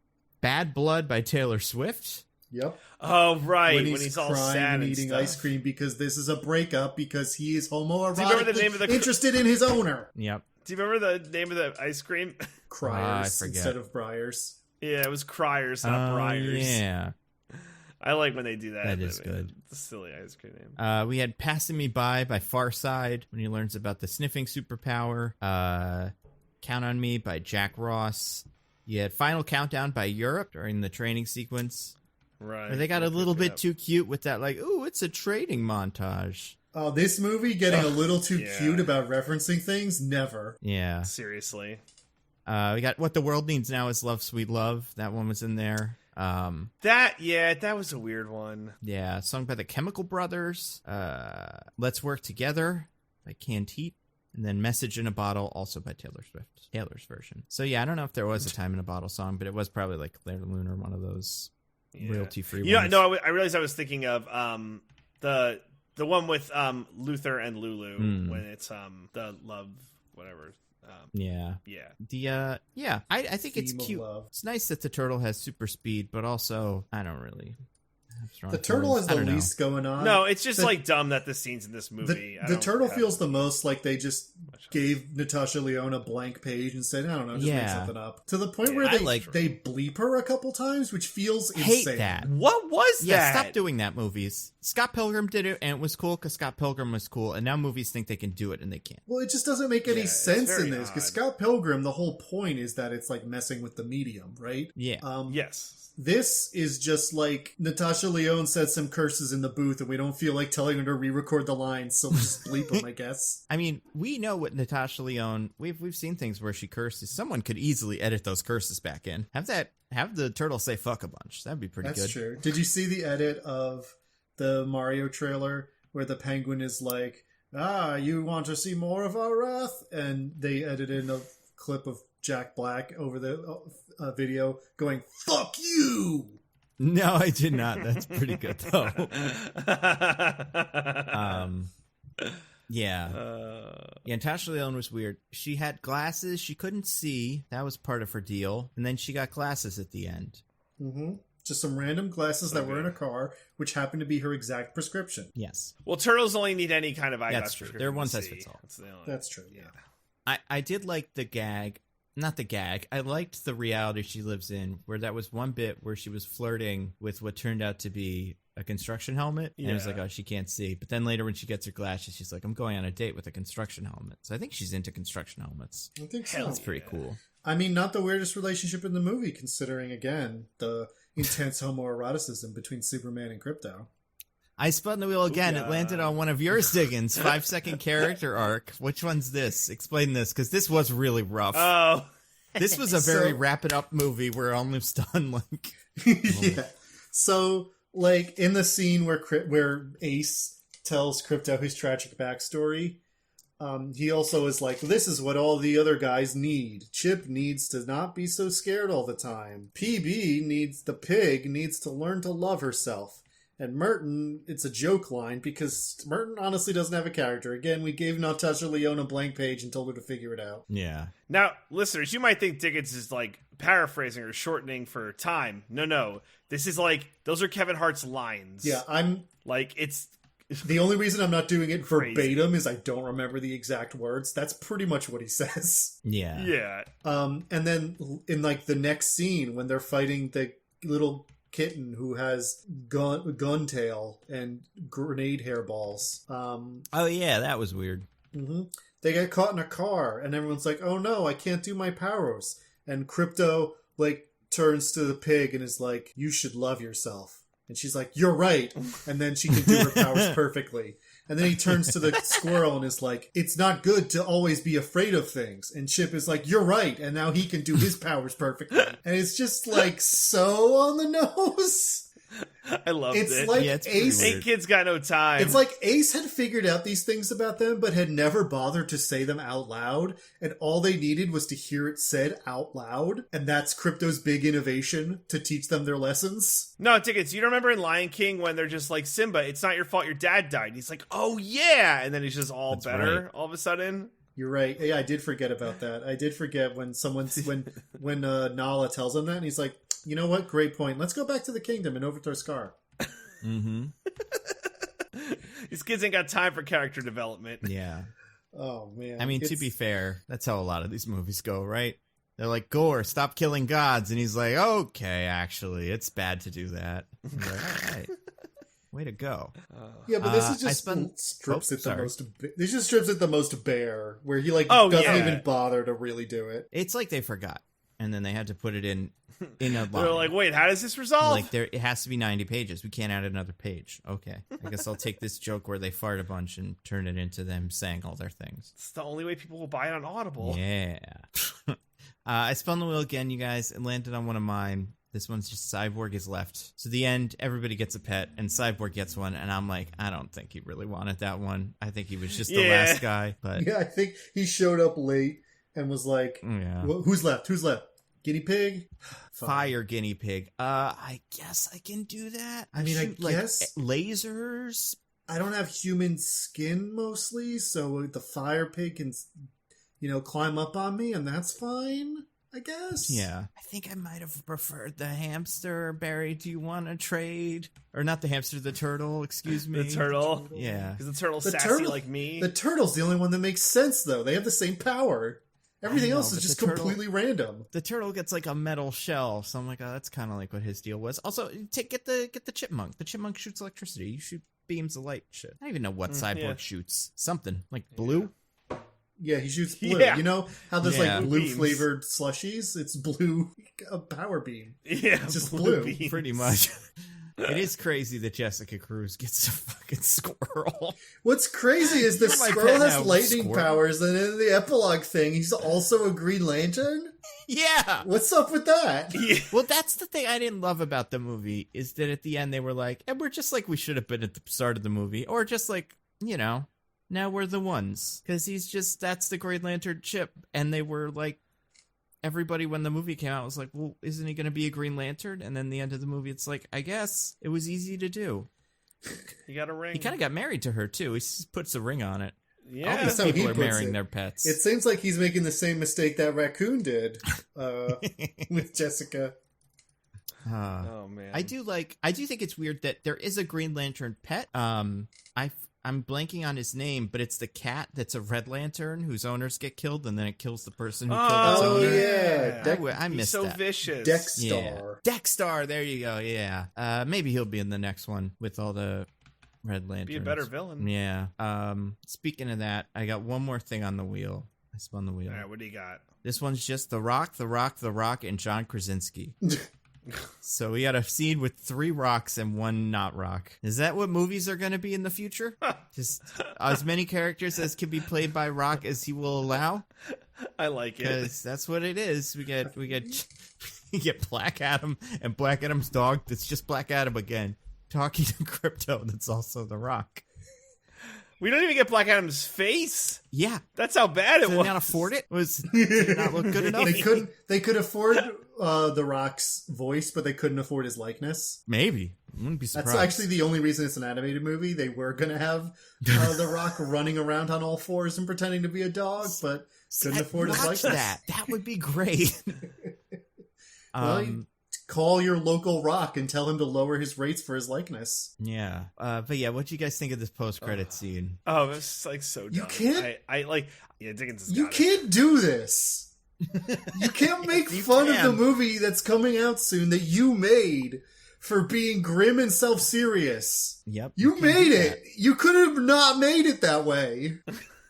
"Bad Blood" by Taylor Swift. Yep. Oh, right. When he's all crying sad and and eating stuff. ice cream because this is a breakup because he is Do you remember the name of homoerotically interested in his owner. Yep. Do you remember the name of the ice cream? Criers I forget. instead of Briars. Yeah, it was Criers, not Briars. Yeah. I like when they do that. That is I mean, good. It's a silly ice cream name. We had "Passing Me By" by Farside when he learns about the sniffing superpower. "Count on Me" by Jack Ross. You had Final Countdown by Europe during the training sequence. Right. Where they got a little bit too cute with that, like, ooh, it's a training montage. Oh, this movie getting a little too cute about referencing things? Never. Yeah. Seriously. We got What the World Needs Now is Love, Sweet Love. That one was in there. That was a weird one. Yeah, sung by the Chemical Brothers. Let's Work Together by Canned Heat. And then Message in a Bottle, also by Taylor Swift. Taylor's version. So yeah, I don't know if there was a Time in a Bottle song, but it was probably like Claire Lunar, one of those royalty-free ones. Yeah, no, I realized I was thinking of the one with Luther and Lulu when it's the love whatever. Yeah. I think it's cute. It's nice that the turtle has super speed, but also I don't really have strong The turtle feelings. has the least going on. No, it's just like dumb that the scenes in this movie. The turtle feels the most like they just gave Natasha Lyonne a blank page and said, I don't know, just make something up. To the point where they bleep her a couple times, which feels insane. Hate that. What was that? Yeah, stop doing that, movies. Scott Pilgrim did it, and it was cool because Scott Pilgrim was cool, and now movies think they can do it, and they can't. Well, it just doesn't make any sense in this, because Scott Pilgrim, the whole point is that it's like messing with the medium, right? Yeah. Yes. This is just like Natasha Lyonne said some curses in the booth, and we don't feel like telling her to re-record the lines, so we'll just bleep them, I guess. I mean, we know what Natasha Lyonne. We've seen things where she curses. Someone could easily edit those curses back in. Have the turtle say "fuck" a bunch. That'd be pretty good. That's true. Did you see the edit of the Mario trailer where the penguin is like, you want to see more of our wrath? And they edited in a clip of Jack Black over the video going, "Fuck you!" No, I did not. That's pretty good, though. Yeah, Natasha Lyonne was weird. She had glasses. She couldn't see. That was part of her deal. And then she got glasses at the end. Mm-hmm. Just some random glasses that were in a car, which happened to be her exact prescription. Yes. Well, turtles only need any kind of eyeglass prescription. They're one size fits all. That's true, yeah. I did like the gag. Not the gag. I liked the reality she lives in, where that was one bit where she was flirting with what turned out to be a construction helmet. And it was like, oh, she can't see. But then later when she gets her glasses, she's like, I'm going on a date with a construction helmet. So I think she's into construction helmets. I think so. That's pretty cool. I mean, not the weirdest relationship in the movie, considering, again, the intense homoeroticism between Superman and Krypto. I spun the wheel again. It landed on one of yours, Diggins. 5-second character arc. Which one's this? Explain this, because this was really rough. Oh. This was a very wrap-it-up movie where almost done, like... Yeah. So, like, in the scene where Ace tells Krypto his tragic backstory, he also is like, this is what all the other guys need. Chip needs to not be so scared all the time. The pig needs to learn to love herself. And Merton, it's a joke line because Merton honestly doesn't have a character. Again, we gave Natasha Lyonne a blank page and told her to figure it out. Yeah. Now, listeners, you might think Diggins is like paraphrasing or shortening for time. No. This is like, those are Kevin Hart's lines. Yeah, I'm... Like, it's... The only reason I'm not doing it Crazy. verbatim is I don't remember the exact words. That's pretty much what he says. Yeah. Yeah. And then in, like, the next scene when they're fighting the little... kitten who has gun tail and grenade hairballs. Oh yeah, that was weird. Mm-hmm. They get caught in a car and everyone's like, oh no, I can't do my powers. And Krypto like turns to the pig and is like, you should love yourself. And she's like, you're right. And then she can do her powers perfectly. And then he turns to the squirrel and is like, it's not good to always be afraid of things. And Chip is like, you're right. And now he can do his powers perfectly. And it's just like so on the nose. I loved it. It's like Ace. Ain't kids got no time. It's like Ace had figured out these things about them, but had never bothered to say them out loud. And all they needed was to hear it said out loud. And that's Krypto's big innovation to teach them their lessons. No, Tickets, you don't remember in Lion King when they're just like, Simba, it's not your fault your dad died. And he's like, oh yeah. And then he's just all better all of a sudden. You're right. Yeah, I did forget about that. I did forget when when Nala tells him that, and he's like, you know what? Great point. Let's go back to the kingdom and overthrow Scar. Mm-hmm. These kids ain't got time for character development. Yeah. Oh, man. I mean, to be fair, that's how a lot of these movies go, right? They're like, Gore, stop killing gods. And he's like, okay, actually, it's bad to do that. And they're like, all right. Way to go. Yeah, but this is just strips it the most. This just strips it the most bare, where he doesn't even bother to really do it. It's like they forgot. And and then they had to put it in a line. They're like, wait, how does this resolve? Like it has to be 90 pages. We can't add another page. Okay, I guess I'll take this joke where they fart a bunch and turn it into them saying all their things. It's the only way people will buy it on Audible. Yeah. I spun the wheel again, you guys, and landed on one of mine. This one's just Cyborg is left. So the end, everybody gets a pet, and Cyborg gets one, and I'm like, I don't think he really wanted that one. I think he was just the last guy. But yeah, I think he showed up late and was like, who's left? Who's left? Guinea pig? Fire guinea pig. I guess I can do that. I mean, I guess lasers. I don't have human skin mostly, so the fire pig can, climb up on me, and that's fine, I guess. Yeah. I think I might have preferred the hamster. Barry, do you want to trade? Or not the hamster, the turtle, excuse me. The turtle? Yeah. Because the turtle's sassy like me. The turtle's the only one that makes sense, though. They have the same power. Everything else is just completely random. The turtle gets like a metal shell, so I'm like, oh, that's kind of like what his deal was. Also, get the chipmunk. The chipmunk shoots electricity. You shoot beams of light. Shit. I don't even know what Cyborg shoots. Something like blue. Yeah, he shoots blue. Yeah. You know how there's like blue beams. flavored slushies? It's blue power beam. Yeah, it's just blue. beams. Pretty much. It is crazy that Jessica Cruz gets a fucking squirrel. What's crazy is the You're my squirrel pet has now, lightning squirrel. powers, and in the epilogue thing, he's also a Green Lantern? Yeah. What's up with that? Yeah. Well, that's the thing I didn't love about the movie, is that at the end they were like, and we're just like we should have been at the start of the movie, or just like, now we're the ones. Because that's the Green Lantern chip. And they were like, everybody when the movie came out was like, well, isn't he going to be a Green Lantern? And then the end of the movie, it's like, I guess it was easy to do. He got a ring. He kind of got married to her, too. He just puts a ring on it. Yeah. All these That's how he people are puts marrying it. their pets. It seems like he's making the same mistake that Raccoon did with Jessica. Oh, man. I do think it's weird that there is a Green Lantern pet. I'm blanking on his name, but it's the cat that's a Red Lantern whose owners get killed, and then it kills the person who killed its Oh, owner. yeah. I missed He's so that. vicious. Dexstar. Yeah. Dexstar, there you go, yeah. Maybe he'll be in the next one with all the Red Lanterns. Be a better villain. Yeah. Speaking of that, I got one more thing on the wheel. I spun the wheel. All right, what do you got? This one's just The Rock, and John Krasinski. So we got a scene with 3 rocks and 1 not rock. Is that what movies are going to be in the future? Just as many characters as can be played by Rock as he will allow? I like it. Because that's what it is. We get you get Black Adam and Black Adam's dog that's just Black Adam again, talking to Crypto that's also The Rock. We don't even get Black Adam's face. Yeah. That's how bad it Did was. they not afford it? Did it not look good enough? They could afford The Rock's voice, but they couldn't afford his likeness. Maybe. I wouldn't be surprised. That's actually the only reason it's an animated movie. They were going to have The Rock running around on all fours and pretending to be a dog, but couldn't afford his likeness. That would be great. Well, you call your local Rock and tell him to lower his rates for his likeness. Yeah. But yeah, what do you guys think of this post-credit scene? Oh, it's like so dumb. You can't. I like. Yeah, Diggins has You got it. can't do this. You can't make fun of the movie that's coming out soon that you made for being grim and self-serious. Yep. You made it. You could have not made it that way.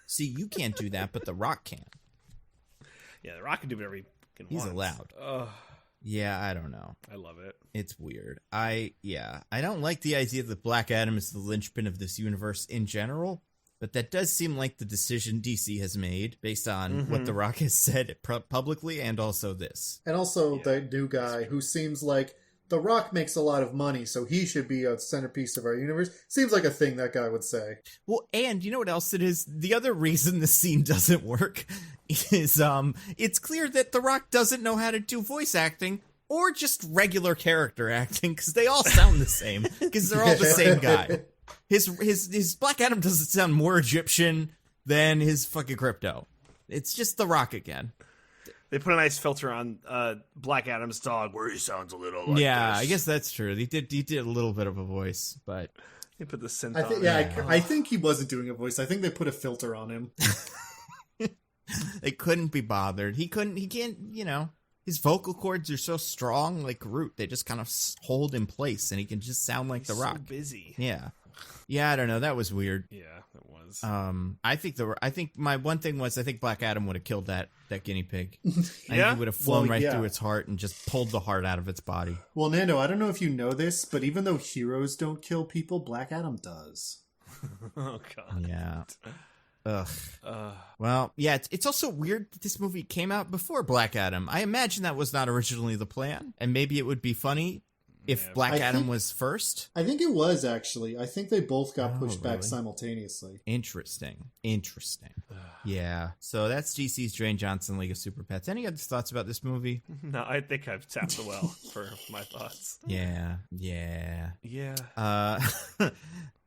See, you can't do that, but The Rock can. Yeah, The Rock can do whatever he can. He's allowed. Yeah, I don't know. I love it. It's weird. I don't like the idea that Black Adam is the linchpin of this universe in general, but that does seem like the decision DC has made based on what The Rock has said publicly and also this. And also the new guy who seems like The Rock makes a lot of money, so he should be a centerpiece of our universe. Seems like a thing that guy would say. Well, and you know what else it is? The other reason the scene doesn't work is it's clear that The Rock doesn't know how to do voice acting or just regular character acting, because they all sound the same, because they're all the same guy. His Black Adam doesn't sound more Egyptian than his fucking Crypto. It's just The Rock again. They put a nice filter on Black Adam's dog where he sounds a little like this. I guess that's true. He did a little bit of a voice, but They put the synth I on. think, I think he wasn't doing a voice. I think they put a filter on him. they couldn't be bothered. He can't, his vocal cords are so strong like Groot. They just kind of hold in place and he can just sound like The Rock. So busy. Yeah. Yeah, I don't know. That was weird. Yeah, it was. I think my one thing was I think Black Adam would have killed that guinea pig. I think Yeah? he would have flown Well, yeah. through its heart and just pulled the heart out of its body. Well, Nando, I don't know if you know this, but even though heroes don't kill people, Black Adam does. Oh god. Yeah. Ugh. Well, yeah, it's also weird that this movie came out before Black Adam. I imagine that was not originally the plan, and maybe it would be funny if Yeah. Black I Adam think- was first. I think it was, actually. I think they both got pushed back really? simultaneously. Interesting. Yeah. So that's DC's Dwayne Johnson League of Super Pets. Any other thoughts about this movie? No, I think I've tapped the well for my thoughts. Yeah. Yeah.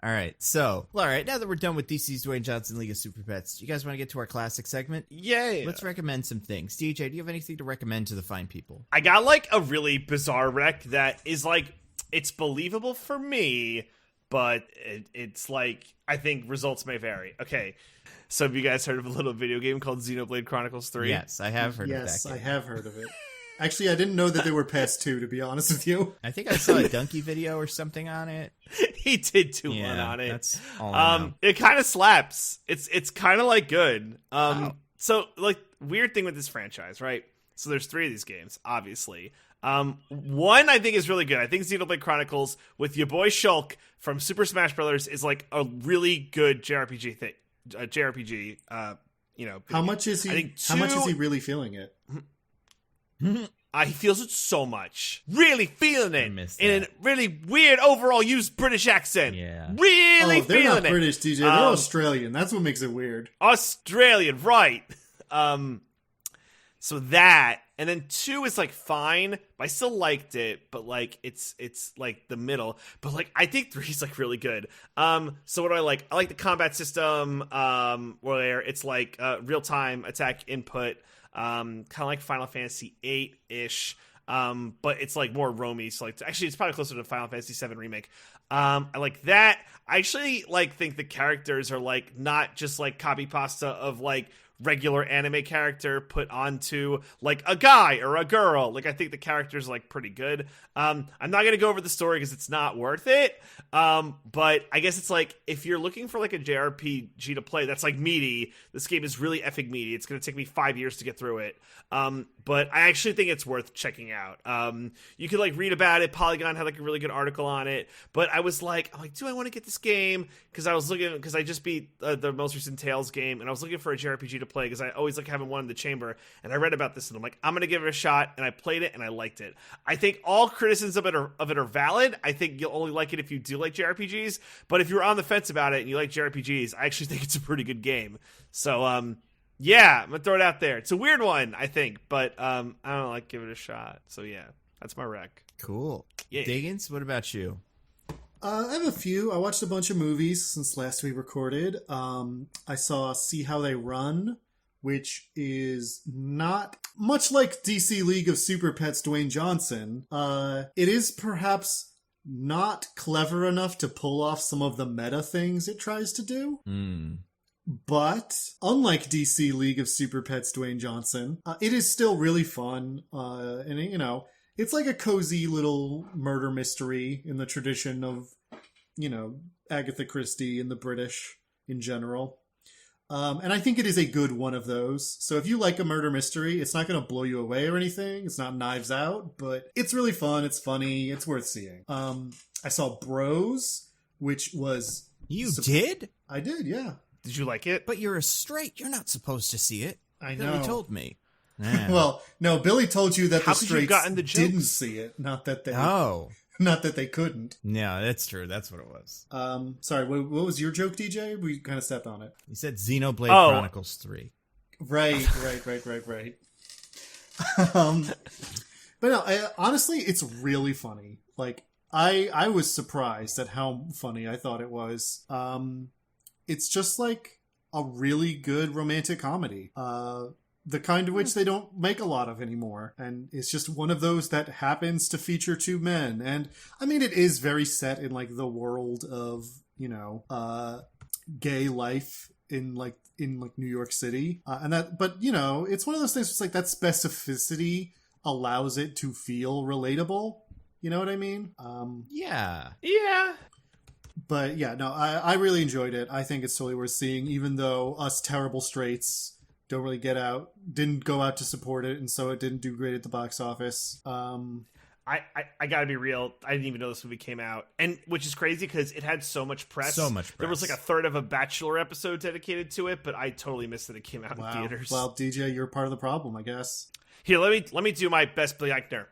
All right. So, all right. Now that we're done with DC's Dwayne Johnson League of Super Pets, do you guys want to get to our classic segment? Yay. Let's recommend some things. DJ, do you have anything to recommend to the fine people? I got like a really bizarre rec that is like, it's believable for me, but it's like, I think results may vary. Okay. So have you guys heard of a little video game called Xenoblade Chronicles 3? Yes, I have heard of that. Yes, game. I have heard of it. Actually, I didn't know that there were PS2, to be honest with you. I think I saw a donkey video or something on it. He did do one Yeah, on it. that's all I know. It kind of slaps. It's kind of like good. Wow. So like weird thing with this franchise, right? So there's 3 of these games, obviously. One I think is really good. I think Xenoblade Chronicles with your boy Shulk from Super Smash Brothers is like a really good JRPG thing. JRPG. How much is he? I think How much is he two- really feeling it? He feels it so much. Really feeling I it missed in that. a really weird overall used British accent. Yeah. Really Oh, they're feeling not it. British, DJ. They're Australian. That's what makes it weird. Australian, right. So that, and then 2 is like fine, but I still liked it, but like it's like the middle. But like I think 3 is like really good. So what do I like? I like the combat system, where it's like real-time attack input, kind of like Final Fantasy 8-ish. But it's like more roamy, so like actually it's probably closer to Final Fantasy 7 remake. I like that. I actually like think the characters are like not just like copy pasta of like regular anime character put onto like a guy or a girl. Like I think the characters are like pretty good. I'm not gonna go over the story because it's not worth it. But I guess it's like if you're looking for like a JRPG to play that's like meaty, this game is really effing meaty. It's gonna take me 5 years to get through it. But I actually think it's worth checking out. You could like read about it. Polygon had like a really good article on it. But I'm like, do I want to get this game? Because I just beat the most recent Tales game, and I was looking for a JRPG to play because I always like having one in the chamber. And I read about this, and I'm like, I'm gonna give it a shot. And I played it, and I liked it. I think all criticisms of it are valid. I think you'll only like it if you do like JRPGs. But if you're on the fence about it and you like JRPGs, I actually think it's a pretty good game. So yeah, I'm gonna throw it out there. It's a weird one, I think, but I don't know, like give it a shot. So yeah, that's my rec. Cool. Yeah. Diggins, what about you? I have a few. I watched a bunch of movies since last we recorded. I saw See How They Run, which is not much like DC League of Super Pets Dwayne Johnson. It is perhaps not clever enough to pull off some of the meta things it tries to do. But unlike DC League of Super Pets Dwayne Johnson, it is still really fun. And you know, it's like a cozy little murder mystery in the tradition of, you know, Agatha Christie and the British in general. And I think it is a good one of those. So if you like a murder mystery, it's not going to blow you away or anything. It's not Knives Out, but it's really fun. It's funny. It's worth seeing. I saw Bros, which was... You did? I did, yeah. Did you like it? But you're a straight. You're not supposed to see it. I Billy know. told me. Yeah. Well, no, Billy told you that How the could you have straights gotten the jokes? didn't see it. Not that they couldn't. No, that's true. That's what it was. Sorry, what was your joke, DJ? We kind of stepped on it. He said Xenoblade Oh. Chronicles 3. Right. But no, honestly, it's really funny. Like, I was surprised at how funny I thought it was. It's just like a really good romantic comedy. The kind of which they don't make a lot of anymore. And it's just one of those that happens to feature two men. And I mean, it is very set in like the world of, you know, gay life in New York City. But you know, it's one of those things that's like that specificity allows it to feel relatable. You know what I mean? Yeah. Yeah. But yeah, no, I really enjoyed it. I think it's totally worth seeing, even though us terrible straights didn't go out to support it, and so it didn't do great at the box office. I gotta be real. I didn't even know this movie came out, and which is crazy because it had so much press. There was like a third of a Bachelor episode dedicated to it, but I totally missed that it came out in theaters. Well, DJ, you're part of the problem, I guess. Here, let me do my best Billy Eichner.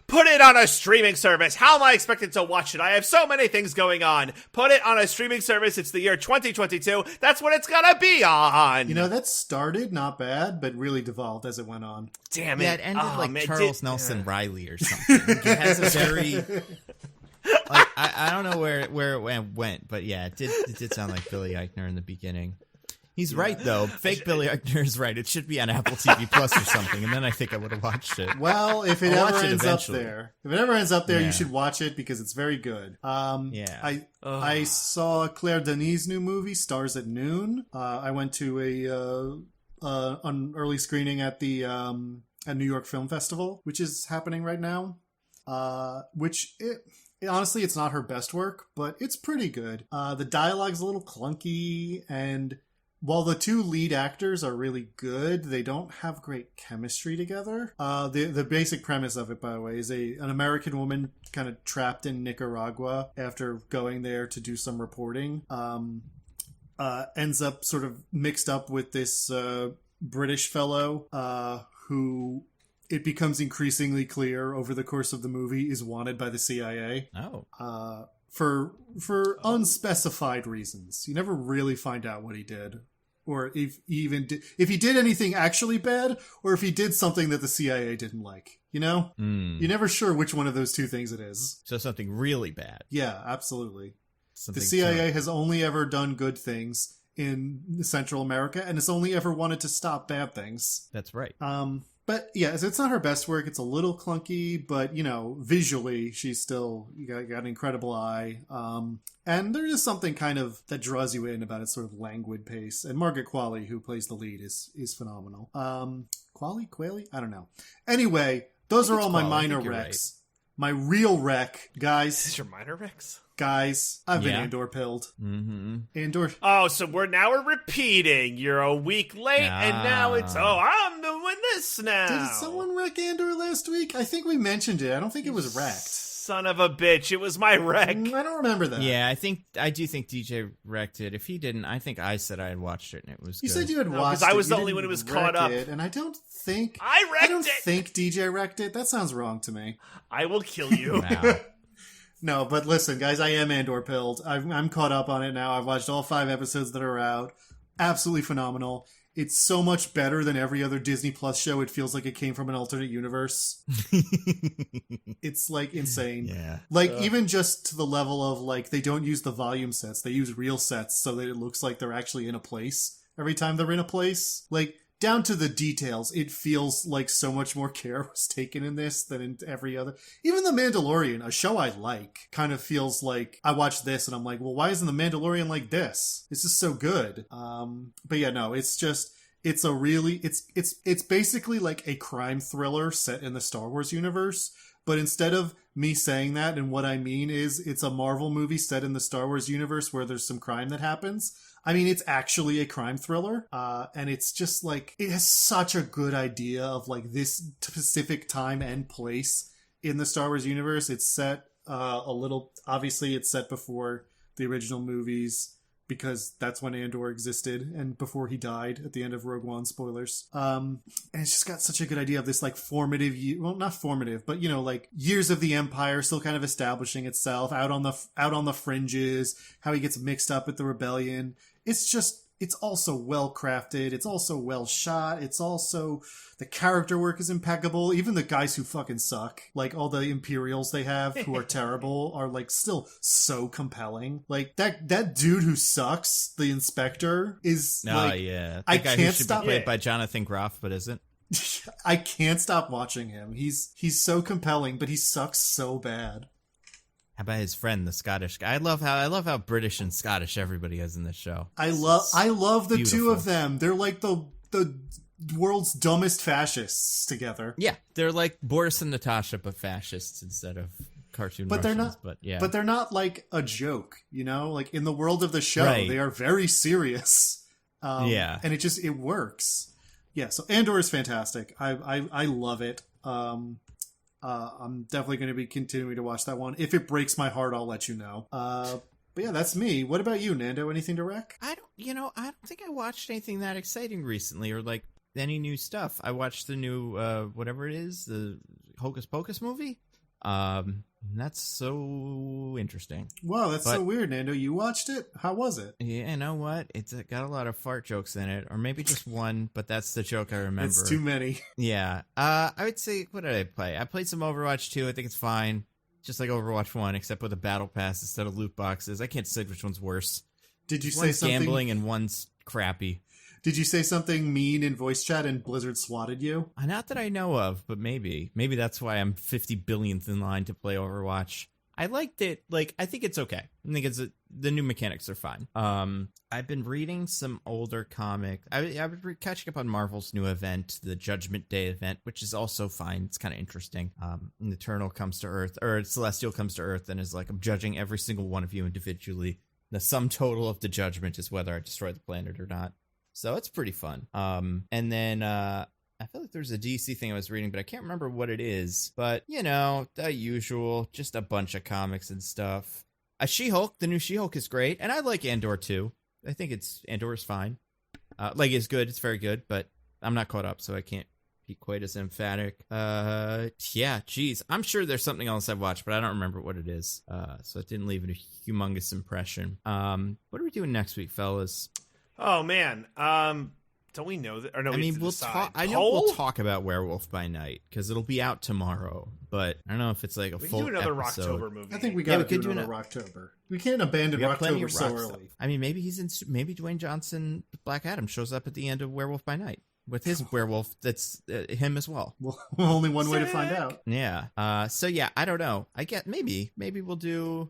Put it on a streaming service. How am I expected to watch it? I have so many things going on. Put it on a streaming service. It's the year 2022. That's what it's gonna be on. You know, that started not bad, but really devolved as it went on. Damn it. Yeah, it ended Charles Nelson Riley or something. Like, it has a very... like, I don't know where it went, but yeah, it did sound like Billy Eichner in the beginning. He's right, though. Fake Billy Eichner is right. It should be on Apple TV Plus or something, and then I think I would have watched it. Well, if it ever ends up there, you should watch it because it's very good. I saw Claire Denis' new movie, Stars at Noon. I went to an early screening at the at New York Film Festival, which is happening right now. Honestly, it's not her best work, but it's pretty good. The dialogue's a little clunky, and while the two lead actors are really good, they don't have great chemistry together. The basic premise of it, by the way, is an American woman kind of trapped in Nicaragua after going there to do some reporting, ends up sort of mixed up with this British fellow who it becomes increasingly clear over the course of the movie is wanted by the CIA. For unspecified reasons. You never really find out what he did, or if he did anything actually bad, or if he did something that the CIA didn't like. You know? You're never sure which one of those two things it is. So something really bad. Yeah, absolutely. The CIA has only ever done good things in Central America, and it's only ever wanted to stop bad things. That's right. But yeah, so it's not her best work. It's a little clunky, but you know, visually, she's still got an incredible eye. And there is something kind of that draws you in about its sort of languid pace. And Margaret Qualley, who plays the lead, is phenomenal. Qualley? I don't know. Anyway, those are all my minor recs. Right. My real rec, guys. Is this your minor recs? Guys, I've been Andor pilled. Mm-hmm. Andor. Oh, so we're repeating. You're a week late, and now it's I'm doing this now. Did someone wreck Andor last week? I think we mentioned it. I don't think it was wrecked. Son of a bitch! It was my wreck. I don't remember that. Yeah, I do think DJ wrecked it. If he didn't, I think I said I had watched it and it was. You good. said you had watched it. Because I was the only one who was caught up. And I don't think I don't think DJ wrecked it. That sounds wrong to me. I will kill you. Wow. No, but listen, guys, I am Andor pilled. I'm caught up on it now. I've watched all 5 episodes that are out. Absolutely phenomenal. It's so much better than every other Disney Plus show. It feels like it came from an alternate universe. It's like insane. Yeah. Like even just to the level of like they don't use the volume sets. They use real sets so that it looks like they're actually in a place every time they're in a place. Like down to the details, it feels like so much more care was taken in this than in every other. Even The Mandalorian, a show I like, kind of feels like I watch this and I'm like, well, why isn't The Mandalorian like this? This is so good. But yeah, no, it's just, it's basically like a crime thriller set in the Star Wars universe. But instead of me saying that, and what I mean is it's a Marvel movie set in the Star Wars universe where there's some crime that happens. I mean, it's actually a crime thriller, and it's just like, it has such a good idea of like this specific time and place in the Star Wars universe. It's set obviously it's set before the original movies, because that's when Andor existed and before he died at the end of Rogue One, spoilers. And it's just got such a good idea of this like formative, well, not formative, but you know, like years of the Empire still kind of establishing itself out on the fringes, how he gets mixed up with the rebellion. It's also well crafted. It's also well shot. It's also, the character work is impeccable. Even the guys who fucking suck, like all the Imperials they have who are terrible, are like still so compelling. Like that dude who sucks, the inspector, is yeah. I guy can't who should stop be played by Jonathan Groff, but isn't. I can't stop watching him. He's so compelling, but he sucks so bad. How about his friend, the Scottish guy? I love how British and Scottish everybody is in this show. I love the beautiful. two of them. They're like the world's dumbest fascists together. Yeah, they're like Boris and Natasha, but fascists instead of cartoon But they're Russians, not. but yeah. But they're not like a joke, you know. Like in the world of the show, Right. they are very serious. Yeah. and it works. Yeah. So Andor is fantastic. I love it. I'm definitely going to be continuing to watch that one. If it breaks my heart, I'll let you know. But yeah, that's me. What about you, Nando? Anything to rec? I don't think I watched anything that exciting recently, or like any new stuff. I watched the new whatever it is, the Hocus Pocus movie. That's so interesting. Wow, that's so weird, Nando. You watched it? How was it? Yeah, you know what? It's got a lot of fart jokes in it, or maybe just one, but that's the joke I remember. It's too many. Yeah. I would say, what did I play? I played some Overwatch 2. I think it's fine. Just like Overwatch 1, except with a battle pass instead of loot boxes. I can't decide which one's worse. Did you say One's something? gambling and one's crappy. Did you say something mean in voice chat and Blizzard swatted you? Not that I know of, but maybe. Maybe that's why I'm 50 billionth in line to play Overwatch. I liked it. Like, I think it's okay. I think the new mechanics are fine. I've been reading some older comics. I've been catching up on Marvel's new event, the Judgment Day event, which is also fine. It's kind of interesting. An Eternal comes to Earth, or Celestial comes to Earth and is like, I'm judging every single one of you individually. The sum total of the judgment is whether I destroy the planet or not. So it's pretty fun. And then I feel like there's a DC thing I was reading, but I can't remember what it is. But, you know, the usual, just a bunch of comics and stuff. She-Hulk, the new She-Hulk is great. And I like Andor too. I think Andor is fine. It's good. It's very good, but I'm not caught up, so I can't be quite as emphatic. Yeah, geez. I'm sure there's something else I've watched, but I don't remember what it is. So it didn't leave a humongous impression. What are we doing next week, fellas? Oh man, don't we know that? Or no, I mean, we'll talk. I know we'll talk about Werewolf by Night because it'll be out tomorrow. But I don't know if it's like we full can do another episode. Rocktober movie. I think we got to could do do another Rocktober. We can't abandon We got plenty Rocktober of so rock early. stuff. I mean, maybe maybe Dwayne Johnson, Black Adam, shows up at the end of Werewolf by Night with his werewolf. That's him as well. Well, only one way to find out. Yeah. So yeah, I don't know. I get maybe we'll do.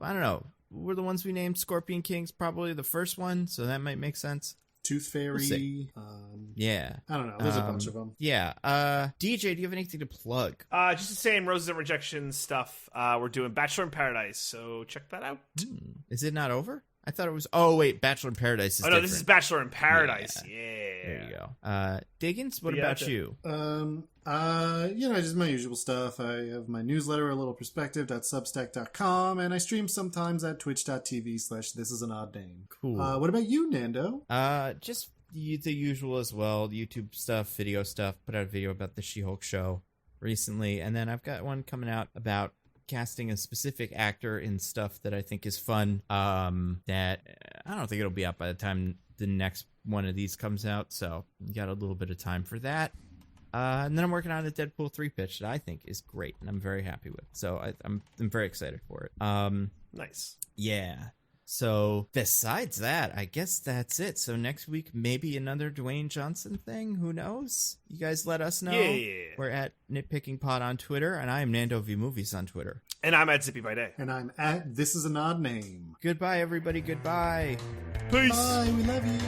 I don't know. We're the ones we named Scorpion King's probably the first one, so that might make sense. Tooth Fairy. Yeah. I don't know. There's a bunch of them. Yeah. DJ, do you have anything to plug? Just the same Roses and Rejection stuff. We're doing Bachelor in Paradise, so check that out. Is it not over? I thought it was. Oh wait, Bachelor in Paradise is different. This is Bachelor in Paradise. Yeah. There you go. Diggins, what about you? Just my usual stuff. I have my newsletter, a little perspective.substack.com, and I stream sometimes at twitch.tv/thisisanodname. Cool. What about you, Nando? Just the usual as well. YouTube stuff, video stuff. Put out a video about the She-Hulk show recently, and then I've got one coming out about casting a specific actor in stuff that I think is fun. That I don't think it'll be out by the time the next one of these comes out, so you got a little bit of time for that. And then I'm working on a Deadpool 3 pitch that I think is great, and I'm very happy with. So I'm very excited for it. Nice. Yeah. So besides that, I guess that's it. So next week, maybe another Dwayne Johnson thing. Who knows? You guys let us know. Yeah. We're at Nitpicking Pod on Twitter, and I am Nando V Movies on Twitter. And I'm at Zippy by Day. And I'm at This Is an Odd Name. Goodbye, everybody. Goodbye. Peace. Bye. We love you.